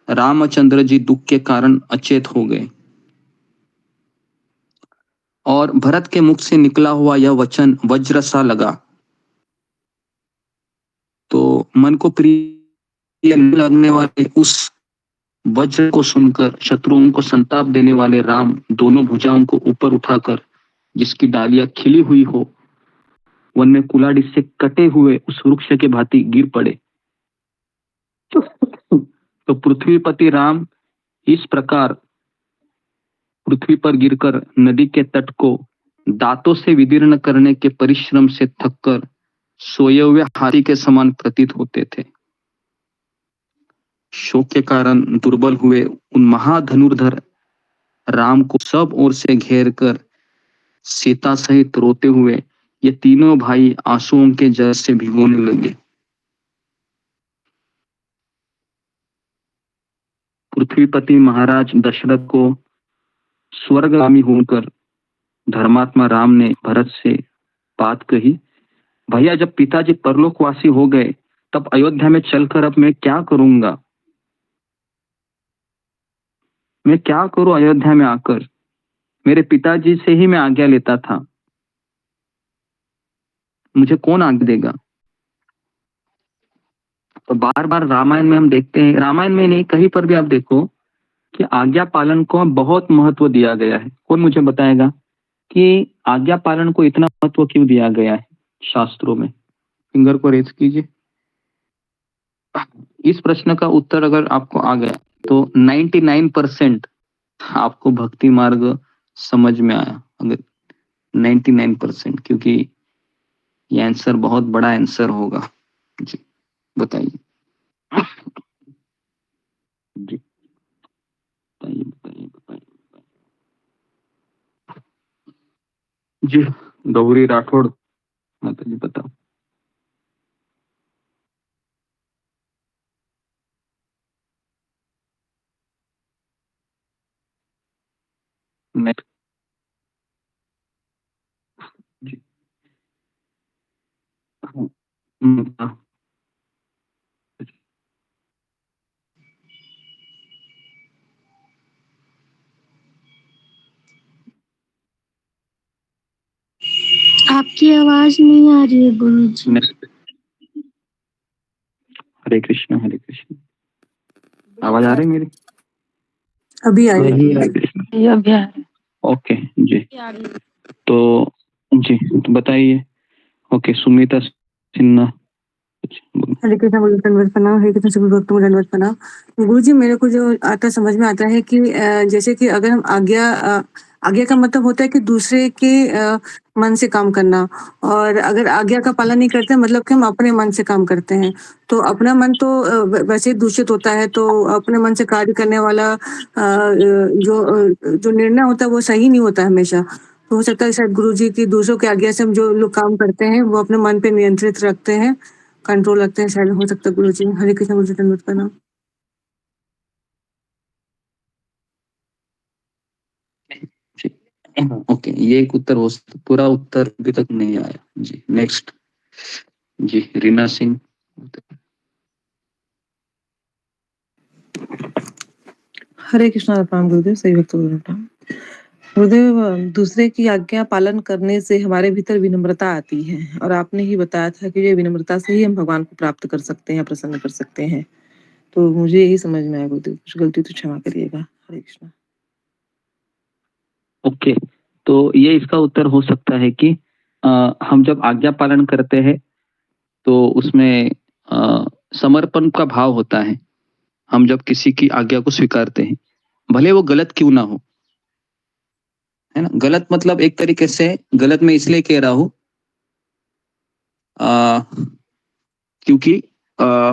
रामचंद्र जी दुख के कारण अचेत हो गए और भरत के मुख से निकला हुआ यह वचन वज्र सा लगा। तो मन को प्रिय लगने वाले उस वज्र को सुनकर शत्रुओं को संताप देने वाले राम दोनों भुजाओं को ऊपर उठाकर जिसकी डालियां खिली हुई हो वन में कुल्हाड़ी से कटे हुए उस वृक्ष के भांति गिर पड़े। तो पृथ्वीपति राम इस प्रकार पृथ्वी पर गिरकर नदी के तट को दांतों से विदीर्ण करने के परिश्रम से थककर सोए हुए हाथी के समान प्रतीत होते थे। शोक के कारण दुर्बल हुए उन महाधनुर्धर राम को सब ओर से घेर कर सीता सहित रोते हुए ये तीनों भाई आंसुओं के जल से भिगोने लगे। पृथ्वीपति महाराज दशरथ को स्वर्गगामी होकर धर्मात्मा राम ने भरत से बात कही, भैया जब पिताजी परलोकवासी हो गए तब अयोध्या में चलकर अब मैं क्या करूंगा, मैं क्या करूं अयोध्या में आकर, मेरे पिताजी से ही मैं आज्ञा लेता था, मुझे कौन आज्ञा देगा। तो बार बार रामायण में हम देखते हैं, रामायण में नहीं कहीं पर भी आप देखो कि आज्ञा पालन को बहुत महत्व दिया गया है। कौन मुझे बताएगा कि आज्ञा पालन को इतना महत्व क्यों दिया गया है शास्त्रों में? फिंगर को रेज कीजिए। इस प्रश्न का उत्तर अगर आपको आ गया तो 99% आपको भक्ति मार्ग समझ में आया। अगर 99%, क्योंकि ये आंसर बहुत बड़ा आंसर होगा। जी बताइए। जी बताइए बताइए बताइए। जी गौरी राठौड़ माता जी बताओ। नेक्स्ट। जी हाँ। आपकी आवाज नहीं आ रही है गुरुजी। नेक्स्ट। हरे कृष्ण हरे कृष्ण। आवाज आ रही है मेरी? अभी आई हरे कृष्ण। ओके जी। तो जी तो बताइए। ओके सुमिता सिन्हा। हरे कृष्ण गुरु दंडवत प्रणाम। हरे कृष्ण सभी भक्तों को दंडवत प्रणाम। गुरुजी मेरे को जो आता समझ में आता है कि जैसे कि अगर हम आज्ञा का मतलब होता है कि दूसरे के मन से काम करना, और अगर आज्ञा का पालन नहीं करते मतलब कि हम अपने मन से काम करते हैं। तो अपना मन तो वैसे ही दूषित होता है, तो अपने मन से कार्य करने वाला जो निर्णय होता है वो सही नहीं होता हमेशा। तो हो सकता है शायद गुरुजी की दूसरों की आज्ञा से हम जो लोग काम करते हैं वो अपने मन पे नियंत्रित रखते हैं, कंट्रोल रखते हैं, शायद हो सकता है गुरुजी। हरे कृष्ण गुरुजी दंडवत प्रणाम। ओके ये एक उत्तर हो सकता, पूरा उत्तर अभी तक नहीं आया। जी नेक्स्ट। जी रीना सिंह। हरे कृष्णा प्रणाम गुरुदेव। सही भक्तों को प्रणाम गुरुदेव। दूसरे की आज्ञा पालन करने से हमारे भीतर विनम्रता आती है, और आपने ही बताया था कि ये विनम्रता से ही हम भगवान को प्राप्त कर सकते हैं, प्रसन्न कर सकते हैं। तो मुझे यही समझ में आया गुरुदेव, कुछ गलती तो क्षमा करिएगा। हरे कृष्णा। ओके तो ये इसका उत्तर हो सकता है कि हम जब आज्ञा पालन करते हैं तो उसमें समर्पण का भाव होता है। हम जब किसी की आज्ञा को स्वीकारते हैं, भले वो गलत क्यों ना हो, है ना। गलत मतलब एक तरीके से गलत मैं इसलिए कह रहा हूं क्योंकि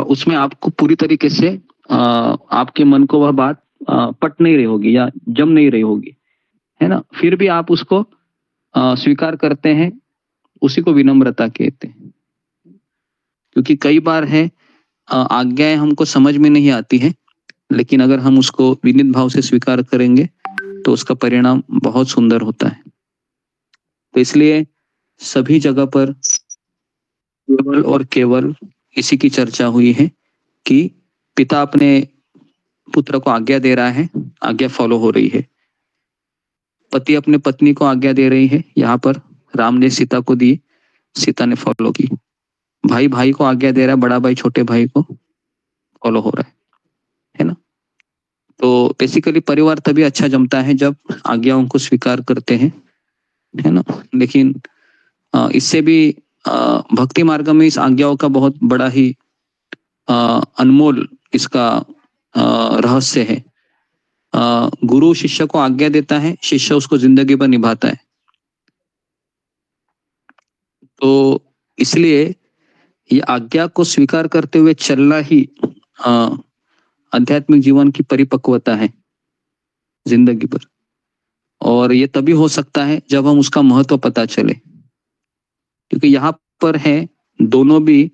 उसमें आपको पूरी तरीके से आपके मन को वह बात पट नहीं रही होगी या जम नहीं रही होगी, है ना। फिर भी आप उसको स्वीकार करते हैं, उसी को विनम्रता कहते हैं। क्योंकि कई बार है आज्ञाएं हमको समझ में नहीं आती है, लेकिन अगर हम उसको विनीत भाव से स्वीकार करेंगे तो उसका परिणाम बहुत सुंदर होता है। तो इसलिए सभी जगह पर केवल और केवल इसी की चर्चा हुई है कि पिता अपने पुत्र को आज्ञा दे रहा है, आज्ञा फॉलो हो रही है। पति अपने पत्नी को आज्ञा दे रही है, यहाँ पर राम ने सीता को दी, सीता ने फॉलो की। भाई भाई को आज्ञा दे रहा है, बड़ा भाई छोटे भाई को फॉलो हो रहा है ना। तो बेसिकली परिवार तभी अच्छा जमता है जब आज्ञाओं को स्वीकार करते हैं, है ना। लेकिन इससे भी भक्ति मार्ग में इस आज्ञाओं का बहुत बड़ा ही अनमोल इसका रहस्य है। गुरु शिष्य को आज्ञा देता है, शिष्य उसको जिंदगी भर निभाता है। तो इसलिए ये आज्ञा को स्वीकार करते हुए चलना ही आध्यात्मिक जीवन की परिपक्वता है जिंदगी भर। और ये तभी हो सकता है जब हम उसका महत्व पता चले, क्योंकि यहाँ पर है दोनों भी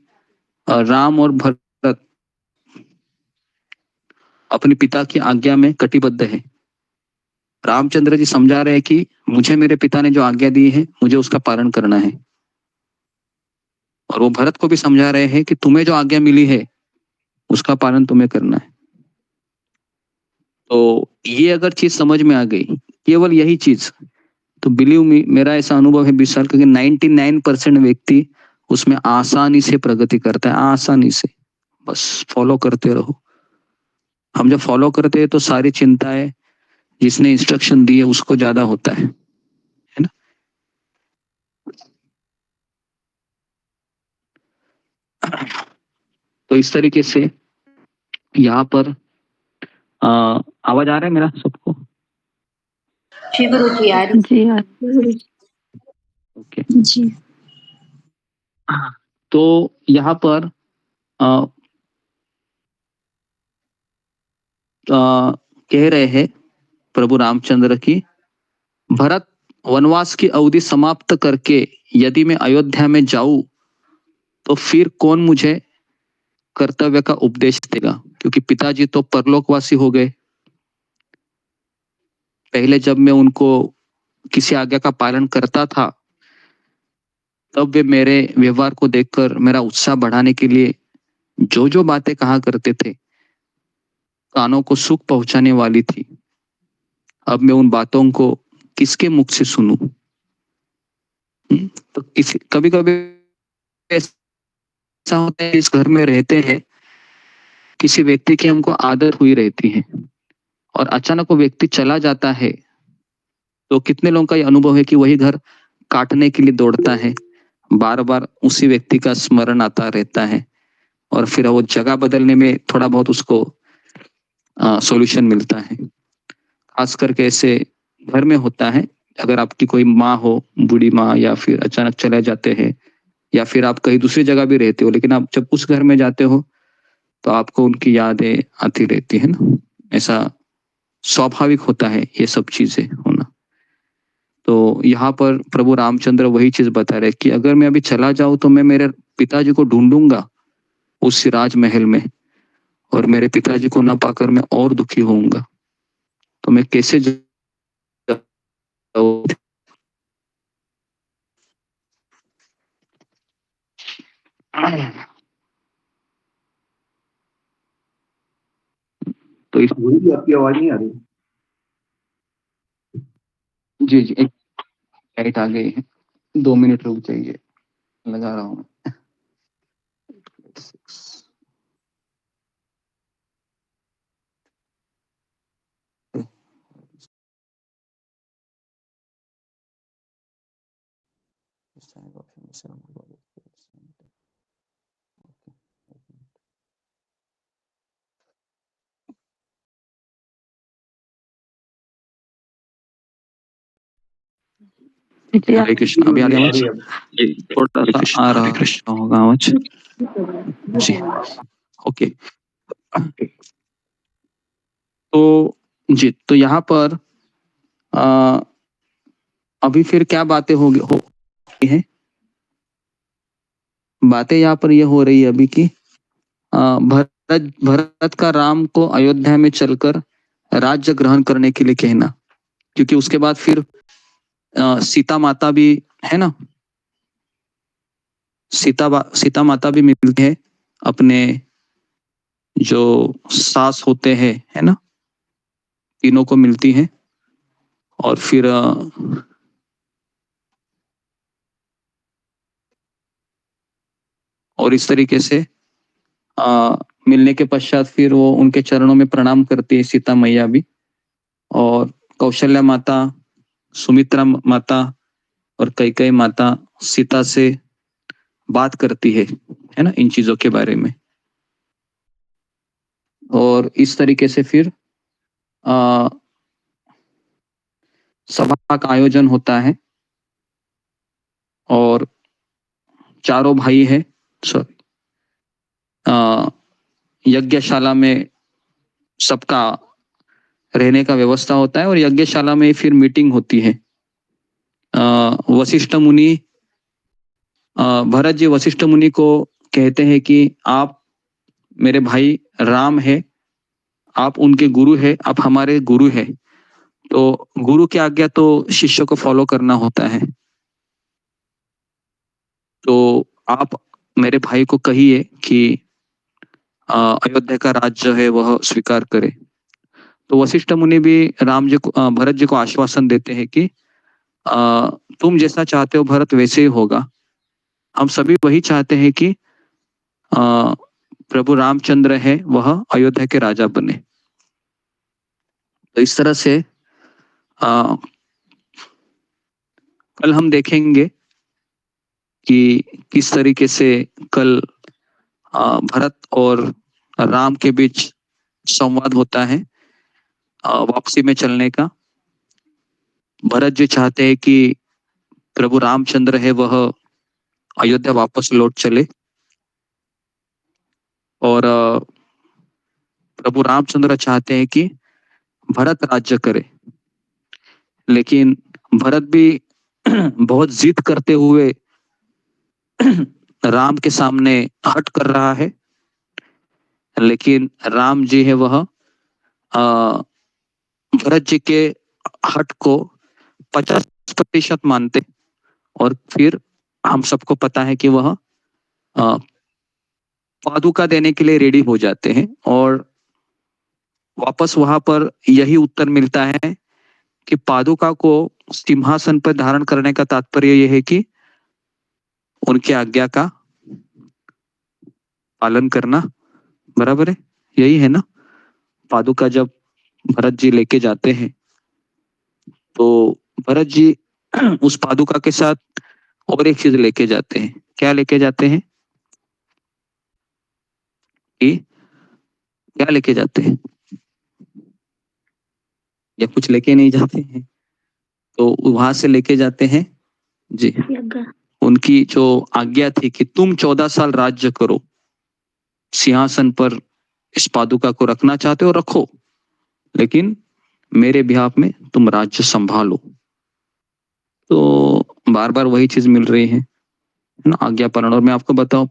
राम और भरत अपने पिता की आज्ञा में कटिबद्ध है। रामचंद्र जी समझा रहे हैं कि मुझे मेरे पिता ने जो आज्ञा दी है मुझे उसका पालन करना है, और वो भरत को भी समझा रहे हैं कि तुम्हें जो आज्ञा मिली है उसका पालन तुम्हें करना है। तो ये अगर चीज समझ में आ गई, केवल यही चीज, तो बिलीव मी, मेरा ऐसा अनुभव है 20 साल का कि 99% व्यक्ति उसमें आसानी से प्रगति करता है, आसानी से। बस फॉलो करते रहो। हम जब फॉलो करते हैं तो सारी चिंताएं जिसने इंस्ट्रक्शन दी है उसको ज्यादा होता है ना। तो इस तरीके से यहाँ पर आवाज आ रहा है मेरा सबको? जी गुरुजी आ रही जी ओके जी तो यहाँ पर कह रहे हैं प्रभु रामचंद्र की, भरत वनवास की अवधि समाप्त करके यदि मैं अयोध्या में जाऊं तो फिर कौन मुझे कर्तव्य का उपदेश देगा, क्योंकि पिताजी तो परलोकवासी हो गए। पहले जब मैं उनको किसी आज्ञा का पालन करता था तब वे मेरे व्यवहार को देखकर मेरा उत्साह बढ़ाने के लिए जो जो बातें कहा करते थे कानों को सुख पहुंचाने वाली थी। अब मैं उन बातों को किसके मुख से सुनूं? तो कभी कभी ऐसा होता है, इस घर में रहते हैं, किसी व्यक्ति की हमको आदत हुई रहती है और अचानक वो व्यक्ति चला जाता है तो कितने लोगों का ये अनुभव है कि वही घर काटने के लिए दौड़ता है, बार बार उसी व्यक्ति का स्मरण आता रहता है और फिर वो जगह बदलने में थोड़ा बहुत उसको सॉल्यूशन मिलता है। खास करके ऐसे घर में होता है, अगर आपकी कोई माँ हो, बूढ़ी माँ, या फिर अचानक चले जाते हैं, या फिर आप कहीं दूसरी जगह भी रहते हो लेकिन आप जब उस घर में जाते हो तो आपको उनकी यादें आती रहती है ना। ऐसा स्वाभाविक होता है ये सब चीजें होना। तो यहाँ पर प्रभु रामचंद्र वही चीज बता रहे कि अगर मैं अभी चला जाऊं तो मैं मेरे पिताजी को ढूंढूंगा उस राजमहल में और मेरे पिताजी को ना पाकर मैं और दुखी होऊंगा, तो मैं कैसे तो इस आपकी आवाज नहीं आ रही। जी जी एक लाइट आ गई है, 2 मिनट रुक जाइए, लगा रहा हूँ। हरे कृष्ण। अभी आ रही आवाज? थोड़ा सा आ रहा होगा आवाज। जी ओके। तो जी, तो यहाँ पर अभी फिर क्या बातें हो हैं? बातें यहाँ पर ये हो रही है अभी की भरत का राम को अयोध्या में चलकर राज्य ग्रहण करने के लिए कहना, क्योंकि उसके बाद फिर सीता माता भी है ना, सीता माता भी मिलती है अपने जो सास होते हैं, है ना, तीनों को मिलती है और फिर और इस तरीके से मिलने के पश्चात फिर वो उनके चरणों में प्रणाम करती है सीता मैया भी, और कौशल्या माता, सुमित्रा माता और कैकेयी माता सीता से बात करती है ना, इन चीजों के बारे में। और इस तरीके से फिर सभा का आयोजन होता है और चारों भाई है, सॉरी, यज्ञशाला में सबका रहने का व्यवस्था होता है और यज्ञशाला में फिर मीटिंग होती है। वशिष्ठ मुनि, भरत जी वशिष्ठ मुनि को कहते हैं कि आप मेरे भाई राम है, आप उनके गुरु है, आप हमारे गुरु है, तो गुरु की आज्ञा तो शिष्य को फॉलो करना होता है, तो आप मेरे भाई को कहिए कि अयोध्या का राज्य है वह स्वीकार करे। तो वशिष्ठ मुनि भी राम जी को भरत जी को आश्वासन देते हैं कि तुम जैसा चाहते हो भरत वैसे ही होगा, हम सभी वही चाहते हैं कि प्रभु रामचंद्र है वह अयोध्या के राजा बने। तो इस तरह से कल हम देखेंगे कि किस तरीके से कल भरत और राम के बीच संवाद होता है वापसी में चलने का। भरत जी चाहते हैं कि प्रभु रामचंद्र है वह अयोध्या वापस लौट चले और प्रभु रामचंद्र चाहते हैं कि भरत राज्य करे, लेकिन भरत भी बहुत जिद करते हुए राम के सामने हट कर रहा है, लेकिन राम जी है वह भरत जी के हट को 50% मानते और फिर हम सबको पता है कि वह पादुका देने के लिए रेडी हो जाते हैं और वापस वहां पर यही उत्तर मिलता है कि पादुका को सिंहासन पर धारण करने का तात्पर्य यह है कि उनकी आज्ञा का पालन करना, बराबर है, यही है ना। पादुका जब भरत जी लेके जाते हैं तो भरत जी उस पादुका के साथ और एक चीज लेके जाते हैं। क्या लेके जाते हैं कि क्या लेके जाते हैं या कुछ लेके नहीं जाते हैं, तो वहां से लेके जाते हैं जी उनकी जो आज्ञा थी कि तुम 14 साल राज्य करो, सिंहासन पर इस पादुका को रखना चाहते हो रखो, लेकिन मेरे बिहाफ में तुम राज्य संभालो। तो बार बार वही चीज मिल रही है ना, आज्ञा पालन। और मैं आपको बताऊं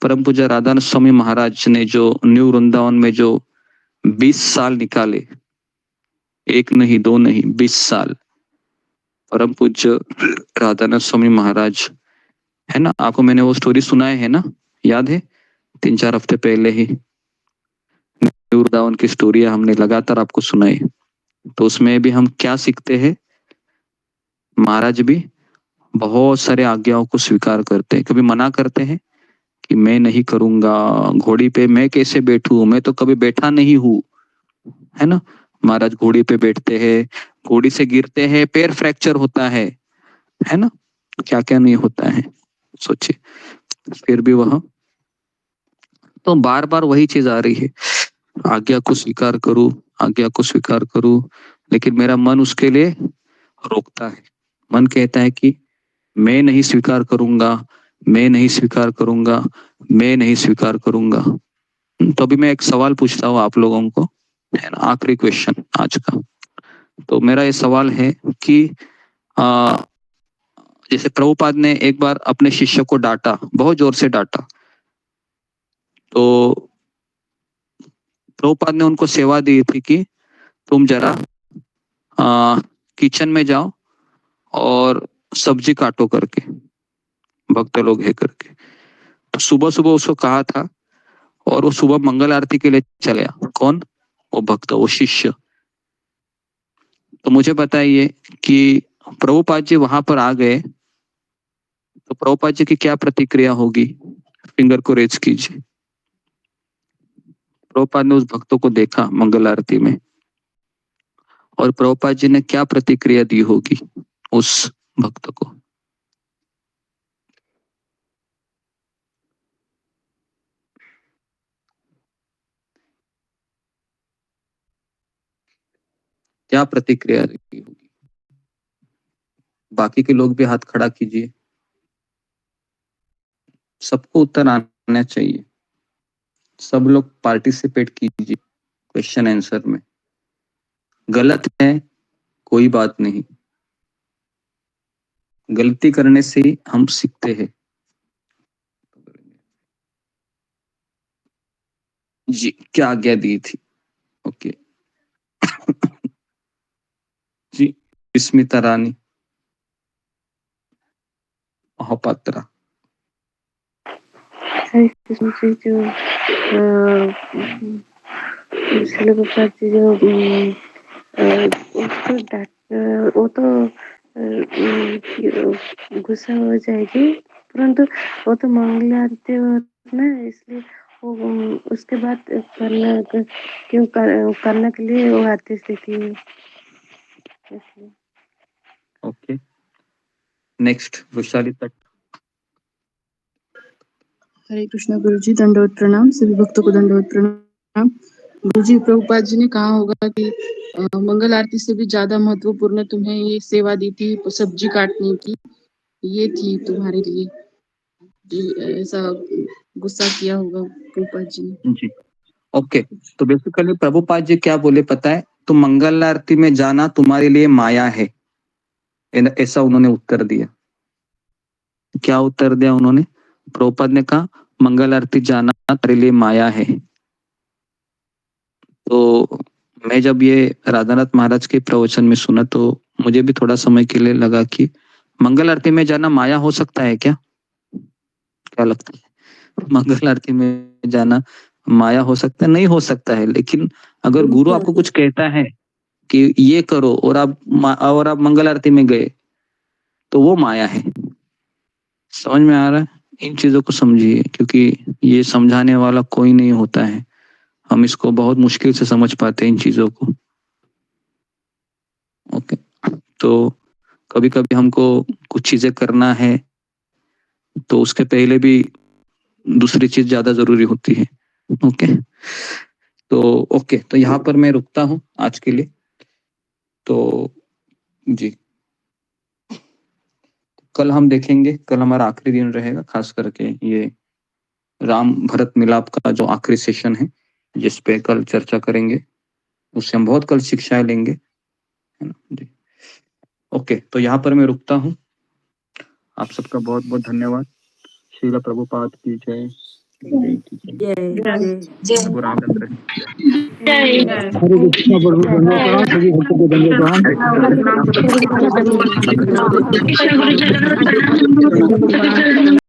परम पूज्य राधानाथ स्वामी महाराज ने जो न्यू वृंदावन में जो 20 साल निकाले, एक नहीं दो नहीं 20 साल, परम पूज्य राधानाथ स्वामी महाराज है ना, आपको मैंने वो स्टोरी सुनाए है ना, याद है 3-4 हफ्ते पहले ही न्यू वृंदावन की स्टोरी हमने लगातार आपको सुनाई। तो उसमें भी हम क्या सीखते हैं, महाराज भी बहुत सारे आज्ञाओं को स्वीकार करते हैं, कभी मना करते हैं कि मैं नहीं करूंगा, घोड़ी पे मैं कैसे बैठूं, मैं तो कभी बैठा नहीं हूं, है ना। महाराज घोड़ी पे बैठते हैं, घोड़ी से गिरते हैं, पैर फ्रैक्चर होता है ना, क्या क्या नहीं होता है सोचिए, फिर भी वह तो बार बार वही चीज आ रही है, आज्ञा को स्वीकार करूं, आज्ञा को स्वीकार करूं, लेकिन मेरा मन उसके लिए रोकता है। मन कहता है कि मैं नहीं स्वीकार करूंगा, मैं नहीं स्वीकार करूंगा, मैं नहीं स्वीकार करूंगा। तो अभी मैं एक सवाल पूछता हूँ आप लोगों को, है ना, आखिरी क्वेश्चन आज का। तो मेरा ये सवाल है कि जैसे प्रभुपाद ने एक बार अपने शिष्य को डांटा, बहुत जोर से डांटा, तो प्रभुपाद ने उनको सेवा दी थी कि तुम जरा किचन में जाओ और सब्जी काटो करके, भक्त लोग है करके। तो सुबह सुबह उसको कहा था और वो सुबह मंगल आरती के लिए चले गया। कौन? वो भक्त, वो शिष्य। तो मुझे बताइए कि प्रभुपाद जी वहां पर आ गए तो प्रभुपाद जी की क्या प्रतिक्रिया होगी, फिंगर को रेज कीजिए। प्रभुपाद ने उस भक्तों को देखा मंगल आरती में और प्रभुपाद जी ने क्या प्रतिक्रिया दी होगी उस भक्त को। क्या प्रतिक्रिया रही होगी? बाकी के लोग भी हाथ खड़ा कीजिए, सबको उत्तर आना चाहिए, सब लोग पार्टिसिपेट कीजिए क्वेश्चन आंसर में। गलत है कोई बात नहीं, गलती करने से ही हम सीखते हैं। जी क्या आज्ञा दी थी? ओके जी स्मिता रानी महापात्रा। हरे कृष्ण जी, जो शिला प्रभुपाद जी जो उसको वो तो गुस्सा हो जाएगी, परंतु वो तो मंगल आरती ना, इसलिए उसके बाद करने के लिए वो आतिश देती है इसलिए। ओके, नेक्स्ट वैशाली तक। हरे कृष्णा गुरुजी, दंडवत प्रणाम। सभी भक्तों को दंडवत प्रणाम। गुरुजी, प्रभुपाद जी ने कहा होगा कि मंगल आरती से भी ज्यादा महत्वपूर्ण तुम्हें ये सेवा दी थी सब्जी काटने की, ये थी तुम्हारे लिए, ऐसा गुस्सा किया होगा प्रभुपाद जी ने। जी, ओके। तो बेसिकली प्रभुपाद जी क्या बोले पता है? तो मंगल आरती में जाना तुम्हारे लिए माया है, ऐसा उन्होंने उत्तर दिया। क्या उत्तर दिया उन्होंने? प्रभुपाद ने कहा मंगल आरती जाना तेरे लिए माया है। तो मैं जब ये राधानाथ महाराज के प्रवचन में सुना तो मुझे भी थोड़ा समय के लिए लगा कि मंगल आरती में जाना माया हो सकता है क्या? क्या लगता है? मंगल आरती में जाना माया हो सकता है? नहीं हो सकता है। लेकिन अगर गुरु आपको कुछ कहता है कि ये करो और आप मंगल आरती में गए तो वो माया है। समझ में आ रहा है? इन चीजों को समझिए, क्योंकि ये समझाने वाला कोई नहीं होता है। हम इसको बहुत मुश्किल से समझ पाते हैं इन चीजों को। ओके, तो कभी कभी हमको कुछ चीजें करना है तो उसके पहले भी दूसरी चीज ज्यादा जरूरी होती है। ओके, तो यहाँ पर मैं रुकता हूँ आज के लिए। तो जी, कल हम देखेंगे, कल हमारा आखिरी दिन रहेगा, खास करके ये राम भरत मिलाप का जो आखिरी सेशन है जिस पे कल चर्चा करेंगे, उससे हम बहुत कल शिक्षाएं लेंगे, है ना जी। ओके, तो यहाँ पर मैं रुकता हूँ। आप सबका बहुत बहुत धन्यवाद। श्रील प्रभुपाद की जय। प्रभु रामचंद्र हरे कृष्णा प्रभु दंडवत प्रणाम, सभी भक्तों को दंडवत प्रणाम।